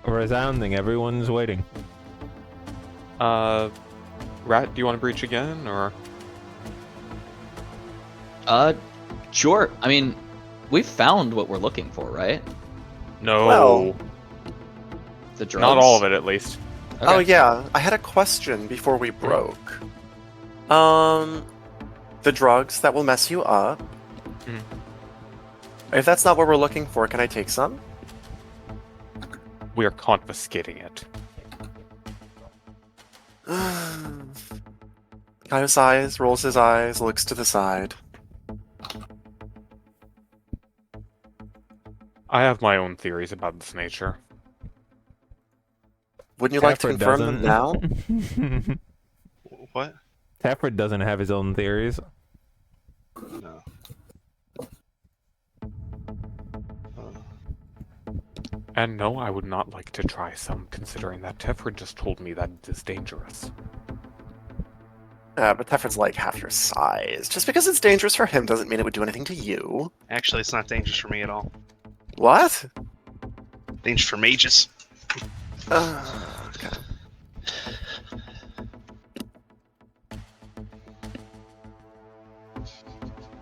[SPEAKER 1] Resounding, everyone's waiting.
[SPEAKER 2] Rat, do you want to breach again, or?
[SPEAKER 5] Sure. I mean, we found what we're looking for, right?
[SPEAKER 2] No.
[SPEAKER 3] Well,
[SPEAKER 5] The drugs.
[SPEAKER 2] not all of it, at least.
[SPEAKER 5] Okay.
[SPEAKER 3] Oh yeah, I had a question before we broke. The drugs that will mess you up.
[SPEAKER 2] Mhm.
[SPEAKER 3] If that's not what we're looking for, can I take some?
[SPEAKER 2] We are confiscating it.
[SPEAKER 3] Kind of sighs, rolls his eyes, looks to the side.
[SPEAKER 2] I have my own theories about this nature.
[SPEAKER 3] Wouldn't you like to
[SPEAKER 1] Tafford
[SPEAKER 3] confirm them now?
[SPEAKER 1] doesn't.
[SPEAKER 4] What?
[SPEAKER 1] Tafford doesn't have his own theories.
[SPEAKER 4] No.
[SPEAKER 2] And no, I would not like to try some, considering that Tefrid just told me that it is dangerous.
[SPEAKER 3] But Tefred's like half your size. Just because it's dangerous for him doesn't mean it would do anything to you.
[SPEAKER 4] Actually, it's not dangerous for me at all.
[SPEAKER 3] What?
[SPEAKER 4] Dangerous for mages.
[SPEAKER 3] Okay.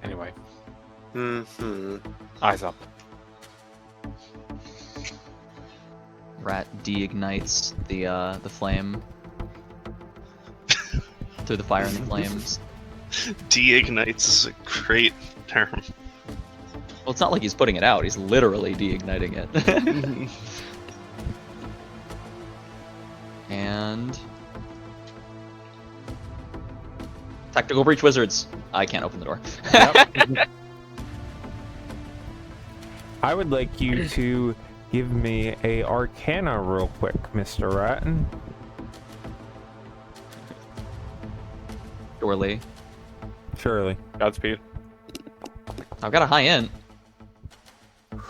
[SPEAKER 2] Anyway,
[SPEAKER 3] Mm-hmm.
[SPEAKER 2] eyes up.
[SPEAKER 5] Rat deignites the flame through the fire and the flames.
[SPEAKER 4] Deignites is a great term.
[SPEAKER 5] Well, it's not like he's putting it out. He's literally deigniting it. And tactical breach wizards. I can't open the door.
[SPEAKER 1] I would like you to give me a Arcana real quick, Mr. Ratton.
[SPEAKER 5] Surely.
[SPEAKER 1] Surely.
[SPEAKER 2] Godspeed.
[SPEAKER 5] I've got a high end.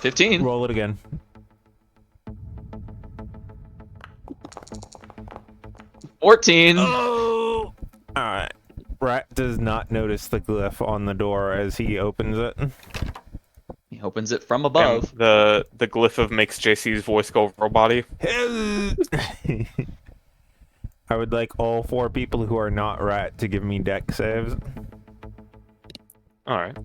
[SPEAKER 5] 15.
[SPEAKER 1] Roll it again. Oh! Alright. Rat does not notice the glyph on the door as he opens it.
[SPEAKER 5] He opens it from above.
[SPEAKER 2] And the glyph of makes JC's voice go over body.
[SPEAKER 1] I would like all 4 people who are not Rat to give me deck saves.
[SPEAKER 2] Alright.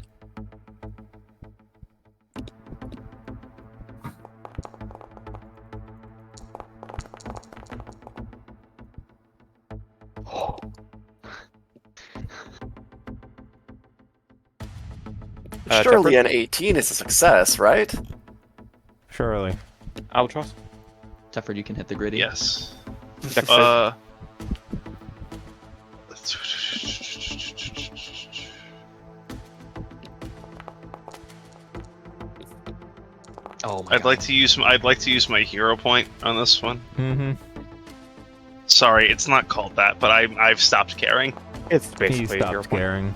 [SPEAKER 3] Surely
[SPEAKER 2] Tefrid?
[SPEAKER 3] an 18 is a success, right?
[SPEAKER 1] Surely.
[SPEAKER 2] Albatross?
[SPEAKER 5] Teford, you can hit the gritty.
[SPEAKER 4] Yes.
[SPEAKER 2] Dex save.
[SPEAKER 5] Oh my
[SPEAKER 4] I'd like to use my hero point on this one.
[SPEAKER 1] Mm-hmm.
[SPEAKER 4] Sorry, it's not called that, but I've stopped caring.
[SPEAKER 2] It's
[SPEAKER 1] He
[SPEAKER 2] basically your
[SPEAKER 1] stopped
[SPEAKER 2] point.
[SPEAKER 1] caring.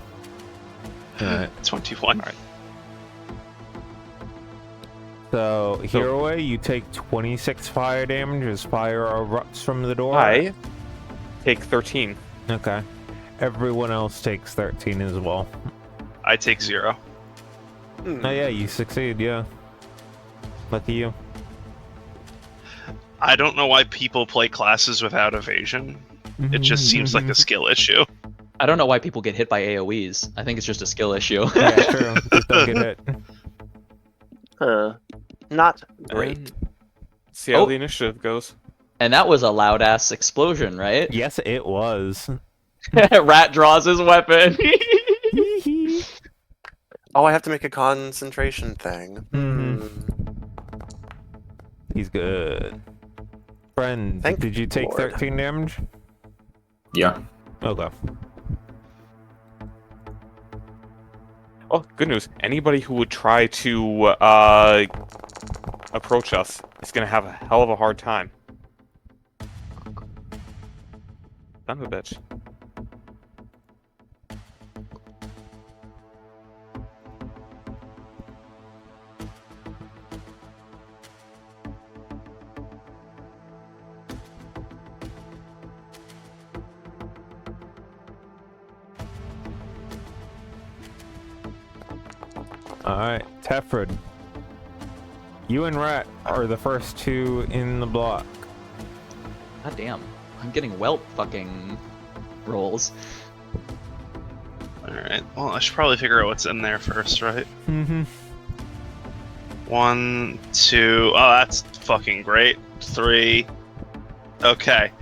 [SPEAKER 1] Alright.
[SPEAKER 4] 21.
[SPEAKER 2] Alright.
[SPEAKER 1] So, Hero, you take 26 fire damage as fire erupts from the door.
[SPEAKER 2] I take 13.
[SPEAKER 1] Okay. Everyone else takes 13 as well.
[SPEAKER 4] I take 0.
[SPEAKER 3] Hmm.
[SPEAKER 1] Oh yeah, you succeed, yeah. Lucky you.
[SPEAKER 4] I don't know why people play classes without evasion. It just seems like a skill issue.
[SPEAKER 5] I don't know why people get hit by AoEs. I think it's just a skill issue.
[SPEAKER 1] Yeah, true. Just don't get hit.
[SPEAKER 3] Huh. Not great.
[SPEAKER 2] And see how
[SPEAKER 5] Oh.
[SPEAKER 2] the initiative goes.
[SPEAKER 5] And that was a loud ass explosion, right?
[SPEAKER 1] Yes, it was.
[SPEAKER 5] Rat draws his weapon.
[SPEAKER 3] Oh, I have to make a concentration thing.
[SPEAKER 1] He's good. Friend,
[SPEAKER 3] Thank
[SPEAKER 1] did you take
[SPEAKER 3] Lord.
[SPEAKER 1] 13 damage?
[SPEAKER 6] Yeah.
[SPEAKER 1] Okay.
[SPEAKER 2] Oh, good news. Anybody who would try to approach us is gonna have a hell of a hard time. Son of a bitch.
[SPEAKER 1] Alright, Tefrid. You and Rat are the first two in the block.
[SPEAKER 5] God damn. I'm getting whelp fucking rolls.
[SPEAKER 4] Alright, well, I should probably figure out what's in there first, right?
[SPEAKER 1] Mm-hmm.
[SPEAKER 4] 1, 2. Oh, that's fucking great. 3. Okay.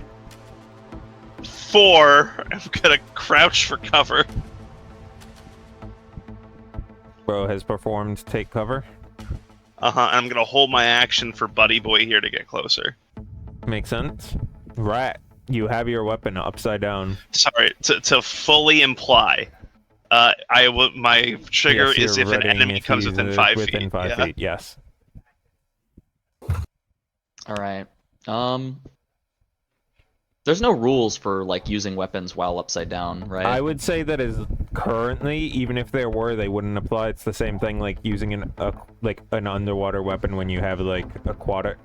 [SPEAKER 4] 4. I'm gonna crouch for cover.
[SPEAKER 1] Bro has performed take cover.
[SPEAKER 4] And I'm gonna hold my action for Buddy Boy here to get closer.
[SPEAKER 1] Makes sense. Rat, you have your weapon upside down.
[SPEAKER 4] Sorry, to fully imply, my trigger
[SPEAKER 1] Yes,
[SPEAKER 4] is
[SPEAKER 1] you're
[SPEAKER 4] if an
[SPEAKER 1] readying
[SPEAKER 4] enemy
[SPEAKER 1] if
[SPEAKER 4] comes
[SPEAKER 1] he's,
[SPEAKER 4] within 5 feet.
[SPEAKER 1] Within 5
[SPEAKER 4] Yeah.
[SPEAKER 1] feet, yes.
[SPEAKER 5] Alright. There's no rules for like using weapons while upside down, right?
[SPEAKER 1] I would say that is currently, even if there were, they wouldn't apply. It's the same thing like using an underwater weapon when you have like aquatic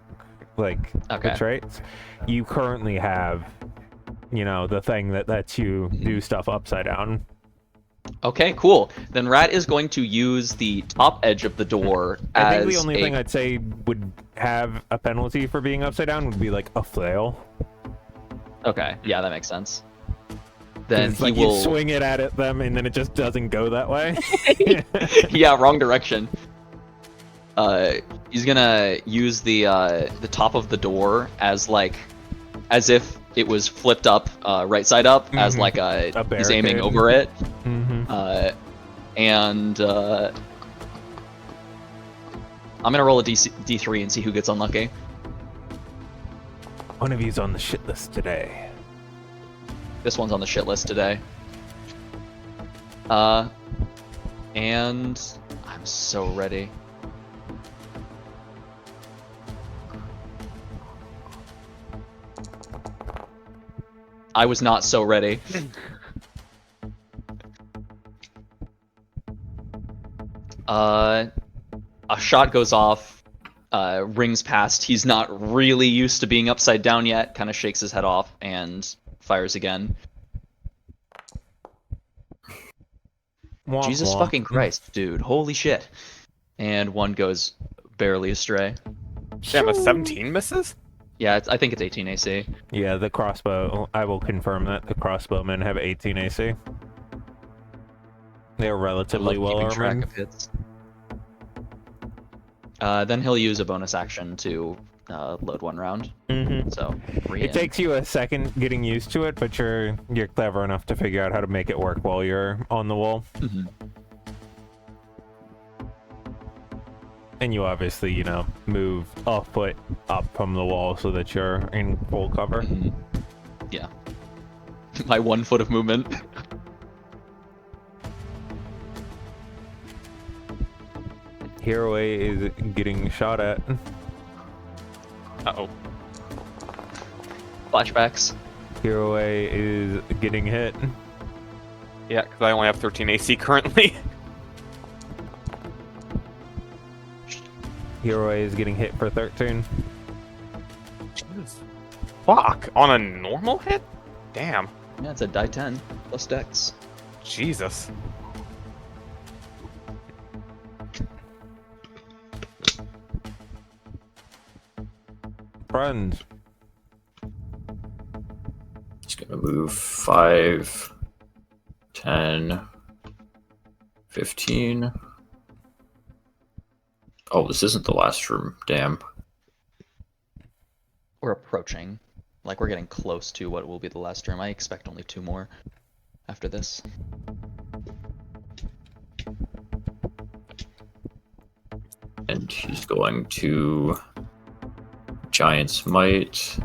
[SPEAKER 5] Okay.
[SPEAKER 1] traits. You currently have, you know, the thing that lets you do stuff upside down.
[SPEAKER 5] Okay, cool. Then Rat is going to use the top edge of the door
[SPEAKER 1] I
[SPEAKER 5] as
[SPEAKER 1] think the only
[SPEAKER 5] a...
[SPEAKER 1] thing I'd say would have a penalty for being upside down would be like a flail.
[SPEAKER 5] Okay, yeah, that makes sense. Then
[SPEAKER 1] It's
[SPEAKER 5] he
[SPEAKER 1] like
[SPEAKER 5] will...
[SPEAKER 1] you swing it at them and then it just doesn't go that way.
[SPEAKER 5] Yeah, wrong direction. He's gonna use the top of the door as if it was flipped up, right side up, as like
[SPEAKER 1] A
[SPEAKER 5] he's aiming
[SPEAKER 1] barricade.
[SPEAKER 5] over it.
[SPEAKER 1] Mm-hmm.
[SPEAKER 5] And I'm gonna roll a D3 and see who gets unlucky.
[SPEAKER 1] One of you's on the shit list today.
[SPEAKER 5] This one's on the shit list today. And I'm so ready. I was not so ready. A shot goes off, rings past. He's not really used to being upside down yet, kind of shakes his head off and fires again.
[SPEAKER 1] Womp
[SPEAKER 5] Jesus
[SPEAKER 1] womp.
[SPEAKER 5] fucking Christ, dude. Holy shit. And one goes barely astray.
[SPEAKER 2] Damn, a 17 misses?
[SPEAKER 5] Yeah, I think it's 18 AC.
[SPEAKER 1] Yeah, the crossbow. I will confirm that the crossbowmen have 18 AC. They're
[SPEAKER 5] I
[SPEAKER 1] relatively
[SPEAKER 5] love
[SPEAKER 1] well
[SPEAKER 5] keeping track
[SPEAKER 1] armored.
[SPEAKER 5] of hits. Then he'll use a bonus action to load one round.
[SPEAKER 1] Mm-hmm.
[SPEAKER 5] So
[SPEAKER 1] It takes you a second getting used to it, but you're clever enough to figure out how to make it work while you're on the wall.
[SPEAKER 5] Mhm.
[SPEAKER 1] And you obviously, you know, move a foot up from the wall so that you're in full cover.
[SPEAKER 5] Mhm. Yeah. My 1 foot of movement.
[SPEAKER 1] Hero A is getting shot at.
[SPEAKER 2] Uh-oh.
[SPEAKER 5] Flashbacks.
[SPEAKER 1] Hero A is getting hit.
[SPEAKER 2] Yeah, because I only have 13 AC currently.
[SPEAKER 1] Hero A is getting hit for 13.
[SPEAKER 2] Fuck, on a normal hit? Damn.
[SPEAKER 5] Yeah, it's a die 10 plus dex.
[SPEAKER 2] Jesus.
[SPEAKER 1] Friends.
[SPEAKER 6] Just gonna move 5, 10, 15. Oh, this isn't the last room. Damn.
[SPEAKER 5] We're approaching. Like, we're getting close to what will be the last room. I expect only 2 more after this.
[SPEAKER 6] And he's going to Giant's Might.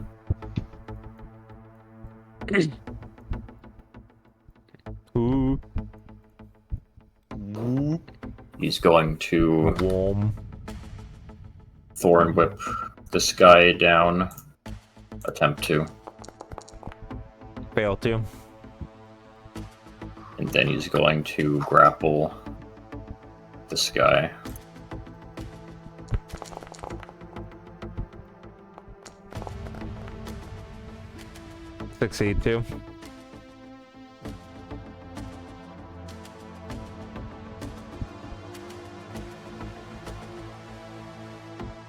[SPEAKER 1] Ooh,
[SPEAKER 6] He's going to
[SPEAKER 1] warm.
[SPEAKER 6] Thorn Whip this guy down. Attempt to.
[SPEAKER 1] Fail to.
[SPEAKER 6] And then he's going to grapple this guy.
[SPEAKER 1] Succeed to.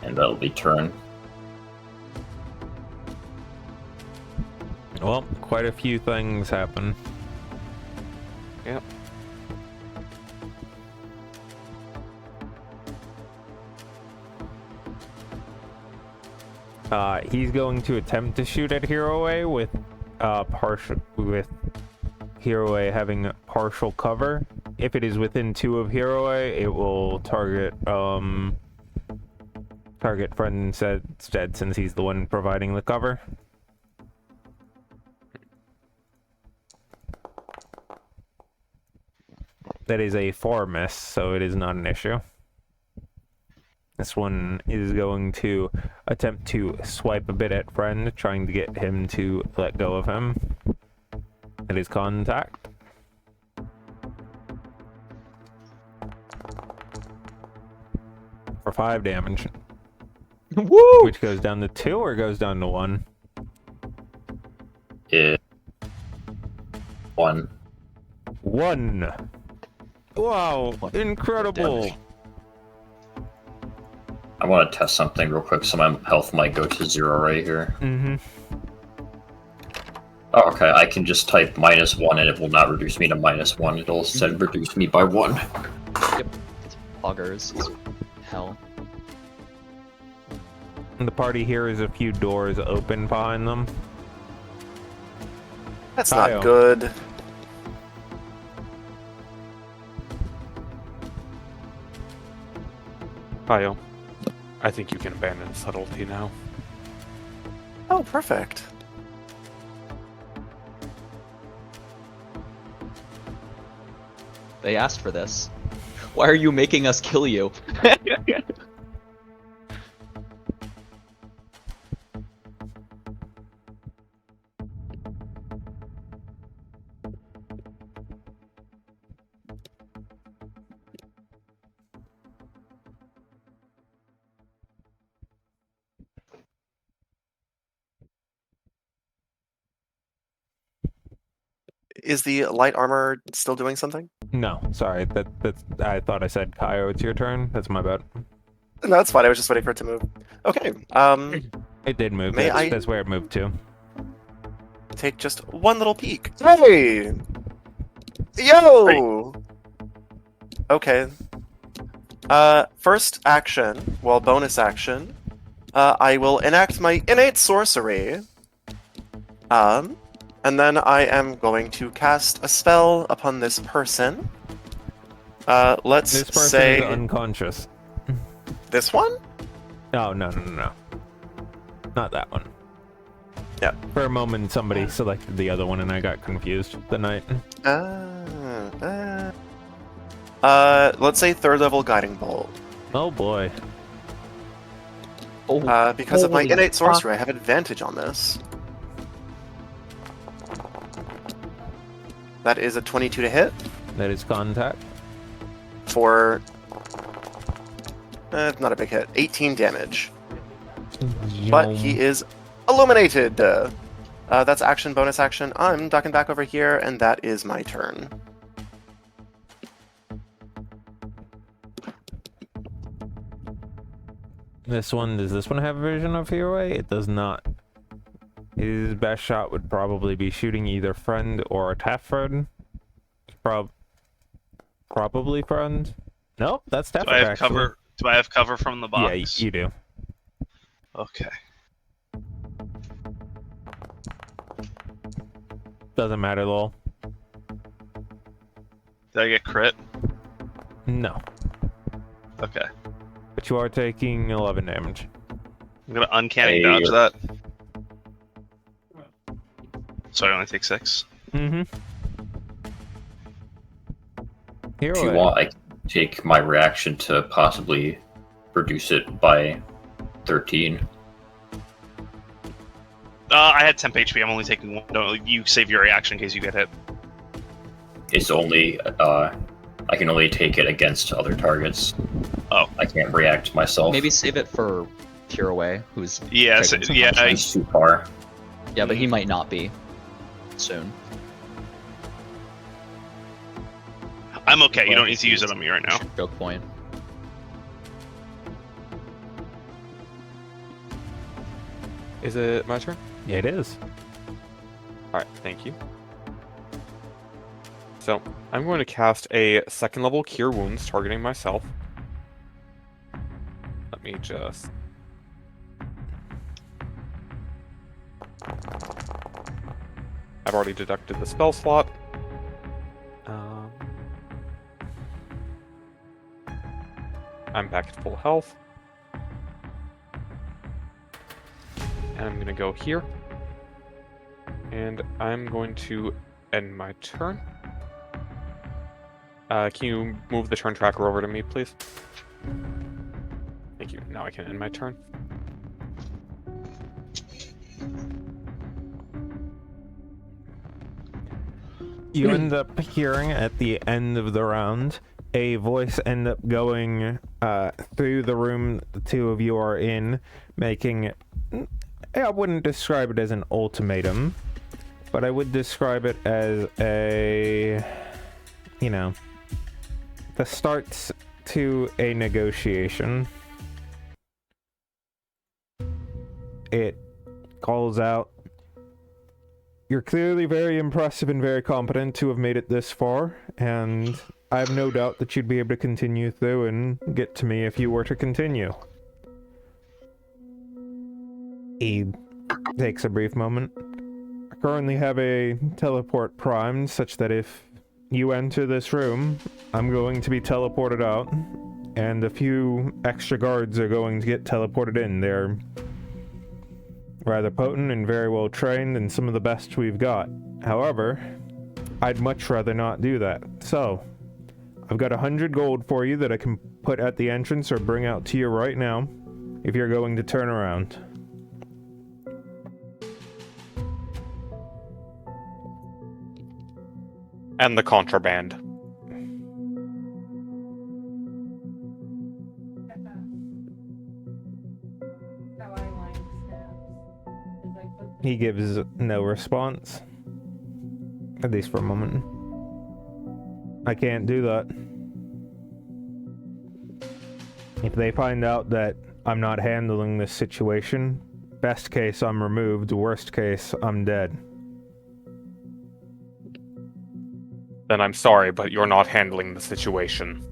[SPEAKER 6] And that'll be turn.
[SPEAKER 1] Well, quite a few things happen.
[SPEAKER 2] Yep.
[SPEAKER 1] He's going to attempt to shoot at Hiroe with Hiroe having partial cover. If it is within 2 of Hiroe, it will target friend instead, since he's the one providing the cover. That is a 4 miss, so it is not an issue. This one is going to attempt to swipe a bit at friend, trying to get him to let go of him. That is contact. For 5 damage.
[SPEAKER 5] Woo!
[SPEAKER 1] Which goes down to 2 or goes down to 1?
[SPEAKER 6] It 1.
[SPEAKER 1] 1! Wow, incredible!
[SPEAKER 5] damage.
[SPEAKER 6] I want to test something real quick, so my health might go to 0 right here.
[SPEAKER 1] Mm-hmm.
[SPEAKER 6] Oh, okay, I can just type -1 and it will not reduce me to -1. It'll instead reduce me by 1.
[SPEAKER 5] Yep. It's poggers. It's hell.
[SPEAKER 1] And the party here is a few doors open behind them.
[SPEAKER 3] That's
[SPEAKER 1] Kyle.
[SPEAKER 3] not good.
[SPEAKER 2] Kyle, I think you can abandon subtlety now.
[SPEAKER 3] Oh, perfect.
[SPEAKER 5] They asked for this. Why are you making us kill you?
[SPEAKER 3] Is the light armor still doing something?
[SPEAKER 1] No, sorry, that's I thought I said Kaio, it's your turn. That's my bad.
[SPEAKER 3] No, that's fine. I was just waiting for it to move. Okay.
[SPEAKER 1] It did move.
[SPEAKER 3] May I-
[SPEAKER 1] That's where it moved to.
[SPEAKER 3] Take just one little peek. Hey! Yo! Okay. First action, well, bonus action, I will enact my innate sorcery. And then I am going to cast a spell upon this person. Let's
[SPEAKER 1] This person
[SPEAKER 3] say
[SPEAKER 1] is unconscious.
[SPEAKER 3] this one?
[SPEAKER 1] No. Not that one.
[SPEAKER 3] Yeah.
[SPEAKER 1] For a moment, somebody selected the other one, and I got confused. The knight.
[SPEAKER 3] Let's say third level guiding bolt.
[SPEAKER 1] Oh boy.
[SPEAKER 5] Oh,
[SPEAKER 3] Because of my
[SPEAKER 5] holy
[SPEAKER 3] innate
[SPEAKER 5] fuck.
[SPEAKER 3] sorcery, I have advantage on this. That is a 22 to hit
[SPEAKER 1] That is contact.
[SPEAKER 3] for not a big hit, 18 damage. But he is illuminated. That's action, bonus action. I'm ducking back over here, and that is my turn.
[SPEAKER 1] Does this one have vision of Hiroe? It does not. His best shot would probably be shooting either friend or attack friend. Probably friend. Nope, that's
[SPEAKER 4] Do
[SPEAKER 1] Tafford,
[SPEAKER 4] I have
[SPEAKER 1] actually.
[SPEAKER 4] cover? Do I have cover from the
[SPEAKER 1] Yeah,
[SPEAKER 4] box?
[SPEAKER 1] you do.
[SPEAKER 4] Okay.
[SPEAKER 1] Doesn't matter, lol.
[SPEAKER 4] Did I get crit?
[SPEAKER 1] No.
[SPEAKER 4] Okay.
[SPEAKER 1] but you are taking 11 damage.
[SPEAKER 4] I'm gonna uncanny
[SPEAKER 6] Hey.
[SPEAKER 4] dodge that. So I only take 6.
[SPEAKER 1] Mm-hmm.
[SPEAKER 6] If you want, I can take my reaction to possibly reduce it by 13.
[SPEAKER 4] I had temp HP. I'm only taking 1. Don't you save your reaction in case you get hit.
[SPEAKER 6] It's only I can only take it against other targets.
[SPEAKER 4] Oh.
[SPEAKER 6] I can't react myself.
[SPEAKER 5] Maybe save it for Cure Away, who's
[SPEAKER 4] Yeah, so,
[SPEAKER 5] taking some
[SPEAKER 4] yeah.
[SPEAKER 5] punishment.
[SPEAKER 6] It's too far.
[SPEAKER 5] Yeah, but he might not be soon.
[SPEAKER 4] I'm okay. You don't need to use it on me right now.
[SPEAKER 5] Joke point.
[SPEAKER 2] Is it my turn?
[SPEAKER 1] It is.
[SPEAKER 2] Alright, thank you. So, I'm going to cast a 2nd level Cure Wounds targeting myself. Let me just... I've already deducted the spell slot. I'm back at full health. And I'm going to go here. And I'm going to end my turn. Can you move the turn tracker over to me, please? Thank you. Now I can end my turn.
[SPEAKER 1] You end up hearing at the end of the round a voice end up going through the room the two of you are in, making... I wouldn't describe it as an ultimatum, but I would describe it as a... you know, the starts to a negotiation. It calls out, "You're clearly very impressive and very competent to have made it this far, and I have no doubt that you'd be able to continue through and get to me if you were to continue." He takes a brief moment. "I currently have a teleport primed such that if you enter this room, I'm going to be teleported out, and a few extra guards are going to get teleported in. They're rather potent and very well trained and some of the best we've got. However, I'd much rather not do that. So, I've got 100 gold for you that I can put at the entrance or bring out to you right now if you're going to turn around."
[SPEAKER 2] And the contraband.
[SPEAKER 1] He gives no response. At least for a moment. "I can't do that. If they find out that I'm not handling this situation, best case I'm removed, worst case I'm dead."
[SPEAKER 2] Then I'm sorry, but you're not handling the situation.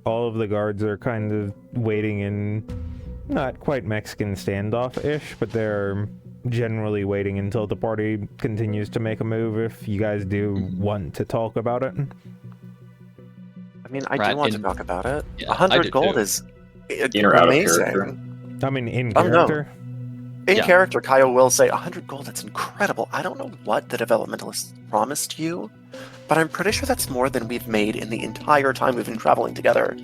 [SPEAKER 1] All of the guards are kind of waiting in, not quite Mexican standoff-ish, but they're generally waiting until the party continues to make a move if you guys do want to talk about it.
[SPEAKER 3] I mean, I
[SPEAKER 5] Right,
[SPEAKER 3] do want to
[SPEAKER 5] in-
[SPEAKER 3] talk about it.
[SPEAKER 5] Yeah, I
[SPEAKER 3] 100
[SPEAKER 5] do
[SPEAKER 3] gold
[SPEAKER 5] too.
[SPEAKER 3] is
[SPEAKER 6] In or out of character?
[SPEAKER 3] amazing.
[SPEAKER 1] I mean, in
[SPEAKER 3] Oh, no.
[SPEAKER 1] character.
[SPEAKER 3] In
[SPEAKER 5] Yeah.
[SPEAKER 3] character, Kyle will say 100 gold, that's incredible. I don't know what the developmentalists promised you, but I'm pretty sure that's more than we've made in the entire time we've been traveling together.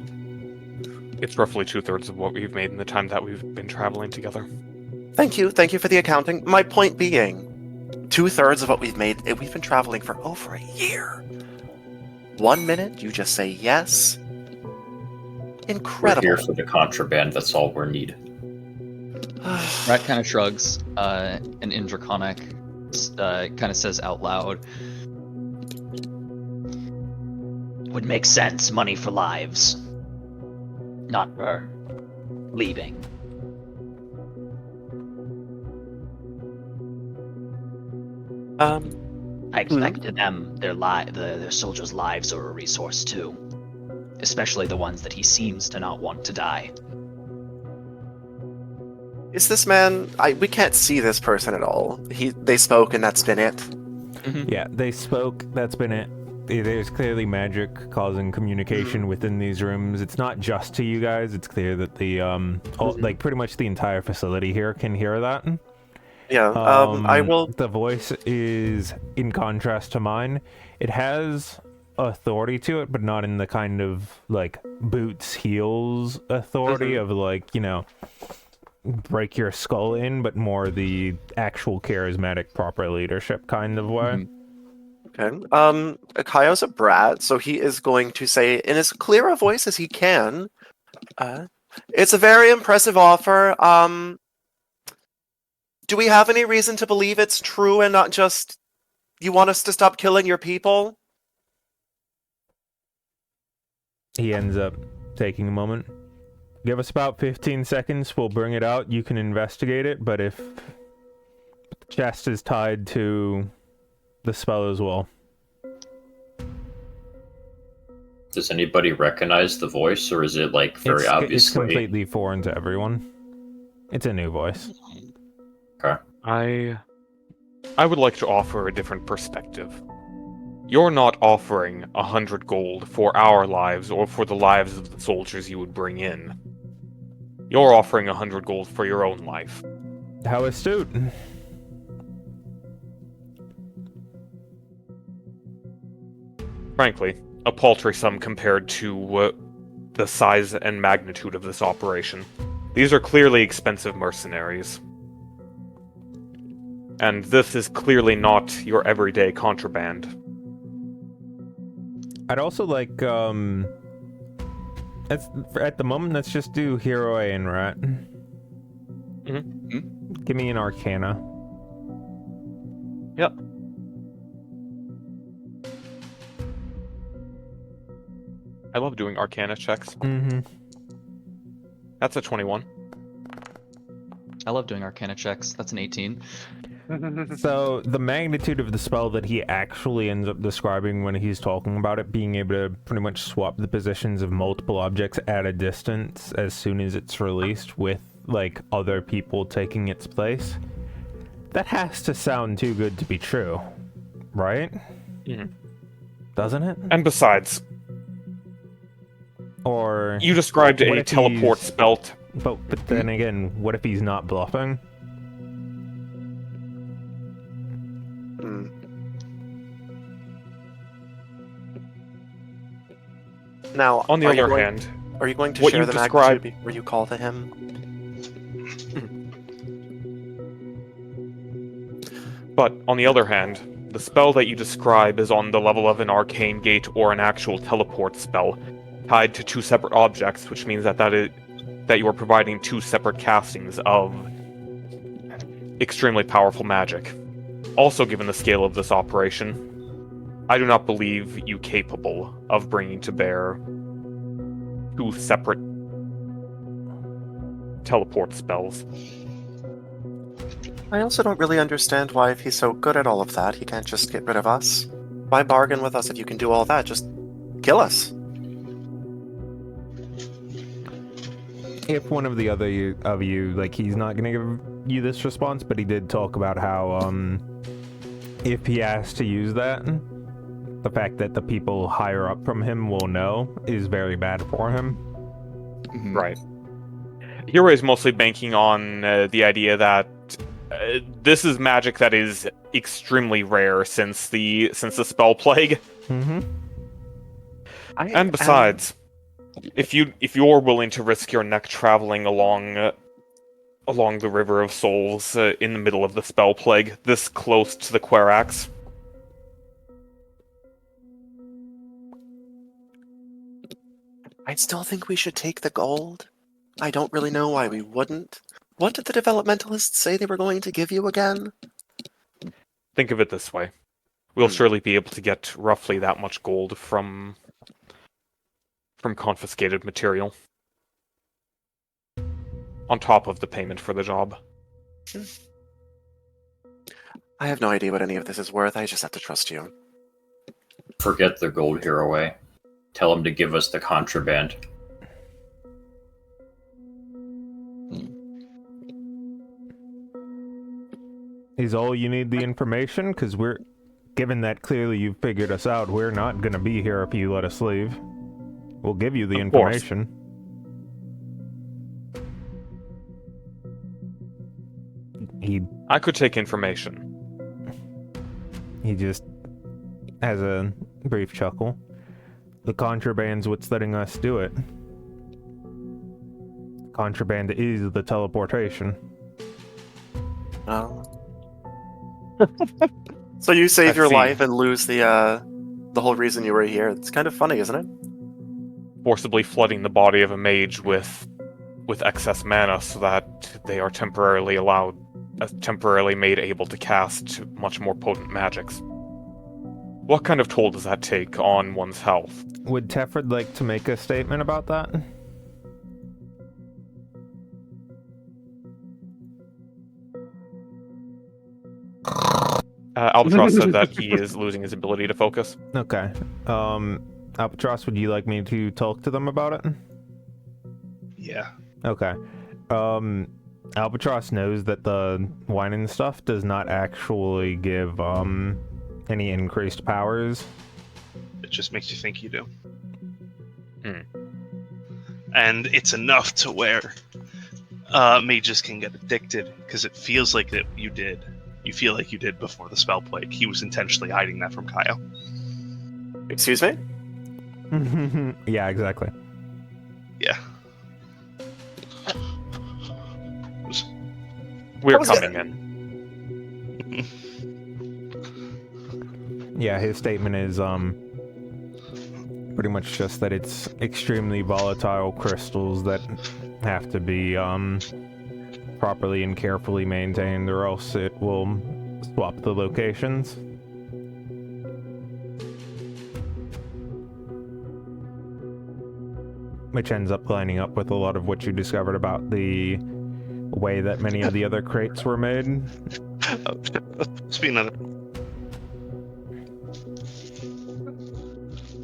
[SPEAKER 2] It's roughly 2/3 of what we've made in the time that we've been traveling together.
[SPEAKER 3] Thank you for the accounting. My point being, 2/3 of what we've made, we've been traveling for over a year. 1 minute, you just say yes.
[SPEAKER 6] We're
[SPEAKER 3] Incredible.
[SPEAKER 6] here for the contraband, that's all we need.
[SPEAKER 5] Rat kind of shrugs, and in Draconic, kind of says out loud, "Would make sense, money for lives. Not for leaving." I expected them, their soldiers' lives are a resource too. Especially the ones that he seems to not want to die.
[SPEAKER 3] Is this man? We can't see this person at all. They spoke, and that's been it.
[SPEAKER 1] Yeah, they spoke. That's been it. There's clearly magic causing communication within these rooms. It's not just to you guys. It's clear that the like pretty much the entire facility here can hear that.
[SPEAKER 3] Yeah. I will.
[SPEAKER 1] The voice is, in contrast to mine, it has authority to it, but not in the kind of like boots heels authority of like, you know, break your skull in, but more the actual charismatic proper leadership kind of way.
[SPEAKER 3] Okay. Kaio's a brat, so he is going to say in as clear a voice as he can. It's a very impressive offer. Do we have any reason to believe it's true and not just you want us to stop killing your people?
[SPEAKER 1] He ends up taking a moment. Give us about 15 seconds, we'll bring it out, you can investigate it, but if the chest is tied to the spell as well.
[SPEAKER 6] Does anybody recognize the voice, or is it like very obviously?
[SPEAKER 1] It's completely foreign to everyone. It's a new voice.
[SPEAKER 6] Okay.
[SPEAKER 2] I would like to offer a different perspective. You're not offering 100 gold for our lives or for the lives of the soldiers you would bring in. You're offering 100 gold for your own life.
[SPEAKER 1] How astute.
[SPEAKER 2] Frankly, a paltry sum compared to the size and magnitude of this operation. These are clearly expensive mercenaries. And this is clearly not your everyday contraband.
[SPEAKER 1] I'd also like, at the moment, let's just do Hero and Rat. Give me an Arcana.
[SPEAKER 2] Yep. I love doing Arcana checks. That's a 21.
[SPEAKER 5] I love doing Arcana checks. That's an 18.
[SPEAKER 1] So, the magnitude of the spell that he actually ends up describing when he's talking about it, being able to pretty much swap the positions of multiple objects at a distance as soon as it's released with, like, other people taking its place, that has to sound too good to be true, right? Doesn't it?
[SPEAKER 2] And besides,
[SPEAKER 1] Or...
[SPEAKER 2] you described
[SPEAKER 1] what
[SPEAKER 2] a
[SPEAKER 1] if
[SPEAKER 2] teleport
[SPEAKER 1] he's-
[SPEAKER 2] spell.
[SPEAKER 1] But then again, what if he's not bluffing?
[SPEAKER 3] Now,
[SPEAKER 2] On the
[SPEAKER 3] are you
[SPEAKER 2] other
[SPEAKER 3] going-
[SPEAKER 2] hand,
[SPEAKER 3] are you going to
[SPEAKER 2] what
[SPEAKER 3] share
[SPEAKER 2] you
[SPEAKER 3] the
[SPEAKER 2] described-
[SPEAKER 3] magnitude where you call to him?
[SPEAKER 2] But, on the other hand, the spell that you describe is on the level of an arcane gate or an actual teleport spell, tied to two separate objects, which means that you are providing two separate castings of extremely powerful magic. Also, given the scale of this operation, I do not believe you capable of bringing to bear two separate teleport spells.
[SPEAKER 3] I also don't really understand why, if he's so good at all of that, he can't just get rid of us. Why bargain with us if you can do all that? Just kill us.
[SPEAKER 1] If one of the other of you, like, he's not gonna give you this response, but he did talk about how, if he has to use that, the fact that the people higher up from him will know is very bad for him.
[SPEAKER 2] Right. Hero is mostly banking on the idea that this is magic that is extremely rare since the spell plague. And besides, if you're willing to risk your neck traveling along the River of Souls in the middle of the spell plague, this close to the Querax,
[SPEAKER 3] I still think we should take the gold. I don't really know why we wouldn't. What did the developmentalists say they were going to give you again?
[SPEAKER 2] think of it this way. We'll surely be able to get roughly that much gold from confiscated material. On top of the payment for the job.
[SPEAKER 3] I have no idea what any of this is worth. I just have to trust you.
[SPEAKER 6] Forget the gold here away. Tell him to give us the contraband.
[SPEAKER 1] Is all you need the information? Because we're given that clearly you've figured us out, we're not gonna be here if you let us leave. We'll give you the
[SPEAKER 2] Of course.
[SPEAKER 1] information.
[SPEAKER 2] I could take information.
[SPEAKER 1] He just has a brief chuckle. The contraband's what's letting us do it. Contraband is the teleportation.
[SPEAKER 3] Oh. So you save
[SPEAKER 2] I
[SPEAKER 3] your
[SPEAKER 2] see.
[SPEAKER 3] life and lose the whole reason you were here. It's kind of funny, isn't it?
[SPEAKER 2] Forcibly flooding the body of a mage with excess mana so that they are temporarily made able to cast much more potent magics. What kind of toll does that take on one's health?
[SPEAKER 1] Would Tefford like to make a statement about that?
[SPEAKER 2] Albatross said that he is losing his ability to focus.
[SPEAKER 1] Okay. Albatross, would you like me to talk to them about it?
[SPEAKER 4] Yeah.
[SPEAKER 1] Okay. Albatross knows that the wine and stuff does not actually give, any increased powers.
[SPEAKER 4] It just makes you think you do.
[SPEAKER 2] Hmm.
[SPEAKER 4] And it's enough to where mages can get addicted, because it feels like that you did. You feel like you did before the spell plague. He was intentionally hiding that from Kyle.
[SPEAKER 3] Excuse me?
[SPEAKER 1] Yeah, exactly.
[SPEAKER 4] Yeah.
[SPEAKER 2] We're
[SPEAKER 3] was
[SPEAKER 2] coming
[SPEAKER 3] gonna-
[SPEAKER 2] in.
[SPEAKER 1] Yeah, his statement is, pretty much just that it's extremely volatile crystals that have to be, properly and carefully maintained, or else it will swap the locations. Which ends up lining up with a lot of what you discovered about the way that many of the other crates were made.
[SPEAKER 4] Speaking of,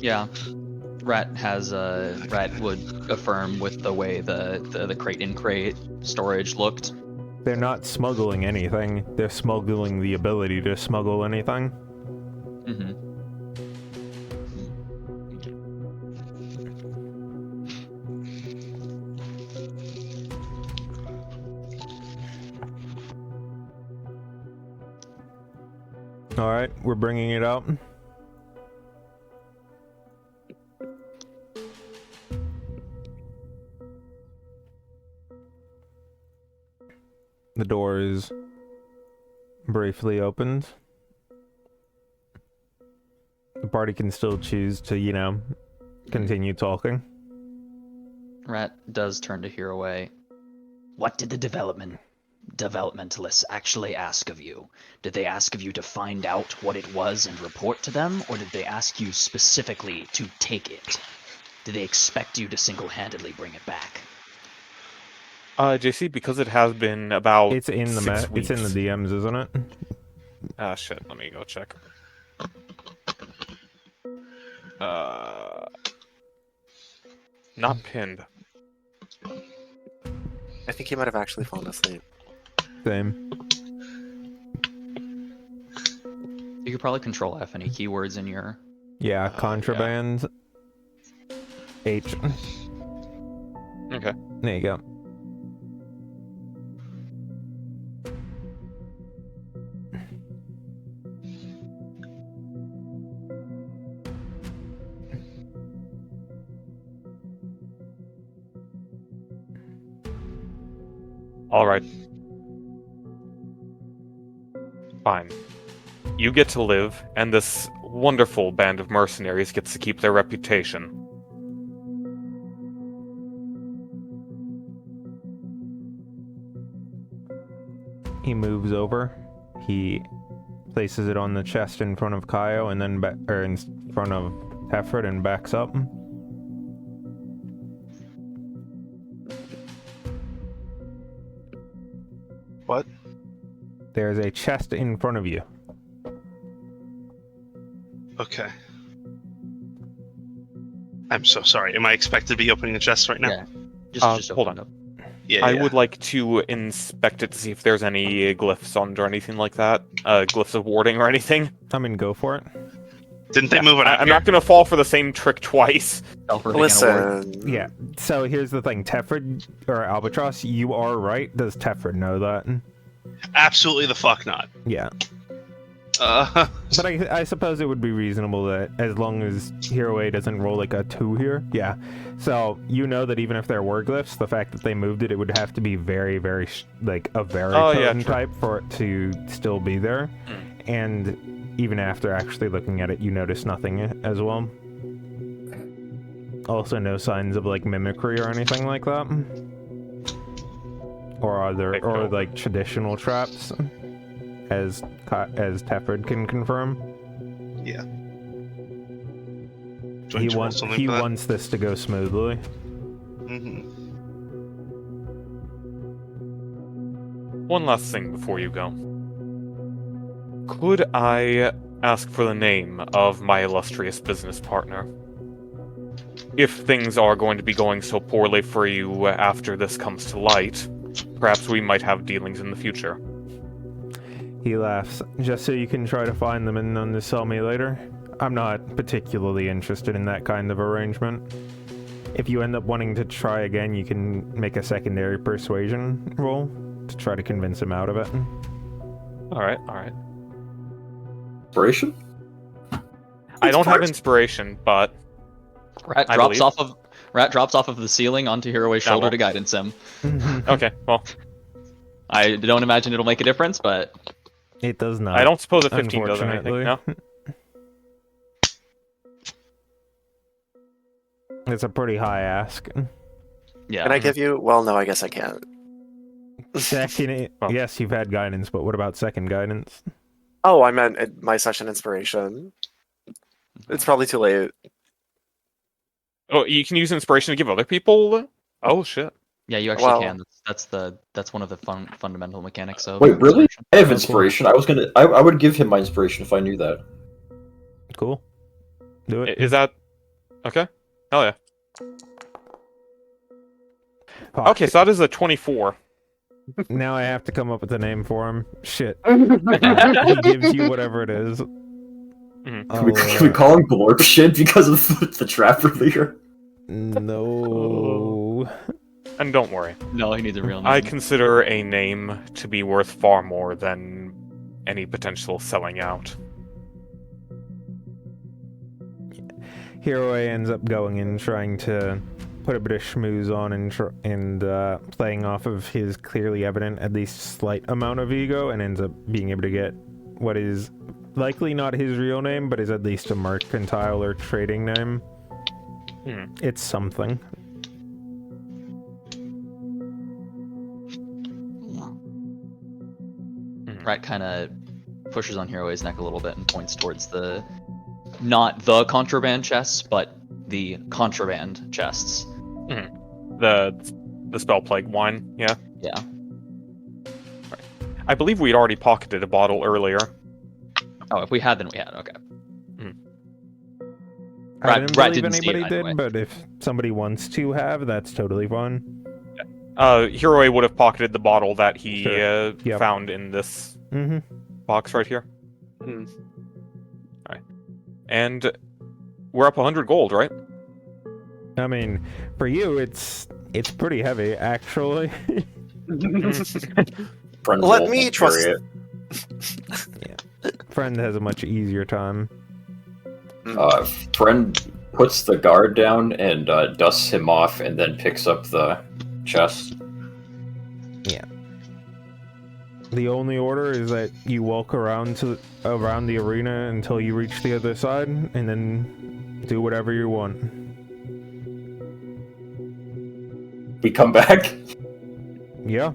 [SPEAKER 5] Yeah. Rat would affirm with the way the crate in crate storage looked.
[SPEAKER 1] They're not smuggling anything, they're smuggling the ability to smuggle anything.
[SPEAKER 5] Mm-hmm.
[SPEAKER 1] Alright, we're bringing it out. The door is briefly opened. The party can still choose to, continue talking.
[SPEAKER 5] Rat does turn to hear away.
[SPEAKER 7] What did the developmentalists actually ask of you? Did they ask of you to find out what it was and report to them, or did they ask you specifically to take it? Did they expect you to single-handedly bring it back?
[SPEAKER 2] JC, because it has been about
[SPEAKER 1] It's in the
[SPEAKER 2] 6
[SPEAKER 1] it's in the
[SPEAKER 2] weeks-
[SPEAKER 1] DMs, isn't it?
[SPEAKER 2] Ah, shit. Let me go check. Not pinned.
[SPEAKER 3] I think he might have actually fallen asleep.
[SPEAKER 1] Same.
[SPEAKER 5] You could probably control F any keywords in your.
[SPEAKER 1] Yeah, contraband. H.
[SPEAKER 2] Okay.
[SPEAKER 1] There you go.
[SPEAKER 2] All right. Fine. You get to live, and this wonderful band of mercenaries gets to keep their reputation.
[SPEAKER 1] He moves over. He places it on the chest in front of Kaio, and then in front of Tefford, and backs up.
[SPEAKER 4] what?
[SPEAKER 1] There's a chest in front of you.
[SPEAKER 4] Okay. I'm so sorry. Am I expected to be opening the chest right now?
[SPEAKER 5] Yeah. Just
[SPEAKER 2] Hold
[SPEAKER 5] open
[SPEAKER 2] on.
[SPEAKER 5] it up.
[SPEAKER 4] Yeah,
[SPEAKER 2] I
[SPEAKER 4] yeah.
[SPEAKER 2] would like to inspect it to see if there's any glyphs on it or anything like that. Glyphs of warding or anything.
[SPEAKER 1] I mean, go for it.
[SPEAKER 4] Didn't they move it after?
[SPEAKER 2] I'm not gonna fall for the same trick twice.
[SPEAKER 5] Telford again award.
[SPEAKER 3] Listen.
[SPEAKER 1] Yeah. So here's the thing, Tefrid or Albatross, you are right. Does Tefrid know that?
[SPEAKER 4] Absolutely the fuck not.
[SPEAKER 1] Yeah.
[SPEAKER 4] So
[SPEAKER 1] But I suppose it would be reasonable that as long as Hero A doesn't roll like a 2 here. Yeah. So you know that even if there were glyphs, the fact that they moved it, it would have to be very, very, like a very
[SPEAKER 2] Oh, yeah,
[SPEAKER 1] potent
[SPEAKER 2] true.
[SPEAKER 1] type for it to still be there. And even after actually looking at it, you notice nothing as well. Also, no signs of like mimicry or anything like that. Or are there,
[SPEAKER 2] Okay,
[SPEAKER 1] or
[SPEAKER 2] cool.
[SPEAKER 1] like traditional traps, as Tefrid can confirm.
[SPEAKER 4] yeah. Do
[SPEAKER 1] He
[SPEAKER 4] you roll
[SPEAKER 1] wants
[SPEAKER 4] something for that?
[SPEAKER 1] wants this to go smoothly.
[SPEAKER 4] Mhm.
[SPEAKER 2] One last thing before you go. Could I ask for the name of my illustrious business partner? If things are going to be going so poorly for you after this comes to light, perhaps we might have dealings in the future.
[SPEAKER 1] He laughs. Just so you can try to find them and then sell me later? I'm not particularly interested in that kind of arrangement. If you end up wanting to try again, you can make a secondary persuasion roll to try to convince him out of it.
[SPEAKER 2] Alright.
[SPEAKER 6] Inspiration?
[SPEAKER 2] I don't have
[SPEAKER 6] first.
[SPEAKER 2] inspiration, but
[SPEAKER 5] Rat
[SPEAKER 2] I
[SPEAKER 5] drops
[SPEAKER 2] believe.
[SPEAKER 5] off of the ceiling onto Hero's shoulder
[SPEAKER 2] well.
[SPEAKER 5] to guidance him.
[SPEAKER 2] okay, well,
[SPEAKER 5] I don't imagine it'll make a difference, but
[SPEAKER 1] It does not.
[SPEAKER 2] I don't suppose a 15 does anything,
[SPEAKER 1] unfortunately.
[SPEAKER 2] no?
[SPEAKER 1] It's a pretty high ask.
[SPEAKER 5] yeah.
[SPEAKER 3] Can I give you? Well, no, I guess I can't.
[SPEAKER 1] Second,
[SPEAKER 2] Oh.
[SPEAKER 1] yes, you've had guidance, but what about second guidance?
[SPEAKER 3] Oh, I meant my session inspiration. It's probably too late.
[SPEAKER 2] Oh, you can use inspiration to give other people? Oh, shit.
[SPEAKER 5] Yeah, you actually
[SPEAKER 3] Well-
[SPEAKER 5] can. That's one of the fundamental mechanics of.
[SPEAKER 6] Wait, really?
[SPEAKER 5] inspiration.
[SPEAKER 6] I have
[SPEAKER 1] cool.
[SPEAKER 6] inspiration. I would give him my inspiration if I knew that.
[SPEAKER 1] Cool. Do it.
[SPEAKER 2] Is that... Okay. Hell yeah.
[SPEAKER 1] Fuck.
[SPEAKER 2] Okay, so that is a 24.
[SPEAKER 1] Now I have to come up with a name for him. Shit. He gives you whatever it is.
[SPEAKER 2] Mhm.
[SPEAKER 6] Can we call him Glorp shit because of the trap earlier?
[SPEAKER 1] No.
[SPEAKER 2] And don't worry.
[SPEAKER 5] No, he needs a real name.
[SPEAKER 2] I consider a name to be worth far more than any potential selling out.
[SPEAKER 1] Hero A ends up going and trying to put a bit of schmooze on and playing off of his clearly evident, at least slight amount of ego, and ends up being able to get what is likely not his real name, but is at least a mercantile or trading name.
[SPEAKER 2] Hmm.
[SPEAKER 1] It's something.
[SPEAKER 5] Rat kind of pushes on Hero's neck a little bit and points towards not the contraband chests, but the contraband chests.
[SPEAKER 2] The spell plague wine, yeah.
[SPEAKER 5] Yeah.
[SPEAKER 2] I believe we'd already pocketed a bottle earlier.
[SPEAKER 5] Oh, if we had, then we had. Okay.
[SPEAKER 1] I
[SPEAKER 5] Rat-
[SPEAKER 1] didn't
[SPEAKER 5] Rat
[SPEAKER 1] believe
[SPEAKER 5] didn't see it
[SPEAKER 1] anybody
[SPEAKER 5] either
[SPEAKER 1] did,
[SPEAKER 5] way.
[SPEAKER 1] but if somebody wants to have, that's totally fine.
[SPEAKER 2] Hero would have pocketed the bottle that he
[SPEAKER 1] Sure. Yep.
[SPEAKER 2] found in this
[SPEAKER 1] Mm-hmm.
[SPEAKER 2] box right here.
[SPEAKER 3] Hmm.
[SPEAKER 2] Alright. And we're up 100 gold, right?
[SPEAKER 1] I mean, for you, it's pretty heavy, actually.
[SPEAKER 6] Friend
[SPEAKER 3] Let
[SPEAKER 6] won't
[SPEAKER 3] me
[SPEAKER 6] carry
[SPEAKER 3] trust-
[SPEAKER 6] it.
[SPEAKER 1] Friend has a much easier time.
[SPEAKER 6] Friend puts the guard down and dusts him off, and then picks up the chest.
[SPEAKER 1] The only order is that you walk around the arena until you reach the other side, and then do whatever you want.
[SPEAKER 6] We come back.
[SPEAKER 1] Yeah.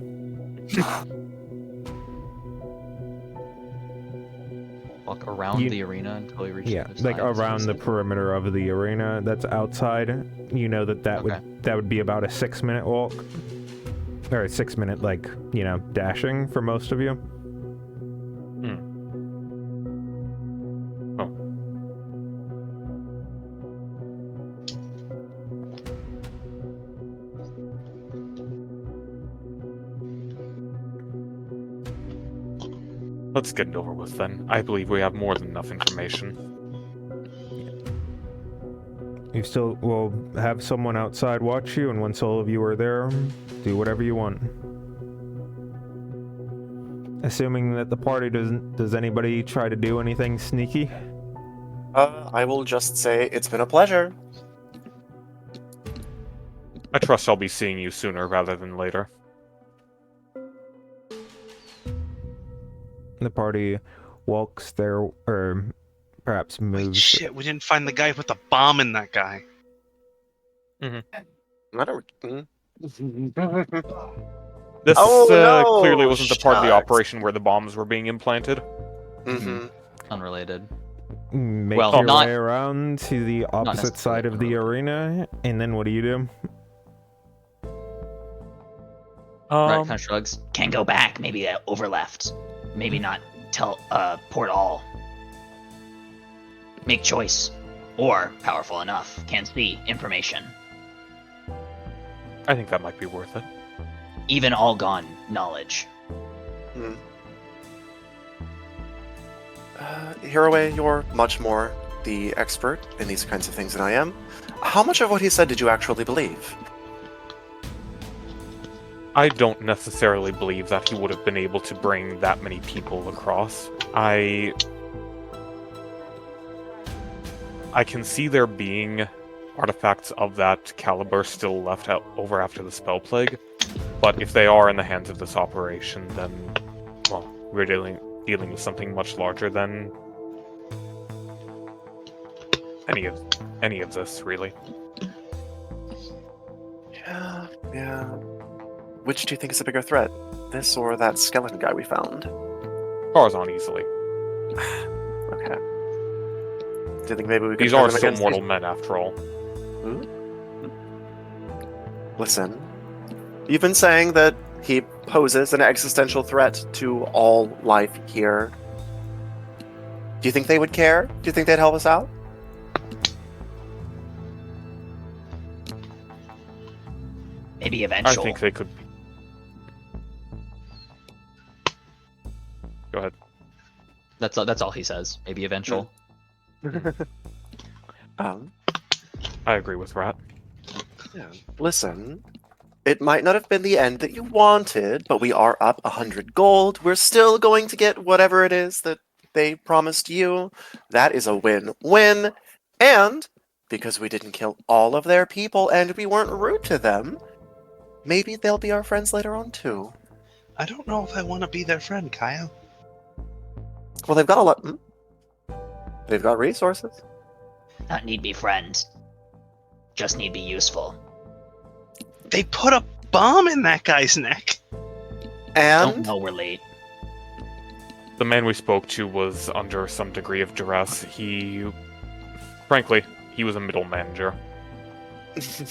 [SPEAKER 5] Walk around
[SPEAKER 1] You-
[SPEAKER 5] the arena until we reach
[SPEAKER 1] Yeah,
[SPEAKER 5] the other
[SPEAKER 1] like
[SPEAKER 5] side, is what
[SPEAKER 1] around
[SPEAKER 5] you
[SPEAKER 1] the
[SPEAKER 5] said?
[SPEAKER 1] perimeter of the arena that's outside. You know that
[SPEAKER 5] Okay.
[SPEAKER 1] would be about a 6-minute walk, or a 6-minute dashing for most of you.
[SPEAKER 2] Let's get it over with then. I believe we have more than enough information.
[SPEAKER 1] You still will have someone outside watch you, and once all of you are there, do whatever you want. Assuming that the party doesn't. Does anybody try to do anything sneaky?
[SPEAKER 3] I will just say it's been a pleasure.
[SPEAKER 2] I trust I'll be seeing you sooner rather than later.
[SPEAKER 1] The party walks there, or perhaps
[SPEAKER 4] Wait,
[SPEAKER 1] moves.
[SPEAKER 4] shit, we didn't find the guy with the bomb in that guy.
[SPEAKER 3] I don't.
[SPEAKER 2] This
[SPEAKER 3] Oh, no!
[SPEAKER 2] clearly wasn't the part of the
[SPEAKER 3] Shucks.
[SPEAKER 2] operation where the bombs were being implanted.
[SPEAKER 3] Mm-hmm.
[SPEAKER 5] Unrelated.
[SPEAKER 1] Make
[SPEAKER 5] Well,
[SPEAKER 1] your
[SPEAKER 5] not-
[SPEAKER 1] way around to the opposite side of the
[SPEAKER 5] necessarily.
[SPEAKER 1] arena, and then what do you do?
[SPEAKER 5] Right, kind of shrugs.
[SPEAKER 7] Can go back, maybe overleft. Maybe not tell port all. Make choice. Or, powerful enough, can see information.
[SPEAKER 2] I think that might be worth it.
[SPEAKER 7] Even all gone knowledge.
[SPEAKER 3] Hiroe, you're much more the expert in these kinds of things than I am. How much of what he said did you actually believe?
[SPEAKER 2] I don't necessarily believe that he would have been able to bring that many people across. I can see there being artifacts of that caliber still left out over after the spell plague, but if they are in the hands of this operation, then, well, we're dealing with something much larger than any of this, really.
[SPEAKER 3] Yeah. Which do you think is a bigger threat? This or that skeleton guy we found?
[SPEAKER 2] Tarzan easily.
[SPEAKER 3] Okay. Do you think maybe we could
[SPEAKER 2] These
[SPEAKER 3] turn
[SPEAKER 2] are
[SPEAKER 3] them
[SPEAKER 2] still
[SPEAKER 3] against
[SPEAKER 2] mortal men, after all.
[SPEAKER 3] Listen, you've been saying that he poses an existential threat to all life here. Do you think they would care? Do you think they'd help us out?
[SPEAKER 7] Maybe
[SPEAKER 2] I
[SPEAKER 7] eventual.
[SPEAKER 2] think they could. Go ahead.
[SPEAKER 5] That's all he says. Maybe eventual.
[SPEAKER 2] I agree with Rat.
[SPEAKER 3] Listen, it might not have been the end that you wanted, but we are up 100 gold. We're still going to get whatever it is that they promised you. That is a win-win. And because we didn't kill all of their people and we weren't rude to them, maybe they'll be our friends later on too.
[SPEAKER 4] I don't know if I want to be their friend, Kyle.
[SPEAKER 3] Well, they've got a lot. They've got resources.
[SPEAKER 7] Not need be friends. Just need be useful.
[SPEAKER 4] They put a bomb in that guy's neck.
[SPEAKER 7] Don't
[SPEAKER 3] And
[SPEAKER 7] know we're late.
[SPEAKER 2] The man we spoke to was under some degree of duress. Frankly, he was a middle manager,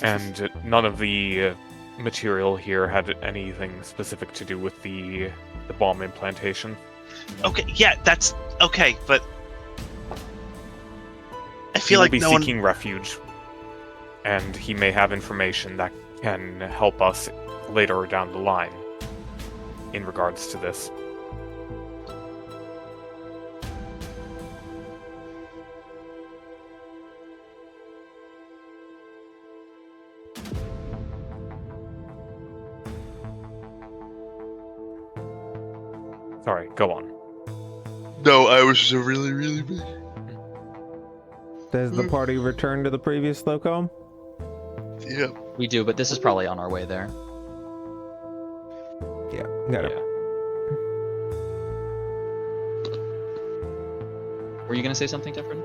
[SPEAKER 2] and none of the material here had anything specific to do with the bomb implantation.
[SPEAKER 4] Okay, yeah, that's okay, but I
[SPEAKER 2] He
[SPEAKER 4] feel
[SPEAKER 2] will
[SPEAKER 4] like
[SPEAKER 2] be
[SPEAKER 4] no one.
[SPEAKER 2] seeking refuge, and he may have information that can help us later down the line in regards to this. Sorry, go on.
[SPEAKER 4] No, I was just really, really big.
[SPEAKER 1] Does the party return to the previous locale?
[SPEAKER 4] Yeah.
[SPEAKER 5] We do, but this is probably on our way there.
[SPEAKER 1] Yeah, got it.
[SPEAKER 2] Yeah.
[SPEAKER 5] Were you gonna say something different?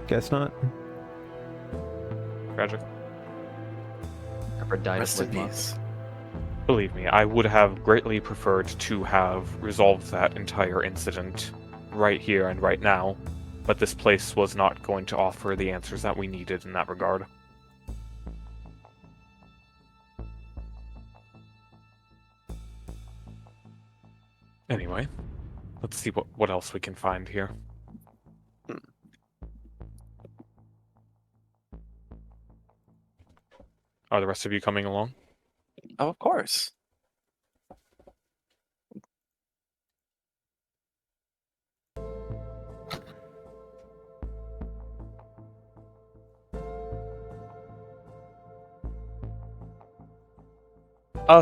[SPEAKER 1] Guess not.
[SPEAKER 2] Tragic.
[SPEAKER 5] Pepper died
[SPEAKER 3] rest
[SPEAKER 5] of
[SPEAKER 3] in
[SPEAKER 5] ligma.
[SPEAKER 3] peace.
[SPEAKER 2] Believe me, I would have greatly preferred to have resolved that entire incident right here and right now, but this place was not going to offer the answers that we needed in that regard. Anyway, let's see what else we can find here. Are the rest of you coming along?
[SPEAKER 3] Oh, of course.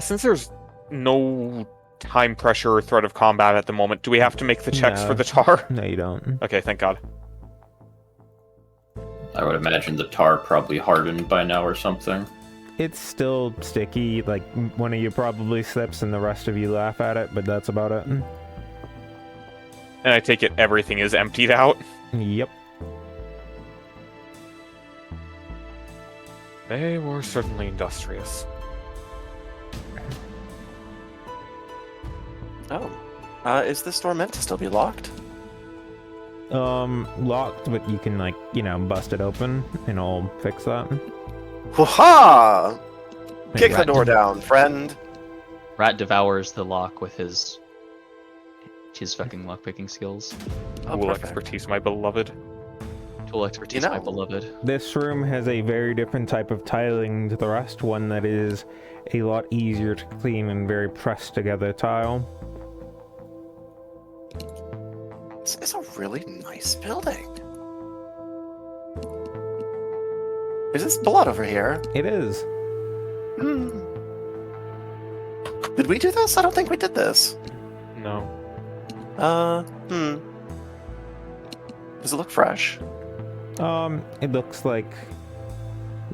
[SPEAKER 2] Since there's no time pressure or threat of combat at the moment, do we have to make the checks for
[SPEAKER 1] No.
[SPEAKER 2] the tar?
[SPEAKER 1] No, you don't.
[SPEAKER 2] Okay, thank God.
[SPEAKER 6] I would imagine the tar probably hardened by now or something.
[SPEAKER 1] It's still sticky. Like one of you probably slips, and the rest of you laugh at it. But that's about it.
[SPEAKER 2] And I take it everything is emptied out.
[SPEAKER 1] Yep.
[SPEAKER 2] They were certainly industrious.
[SPEAKER 3] Oh. Is this door meant to still be locked?
[SPEAKER 1] Locked, but you can bust it open, and I'll fix that.
[SPEAKER 3] Hoo-ha! Kick the
[SPEAKER 5] Rat
[SPEAKER 3] door down, friend.
[SPEAKER 5] Rat devours the lock with his fucking lockpicking skills.
[SPEAKER 3] Oh,
[SPEAKER 2] Cool
[SPEAKER 3] perfect.
[SPEAKER 2] expertise, my beloved.
[SPEAKER 5] Tool expertise,
[SPEAKER 3] You
[SPEAKER 5] my
[SPEAKER 3] know-
[SPEAKER 5] beloved.
[SPEAKER 1] This room has a very different type of tiling to the rest, one that is a lot easier to clean and very pressed together tile.
[SPEAKER 3] This is a really nice building. Is this blood over here?
[SPEAKER 1] It is.
[SPEAKER 3] Hmm. Did we do this? I don't think we did this.
[SPEAKER 2] No.
[SPEAKER 3] Does it look fresh?
[SPEAKER 1] It looks like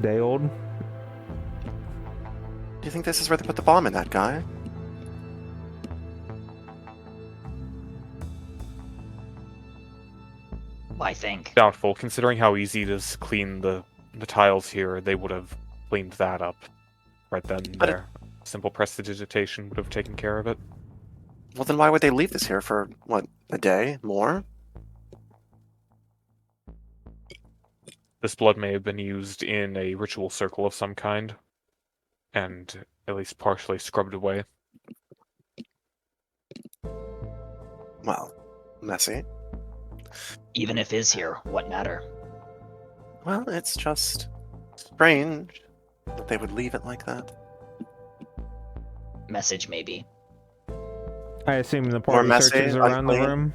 [SPEAKER 1] day old.
[SPEAKER 3] Do you think this is where they put the bomb in that guy?
[SPEAKER 7] I think.
[SPEAKER 2] Doubtful, considering how easy it is to clean the tiles here, they would have cleaned that up right then and
[SPEAKER 3] But it-
[SPEAKER 2] there. Simple prestidigitation would have taken care of it.
[SPEAKER 3] Well, then why would they leave this here for, what, a day? More?
[SPEAKER 2] This blood may have been used in a ritual circle of some kind, and at least partially scrubbed away.
[SPEAKER 3] Well, messy.
[SPEAKER 7] Even if is here, what matter?
[SPEAKER 3] Well, it's just strange that they would leave it like that.
[SPEAKER 7] Message maybe.
[SPEAKER 1] I assume the party
[SPEAKER 3] messy,
[SPEAKER 1] searches around the
[SPEAKER 3] unclean.
[SPEAKER 1] room.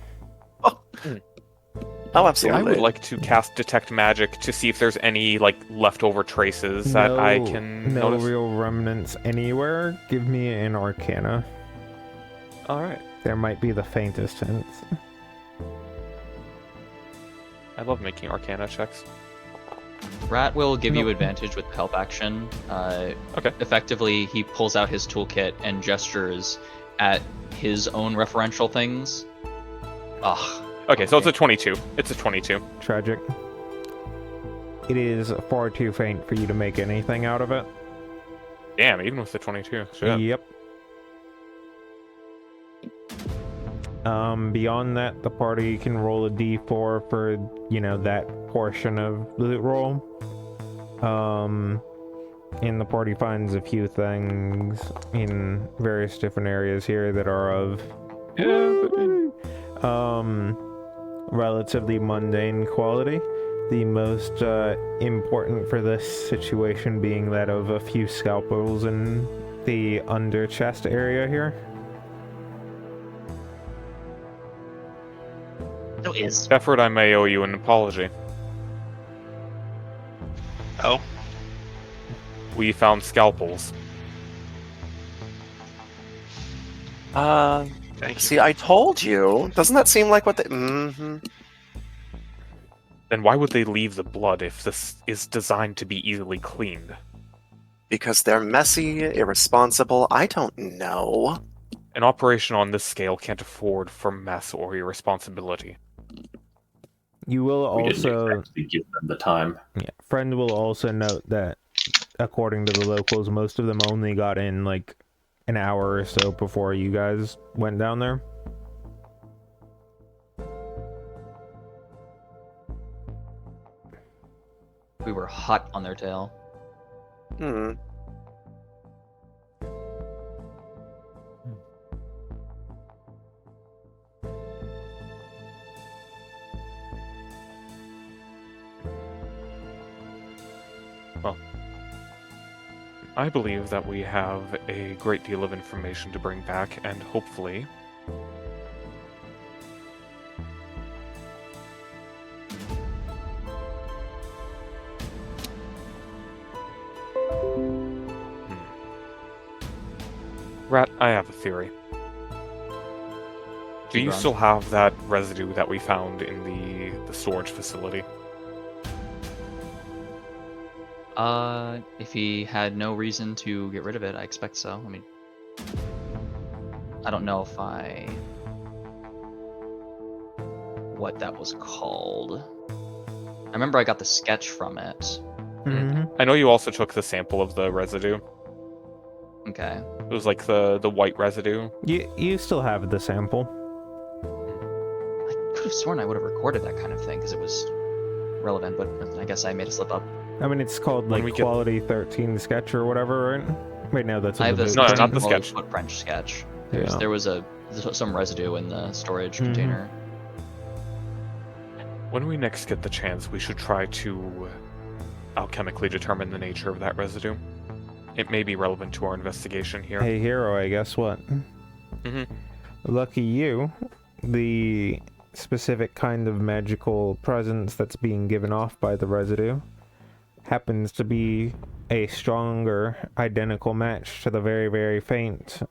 [SPEAKER 3] Oh,
[SPEAKER 2] I
[SPEAKER 3] absolutely.
[SPEAKER 2] would like to cast Detect Magic to see if there's any, leftover traces that I can
[SPEAKER 1] no
[SPEAKER 2] notice.
[SPEAKER 1] real remnants anywhere. Give me an Arcana.
[SPEAKER 2] Alright.
[SPEAKER 1] There might be the faintest hints.
[SPEAKER 2] I love making Arcana checks.
[SPEAKER 5] Rat will give you
[SPEAKER 1] Nope.
[SPEAKER 5] advantage with help action.
[SPEAKER 2] Okay.
[SPEAKER 5] Effectively, he pulls out his toolkit and gestures at his own referential things. Ugh.
[SPEAKER 2] Okay, so it's a 22. It's a 22.
[SPEAKER 1] Tragic. It is far too faint for you to make anything out of it.
[SPEAKER 2] Damn, even with the 22. Shit.
[SPEAKER 1] Yep. Beyond that, the party can roll a d4 for, that portion of the roll. And the party finds a few things in various different areas here that are of, relatively mundane quality. The most important for this situation being that of a few scalpels in the under chest area here.
[SPEAKER 7] So is
[SPEAKER 2] Effort, I may owe you an apology.
[SPEAKER 4] Oh,
[SPEAKER 2] We found scalpels.
[SPEAKER 4] thank you.
[SPEAKER 3] See, I told you. Doesn't that seem like what they... Mm-hmm.
[SPEAKER 2] Then why would they leave the blood if this is designed to be easily cleaned?
[SPEAKER 3] Because they're messy, irresponsible, I don't know.
[SPEAKER 2] An operation on this scale can't afford for mess or irresponsibility.
[SPEAKER 1] You will
[SPEAKER 6] We didn't
[SPEAKER 1] also,
[SPEAKER 6] exactly give them the time.
[SPEAKER 1] friend will also note that, according to the locals, most of them only got in like an hour or so before you guys went down there.
[SPEAKER 5] We were hot on their tail.
[SPEAKER 3] Hmm.
[SPEAKER 2] I believe that we have a great deal of information to bring back, and hopefully, Rat, I have a theory. Do
[SPEAKER 5] Keep
[SPEAKER 2] you
[SPEAKER 5] going.
[SPEAKER 2] still have that residue that we found in the storage facility?
[SPEAKER 5] If he had no reason to get rid of it, I expect so. I mean, I don't know if what that was called. I remember I got the sketch from it.
[SPEAKER 1] Mhm.
[SPEAKER 2] I know you also took the sample of the residue.
[SPEAKER 5] Okay.
[SPEAKER 2] It was like the white residue.
[SPEAKER 1] You still have the sample.
[SPEAKER 5] I could have sworn I would have recorded that kind of thing because it was relevant, but I guess I made a slip up.
[SPEAKER 1] I mean, it's called
[SPEAKER 2] When
[SPEAKER 1] like
[SPEAKER 2] we get-
[SPEAKER 1] Quality 13 sketch or whatever, right? Wait, no, that's
[SPEAKER 5] I have
[SPEAKER 1] in
[SPEAKER 5] this
[SPEAKER 1] the
[SPEAKER 2] No,
[SPEAKER 1] boot.
[SPEAKER 2] not the
[SPEAKER 5] quality
[SPEAKER 2] sketch.
[SPEAKER 5] footprint sketch.
[SPEAKER 1] Yeah.
[SPEAKER 5] There was some residue in the storage
[SPEAKER 1] Mhm.
[SPEAKER 5] container.
[SPEAKER 2] When we next get the chance, we should try to alchemically determine the nature of that residue. It may be relevant to our investigation here.
[SPEAKER 1] Hey, hero, I guess what?
[SPEAKER 2] Mhm.
[SPEAKER 1] Lucky you, the specific kind of magical presence that's being given off by the residue happens to be a stronger identical match to the very, very faint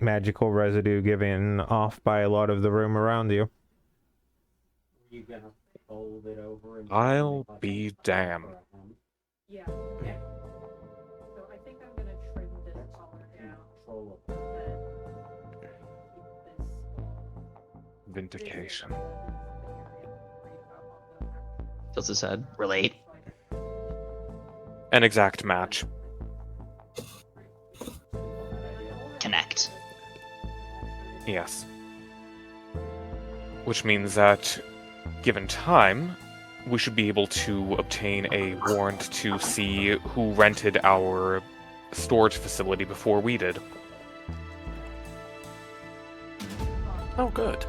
[SPEAKER 1] magical residue given off by a lot of the room around you.
[SPEAKER 2] I'll be damned.
[SPEAKER 8] Yeah. Okay. So I think I'm gonna trim this color down.
[SPEAKER 2] Vindication.
[SPEAKER 5] Tilts his head. Relate.
[SPEAKER 2] An exact match.
[SPEAKER 7] Connect.
[SPEAKER 2] Yes. Which means that, given time, we should be able to obtain a warrant to see who rented our storage facility before we did.
[SPEAKER 3] Oh, good.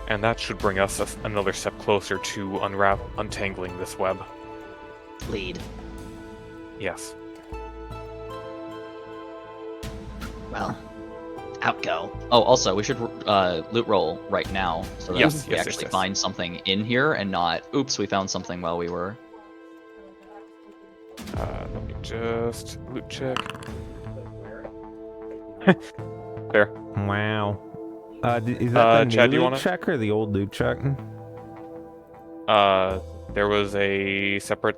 [SPEAKER 2] And that should bring us another step closer to untangling this web.
[SPEAKER 7] Lead.
[SPEAKER 2] Yes.
[SPEAKER 7] Well, out go.
[SPEAKER 5] Oh, also, we should loot roll right now so that
[SPEAKER 2] Yes,
[SPEAKER 5] we
[SPEAKER 2] yes, yes,
[SPEAKER 5] actually
[SPEAKER 2] yes.
[SPEAKER 5] find something in here and not, oops, we found something while we were.
[SPEAKER 2] Let me just loot check. There.
[SPEAKER 1] Wow. Is that the new
[SPEAKER 2] Chad, do you
[SPEAKER 1] loot
[SPEAKER 2] wanna-
[SPEAKER 1] check or the old loot check?
[SPEAKER 2] There was a separate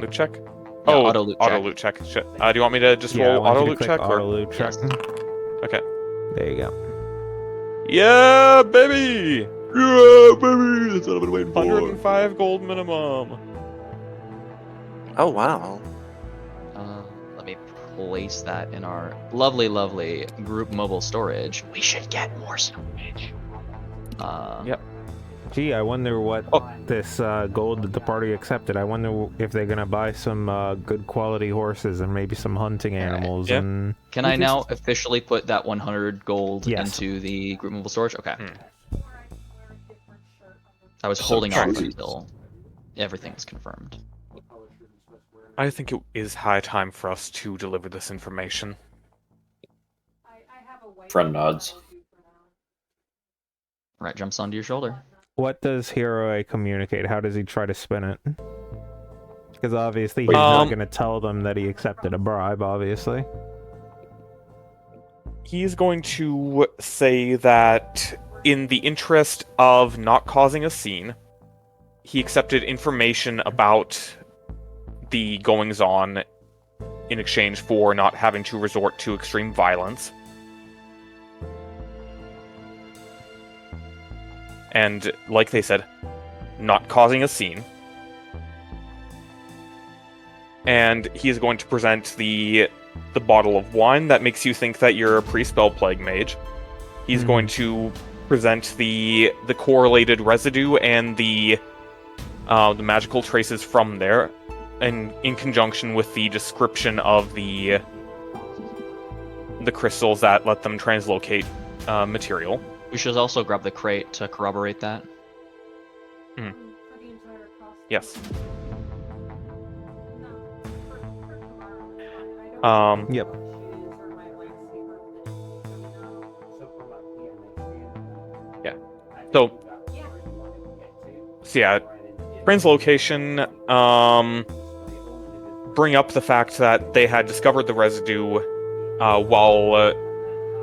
[SPEAKER 2] loot check.
[SPEAKER 5] Yeah,
[SPEAKER 2] Oh,
[SPEAKER 5] auto loot check.
[SPEAKER 2] loot check. Shit. Do you want me to just
[SPEAKER 1] Yeah, I
[SPEAKER 2] roll
[SPEAKER 1] want
[SPEAKER 2] auto
[SPEAKER 1] you to
[SPEAKER 2] loot
[SPEAKER 1] click
[SPEAKER 2] check?
[SPEAKER 1] auto
[SPEAKER 2] Or...
[SPEAKER 1] loot check.
[SPEAKER 5] Yes.
[SPEAKER 2] Okay.
[SPEAKER 1] There you go.
[SPEAKER 2] Yeah, baby!
[SPEAKER 4] Yeah, baby! That's what I've been waiting
[SPEAKER 2] 105 gold minimum.
[SPEAKER 3] Oh, wow.
[SPEAKER 5] Let me place that in our lovely, lovely group mobile storage.
[SPEAKER 7] We should get more storage.
[SPEAKER 2] Yep.
[SPEAKER 1] Gee, I wonder what
[SPEAKER 2] Oh.
[SPEAKER 1] this gold that the party accepted. I wonder if they're gonna buy some good quality horses and maybe some hunting animals.
[SPEAKER 2] Yeah.
[SPEAKER 1] And
[SPEAKER 5] Can I now officially put that 100 gold
[SPEAKER 1] Yes.
[SPEAKER 5] into the group mobile storage? Okay.
[SPEAKER 2] Hmm.
[SPEAKER 5] I was
[SPEAKER 4] So
[SPEAKER 5] holding off
[SPEAKER 4] true.
[SPEAKER 5] until everything's confirmed.
[SPEAKER 2] I think it is high time for us to deliver this information.
[SPEAKER 6] Friend nods.
[SPEAKER 5] Right, jumps onto your shoulder.
[SPEAKER 1] what does Hero communicate? How does he try to spin it? Because obviously he's
[SPEAKER 2] Um,
[SPEAKER 1] not gonna tell them that he accepted a bribe. Obviously.
[SPEAKER 2] He's going to say that in the interest of not causing a scene, he accepted information about the goings-on in exchange for not having to resort to extreme violence. And, like they said, not causing a scene. And he is going to present the bottle of wine that makes you think that you're a pre-spell plague mage. He's
[SPEAKER 1] Mhm.
[SPEAKER 2] going to present the correlated residue and the magical traces from there, and in conjunction with the description of the crystals that let them translocate material.
[SPEAKER 5] We should also grab the crate to corroborate that.
[SPEAKER 2] Yes.
[SPEAKER 1] Yep.
[SPEAKER 2] So yeah, friend's location, bring up the fact that they had discovered the residue while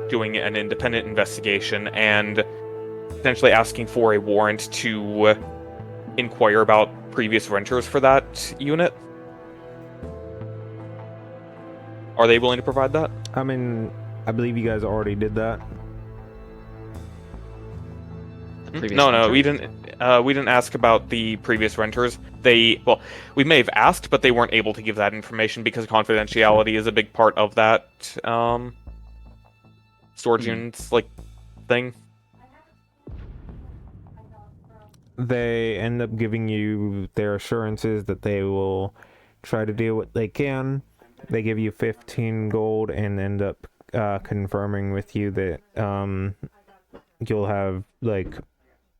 [SPEAKER 2] doing an independent investigation, and potentially asking for a warrant to inquire about previous renters for that unit. Are they willing to provide that?
[SPEAKER 1] I mean, I believe you guys already did that.
[SPEAKER 5] The previous
[SPEAKER 2] No,
[SPEAKER 5] renter?
[SPEAKER 2] we didn't ask about the previous renters. Well, we may have asked, but they weren't able to give that information because confidentiality is a big part of that storage units thing.
[SPEAKER 1] They end up giving you their assurances that they will try to do what they can. They give you 15 gold and end up confirming with you that you'll have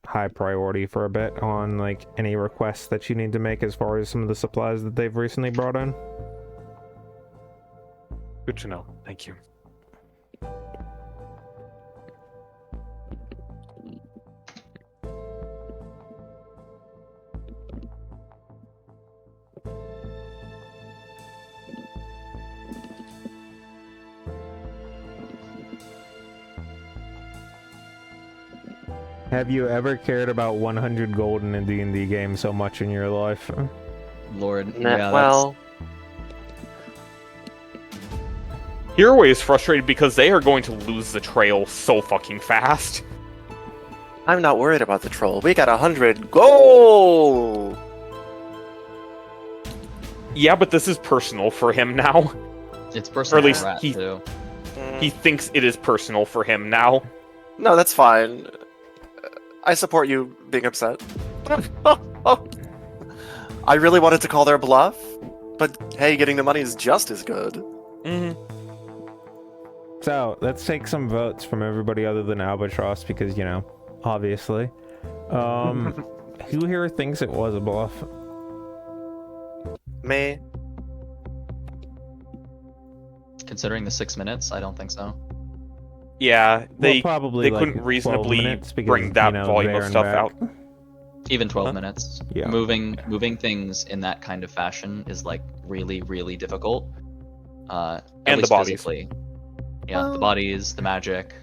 [SPEAKER 1] high priority for a bit on any requests that you need to make as far as some of the supplies that they've recently brought in.
[SPEAKER 2] Good to know. Thank you.
[SPEAKER 1] Have you ever cared about 100 gold in a D&D game so much in your life?
[SPEAKER 5] Lord,
[SPEAKER 3] Nah,
[SPEAKER 5] yeah,
[SPEAKER 3] well,
[SPEAKER 2] Hero is frustrated because they are going to lose the trail so fucking fast.
[SPEAKER 3] I'm not worried about the troll. We got 100 gold!
[SPEAKER 2] Yeah, but this is personal for him now.
[SPEAKER 5] it's personal
[SPEAKER 2] Or at least
[SPEAKER 5] for Rat,
[SPEAKER 2] he-
[SPEAKER 5] too.
[SPEAKER 2] He thinks it is personal for him now.
[SPEAKER 3] No, that's fine. I support you being upset. I really wanted to call their bluff, but hey, getting the money is just as good.
[SPEAKER 2] Mhm.
[SPEAKER 1] So, let's take some votes from everybody other than Albatross because, obviously. Who here thinks it was a bluff?
[SPEAKER 3] Me?
[SPEAKER 5] Considering the 6 minutes, I don't think so.
[SPEAKER 2] Yeah, they
[SPEAKER 1] Well, probably
[SPEAKER 2] they couldn't
[SPEAKER 1] 12
[SPEAKER 2] reasonably
[SPEAKER 1] minutes because,
[SPEAKER 2] bring that volume
[SPEAKER 1] there
[SPEAKER 2] of
[SPEAKER 1] and
[SPEAKER 2] stuff
[SPEAKER 1] back.
[SPEAKER 2] out.
[SPEAKER 5] Even 12
[SPEAKER 2] Huh?
[SPEAKER 5] minutes.
[SPEAKER 1] Yeah.
[SPEAKER 5] Moving things in that kind of fashion is really, really difficult. At
[SPEAKER 2] And the
[SPEAKER 5] least
[SPEAKER 2] bodies.
[SPEAKER 5] physically. Yeah, the bodies, the magic,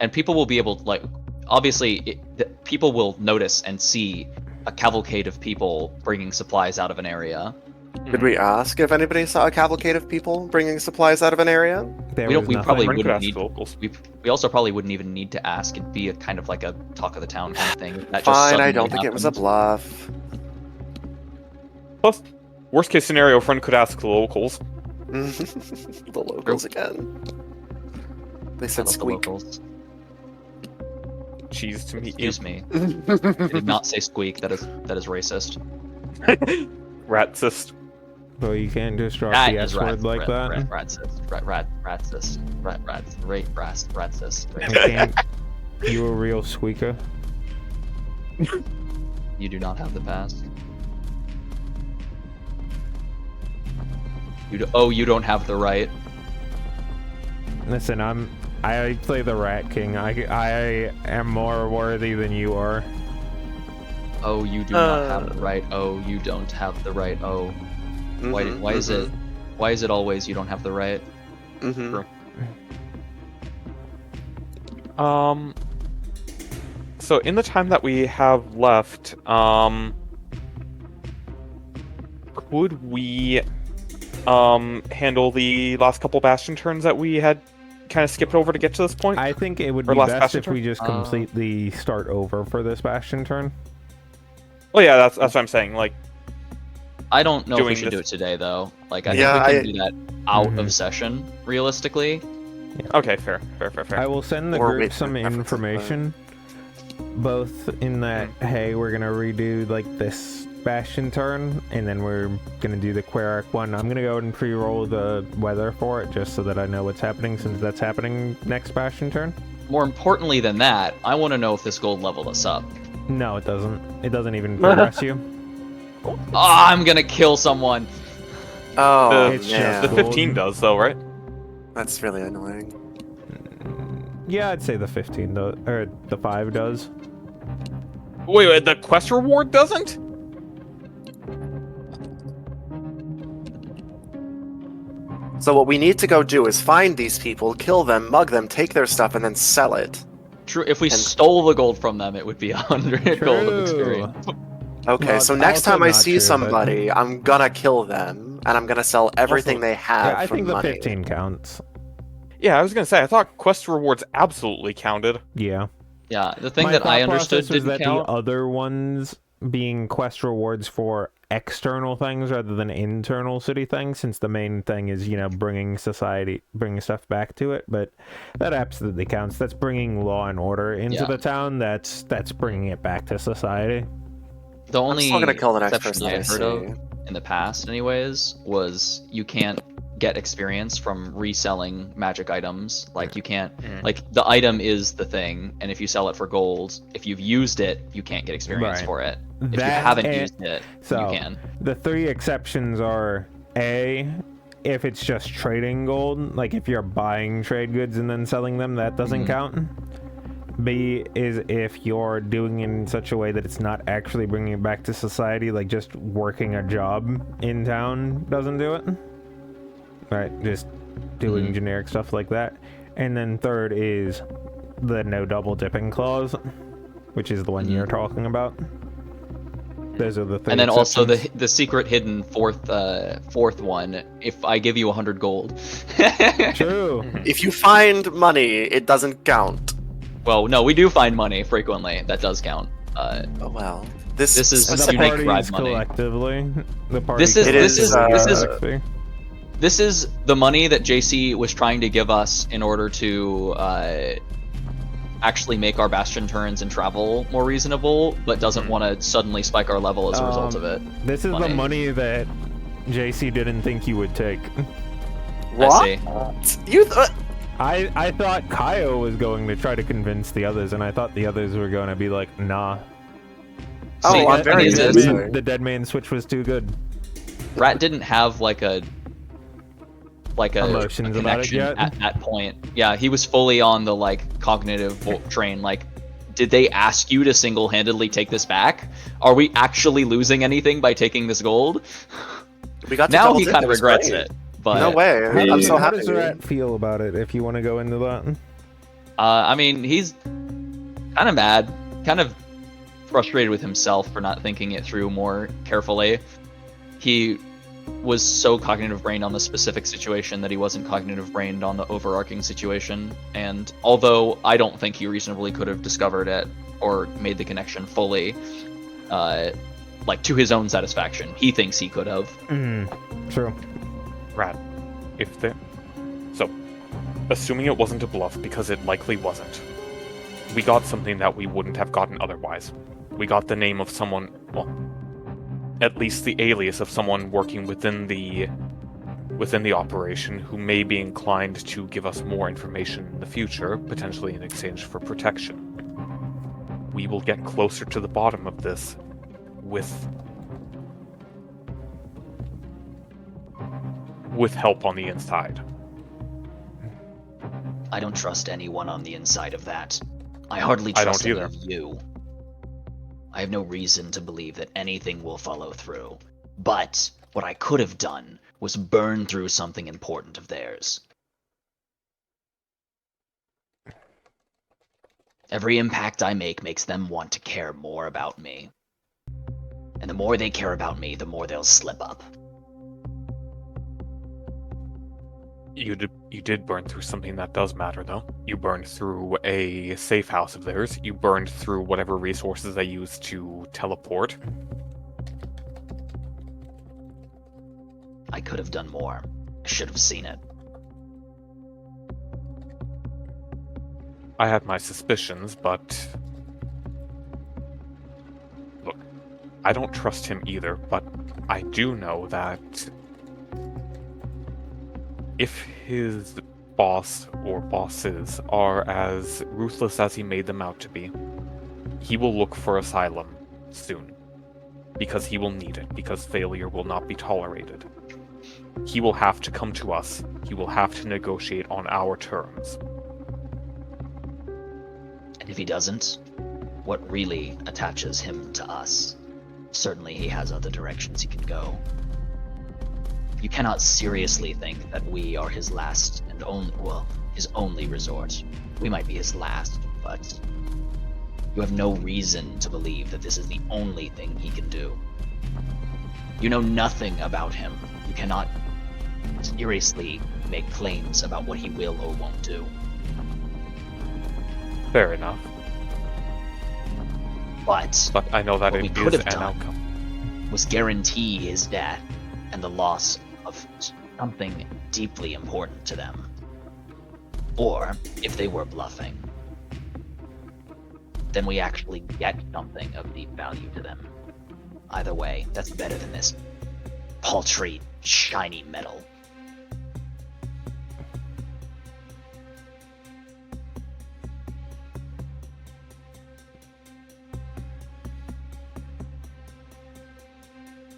[SPEAKER 5] and people will be able to obviously people will notice and see a cavalcade of people bringing supplies out of an area.
[SPEAKER 3] Did we ask if anybody saw a cavalcade of people bringing supplies out of an area?
[SPEAKER 1] There
[SPEAKER 5] We don't-
[SPEAKER 1] was
[SPEAKER 5] we
[SPEAKER 1] nothing.
[SPEAKER 5] probably
[SPEAKER 2] Friend could
[SPEAKER 5] wouldn't
[SPEAKER 2] ask
[SPEAKER 5] need-
[SPEAKER 2] the locals.
[SPEAKER 5] We also probably wouldn't even need to ask. It'd be a kind of like a talk of the town kind of thing. That just
[SPEAKER 3] Fine, I
[SPEAKER 5] suddenly
[SPEAKER 3] don't think it was a
[SPEAKER 5] happened.
[SPEAKER 3] bluff.
[SPEAKER 2] Plus, worst case scenario, friend could ask the locals.
[SPEAKER 3] The locals again. They
[SPEAKER 5] I
[SPEAKER 3] said
[SPEAKER 5] love the
[SPEAKER 3] squeak.
[SPEAKER 5] locals.
[SPEAKER 2] Cheese to meet you.
[SPEAKER 5] Excuse me. I did not say squeak. That is racist.
[SPEAKER 2] Ratsist.
[SPEAKER 1] But you can't just drop
[SPEAKER 5] That
[SPEAKER 1] the
[SPEAKER 5] is
[SPEAKER 1] S word like that.
[SPEAKER 5] Ratsist. Ratsist. Ratsist.
[SPEAKER 1] I can't. You a real squeaker?
[SPEAKER 5] You do not have the pass. You don't have the right.
[SPEAKER 1] Listen, I play the Rat King. I am more worthy than you are.
[SPEAKER 5] Oh, you do not have the right. Oh, you don't have the right. Oh, why is it? Why is it always you don't have the right?
[SPEAKER 3] Mm-hmm.
[SPEAKER 2] So in the time that we have left, could we handle the last couple bastion turns that we had kind of skipped over to get to this point?
[SPEAKER 1] I think it would
[SPEAKER 2] Or
[SPEAKER 1] be
[SPEAKER 2] last
[SPEAKER 1] best
[SPEAKER 2] bastion
[SPEAKER 1] if we
[SPEAKER 2] turn?
[SPEAKER 1] just completely start over for this bastion turn.
[SPEAKER 2] Well, yeah, that's what I'm saying. Like,
[SPEAKER 5] I don't know if we
[SPEAKER 2] Doing
[SPEAKER 5] should do it
[SPEAKER 2] this-
[SPEAKER 5] today though. Like I
[SPEAKER 3] Yeah,
[SPEAKER 5] think we can do that out
[SPEAKER 1] Mhm.
[SPEAKER 5] of session, realistically.
[SPEAKER 2] okay, fair.
[SPEAKER 1] I will send the
[SPEAKER 3] Or
[SPEAKER 1] group
[SPEAKER 3] wait for
[SPEAKER 1] some
[SPEAKER 3] preferences,
[SPEAKER 1] information, both in that hey, we're gonna redo this bastion turn, and then we're gonna do the Querac one. I'm gonna go ahead and pre-roll the weather for it just so that I know what's happening, since that's happening next bastion turn.
[SPEAKER 5] More importantly than that, I want to know if this gold leveled us up.
[SPEAKER 1] No, it doesn't. It doesn't even progress you.
[SPEAKER 5] Ah, I'm gonna kill someone.
[SPEAKER 3] Oh,
[SPEAKER 1] It's
[SPEAKER 3] man.
[SPEAKER 1] just
[SPEAKER 2] The 15
[SPEAKER 1] Golden.
[SPEAKER 2] does, though, right?
[SPEAKER 3] That's really annoying.
[SPEAKER 1] Yeah, I'd say the 15 does, or the 5 does.
[SPEAKER 2] Wait, the quest reward doesn't?
[SPEAKER 3] So what we need to go do is find these people, kill them, mug them, take their stuff, and then sell it.
[SPEAKER 5] True. If we
[SPEAKER 3] And-
[SPEAKER 5] stole the gold from them, it would be 100 gold of experience.
[SPEAKER 3] Okay,
[SPEAKER 1] Well,
[SPEAKER 3] so next
[SPEAKER 1] also
[SPEAKER 3] time I
[SPEAKER 1] not
[SPEAKER 3] see
[SPEAKER 1] true, but-
[SPEAKER 3] somebody, I'm gonna kill them, and I'm gonna sell everything
[SPEAKER 2] Also-
[SPEAKER 3] they have
[SPEAKER 1] Yeah, I
[SPEAKER 3] for
[SPEAKER 1] think the
[SPEAKER 3] money.
[SPEAKER 1] 15 counts.
[SPEAKER 2] Yeah, I was gonna say, I thought quest rewards absolutely counted.
[SPEAKER 1] Yeah.
[SPEAKER 5] Yeah, the thing
[SPEAKER 1] My
[SPEAKER 5] that I
[SPEAKER 1] thought
[SPEAKER 5] understood
[SPEAKER 1] process was
[SPEAKER 5] didn't
[SPEAKER 1] that
[SPEAKER 5] count.
[SPEAKER 1] the other ones being quest rewards for external things rather than internal city things, since the main thing is, bringing stuff back to it. But that absolutely counts. That's bringing law and order into
[SPEAKER 5] Yeah.
[SPEAKER 1] the town. That's bringing it back to society.
[SPEAKER 5] The
[SPEAKER 3] I'm
[SPEAKER 5] only
[SPEAKER 3] still gonna kill the next
[SPEAKER 5] exception
[SPEAKER 3] person
[SPEAKER 5] I
[SPEAKER 3] I
[SPEAKER 5] had
[SPEAKER 3] see.
[SPEAKER 5] heard of in the past, anyways, was you can't get experience from reselling magic items. Like you can't, like the item is the thing, and if you sell it for gold, if you've used it, you can't get experience
[SPEAKER 1] Right.
[SPEAKER 5] for it. If you
[SPEAKER 1] That
[SPEAKER 5] haven't
[SPEAKER 1] and-
[SPEAKER 5] used it,
[SPEAKER 1] so-
[SPEAKER 5] you can.
[SPEAKER 1] The 3 exceptions are A, if it's just trading gold, like if you're buying trade goods and then selling them, that doesn't count. B is if you're doing it in such a way that it's not actually bringing it back to society, like just working a job in town doesn't do it. Right, just doing generic stuff like that. And then third is the no double dipping clause, which is the one you're talking about. Those are the 3
[SPEAKER 5] And then also
[SPEAKER 1] exceptions.
[SPEAKER 5] the secret hidden fourth one. If I give you 100 gold.
[SPEAKER 1] True.
[SPEAKER 3] If you find money, it doesn't count.
[SPEAKER 5] Well, no, we do find money frequently. That does count.
[SPEAKER 3] Oh well. This
[SPEAKER 5] This is
[SPEAKER 1] And the
[SPEAKER 3] specific-
[SPEAKER 5] unique
[SPEAKER 1] parties
[SPEAKER 5] bribe money.
[SPEAKER 1] collectively. The party
[SPEAKER 5] This is-
[SPEAKER 3] this is-
[SPEAKER 1] collectively.
[SPEAKER 5] This is the money that JC was trying to give us in order to actually make our bastion turns and travel more reasonable, but doesn't want to suddenly spike our level as a result of it.
[SPEAKER 1] This is the money that JC didn't think you would take.
[SPEAKER 5] I
[SPEAKER 3] What?
[SPEAKER 5] see.
[SPEAKER 3] You
[SPEAKER 1] I thought Kaio was going to try to convince the others, and I thought the others were going to be like, nah.
[SPEAKER 3] Oh,
[SPEAKER 5] See,
[SPEAKER 3] I'm
[SPEAKER 5] the
[SPEAKER 3] very
[SPEAKER 5] thing is,
[SPEAKER 3] interested.
[SPEAKER 1] The dead man switch was too good.
[SPEAKER 5] Rat didn't have like a
[SPEAKER 1] Emotions about it
[SPEAKER 5] connection
[SPEAKER 1] yet?
[SPEAKER 5] at that point. Yeah, he was fully on the like cognitive train. Like, did they ask you to single-handedly take this back? Are we actually losing anything by taking this gold?
[SPEAKER 3] We got to
[SPEAKER 5] Now
[SPEAKER 3] double
[SPEAKER 5] he
[SPEAKER 3] dip,
[SPEAKER 5] kind
[SPEAKER 3] it
[SPEAKER 5] of
[SPEAKER 3] was
[SPEAKER 5] regrets
[SPEAKER 3] great.
[SPEAKER 5] it. But
[SPEAKER 3] No way. I'm so
[SPEAKER 1] How
[SPEAKER 3] happy.
[SPEAKER 1] does Rat feel about it, if you want to go into that?
[SPEAKER 5] I mean, he's kind of mad, kind of frustrated with himself for not thinking it through more carefully. He was so cognitive brained on the specific situation that he wasn't cognitive brained on the overarching situation. And although I don't think he reasonably could have discovered it or made the connection fully, like to his own satisfaction, he thinks he could have.
[SPEAKER 1] True.
[SPEAKER 2] Rad. If the So, assuming it wasn't a bluff, because it likely wasn't, we got something that we wouldn't have gotten otherwise. We got the name of someone, well, at least the alias of someone working within the operation who may be inclined to give us more information in the future, potentially in exchange for protection. We will get closer to the bottom of this with help on the inside.
[SPEAKER 7] I don't trust anyone on the inside of that. I hardly
[SPEAKER 2] I don't
[SPEAKER 7] trust any
[SPEAKER 2] either.
[SPEAKER 7] of you. I have no reason to believe that anything will follow through. But what I could have done was burn through something important of theirs. Every impact I make makes them want to care more about me. And the more they care about me, the more they'll slip up.
[SPEAKER 2] You did burn through something that does matter, though. You burned through a safe house of theirs. You burned through whatever resources they used to teleport.
[SPEAKER 7] I could have done more. I should have seen it.
[SPEAKER 2] I had my suspicions, but... Look, I don't trust him either, but I do know that if his boss or bosses are as ruthless as he made them out to be, he will look for asylum soon. Because he will need it, because failure will not be tolerated. he will have to come to us. He will have to negotiate on our terms.
[SPEAKER 7] And if he doesn't, what really attaches him to us? Certainly he has other directions he can go. You cannot seriously think that we are his last and only, well, his only resort. We might be his last, but you have no reason to believe that this is the only thing he can do. You know nothing about him. You cannot seriously make claims about what he will or won't do.
[SPEAKER 2] Fair enough.
[SPEAKER 7] But
[SPEAKER 2] But I know that
[SPEAKER 7] What we
[SPEAKER 2] it
[SPEAKER 7] could
[SPEAKER 2] is
[SPEAKER 7] have
[SPEAKER 2] an
[SPEAKER 7] done.
[SPEAKER 2] outcome.
[SPEAKER 7] was guarantee his death and the loss of something deeply important to them. Or, if they were bluffing, then we actually get something of deep value to them. Either way, that's better than this paltry, shiny metal.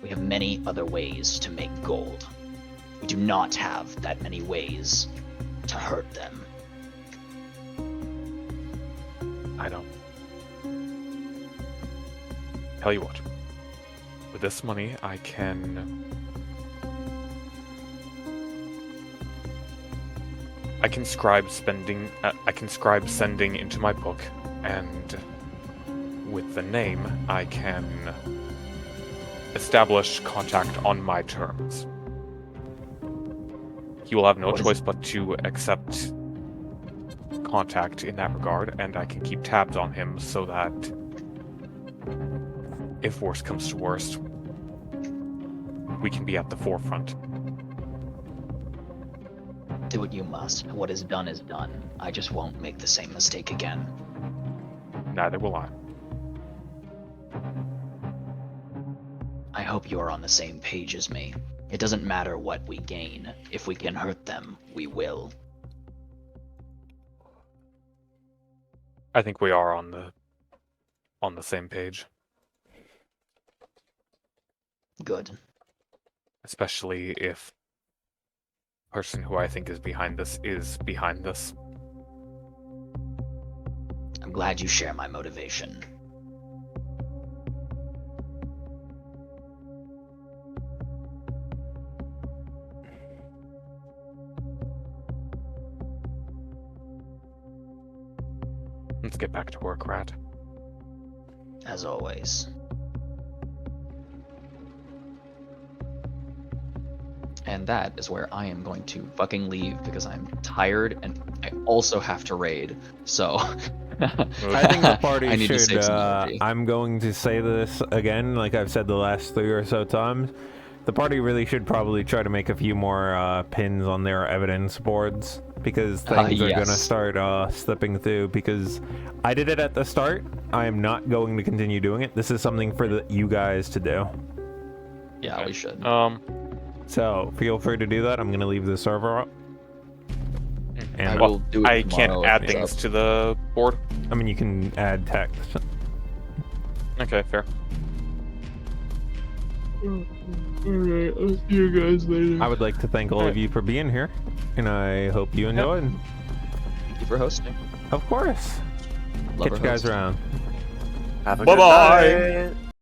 [SPEAKER 7] We have many other ways to make gold. We do not have that many ways to hurt them.
[SPEAKER 2] I know. Tell you what. With this money, I can scribe spending. I can scribe sending into my book, and with the name, I can establish contact on my terms. He will have no
[SPEAKER 7] What is
[SPEAKER 2] choice but to accept contact in that regard, and I can keep tabs on him so that if worst comes to worst, we can be at the forefront.
[SPEAKER 7] Do what you must. What is done is done. I just won't make the same mistake again.
[SPEAKER 2] Neither will I.
[SPEAKER 7] I hope you are on the same page as me. It doesn't matter what we gain. If we can hurt them, we will.
[SPEAKER 2] I think we are on the same page,
[SPEAKER 7] Good.
[SPEAKER 2] especially if the person who I think is behind this is behind this.
[SPEAKER 7] I'm glad you share my motivation.
[SPEAKER 2] Let's get back to work, Rat.
[SPEAKER 7] As always.
[SPEAKER 5] And that is where I am going to fucking leave because I'm tired and I also have to raid. So
[SPEAKER 1] I think the party
[SPEAKER 5] I need to
[SPEAKER 1] should.
[SPEAKER 5] save some energy.
[SPEAKER 1] I'm going to say this again, like I've said the last 3 or so times. The party really should probably try to make a few more pins on their evidence boards because things are gonna
[SPEAKER 5] yes.
[SPEAKER 1] start slipping through. Because I did it at the start. I am not going to continue doing it. This is something for you guys to do.
[SPEAKER 5] Yeah, we should.
[SPEAKER 1] So feel free to do that. I'm gonna leave the server up.
[SPEAKER 5] I
[SPEAKER 1] And
[SPEAKER 5] will do it
[SPEAKER 2] I
[SPEAKER 5] tomorrow
[SPEAKER 2] can't
[SPEAKER 5] if
[SPEAKER 2] add
[SPEAKER 5] it's
[SPEAKER 2] things
[SPEAKER 5] up.
[SPEAKER 2] to the board.
[SPEAKER 1] I mean, you can add text.
[SPEAKER 2] Okay, fair.
[SPEAKER 1] I would like to thank all of you for being here, and I hope you enjoyed.
[SPEAKER 5] Thank you for hosting.
[SPEAKER 1] Of course.
[SPEAKER 5] Love
[SPEAKER 1] Catch
[SPEAKER 5] our
[SPEAKER 1] you guys
[SPEAKER 5] host.
[SPEAKER 1] around.
[SPEAKER 3] Have a
[SPEAKER 2] Bye-bye.
[SPEAKER 3] good night.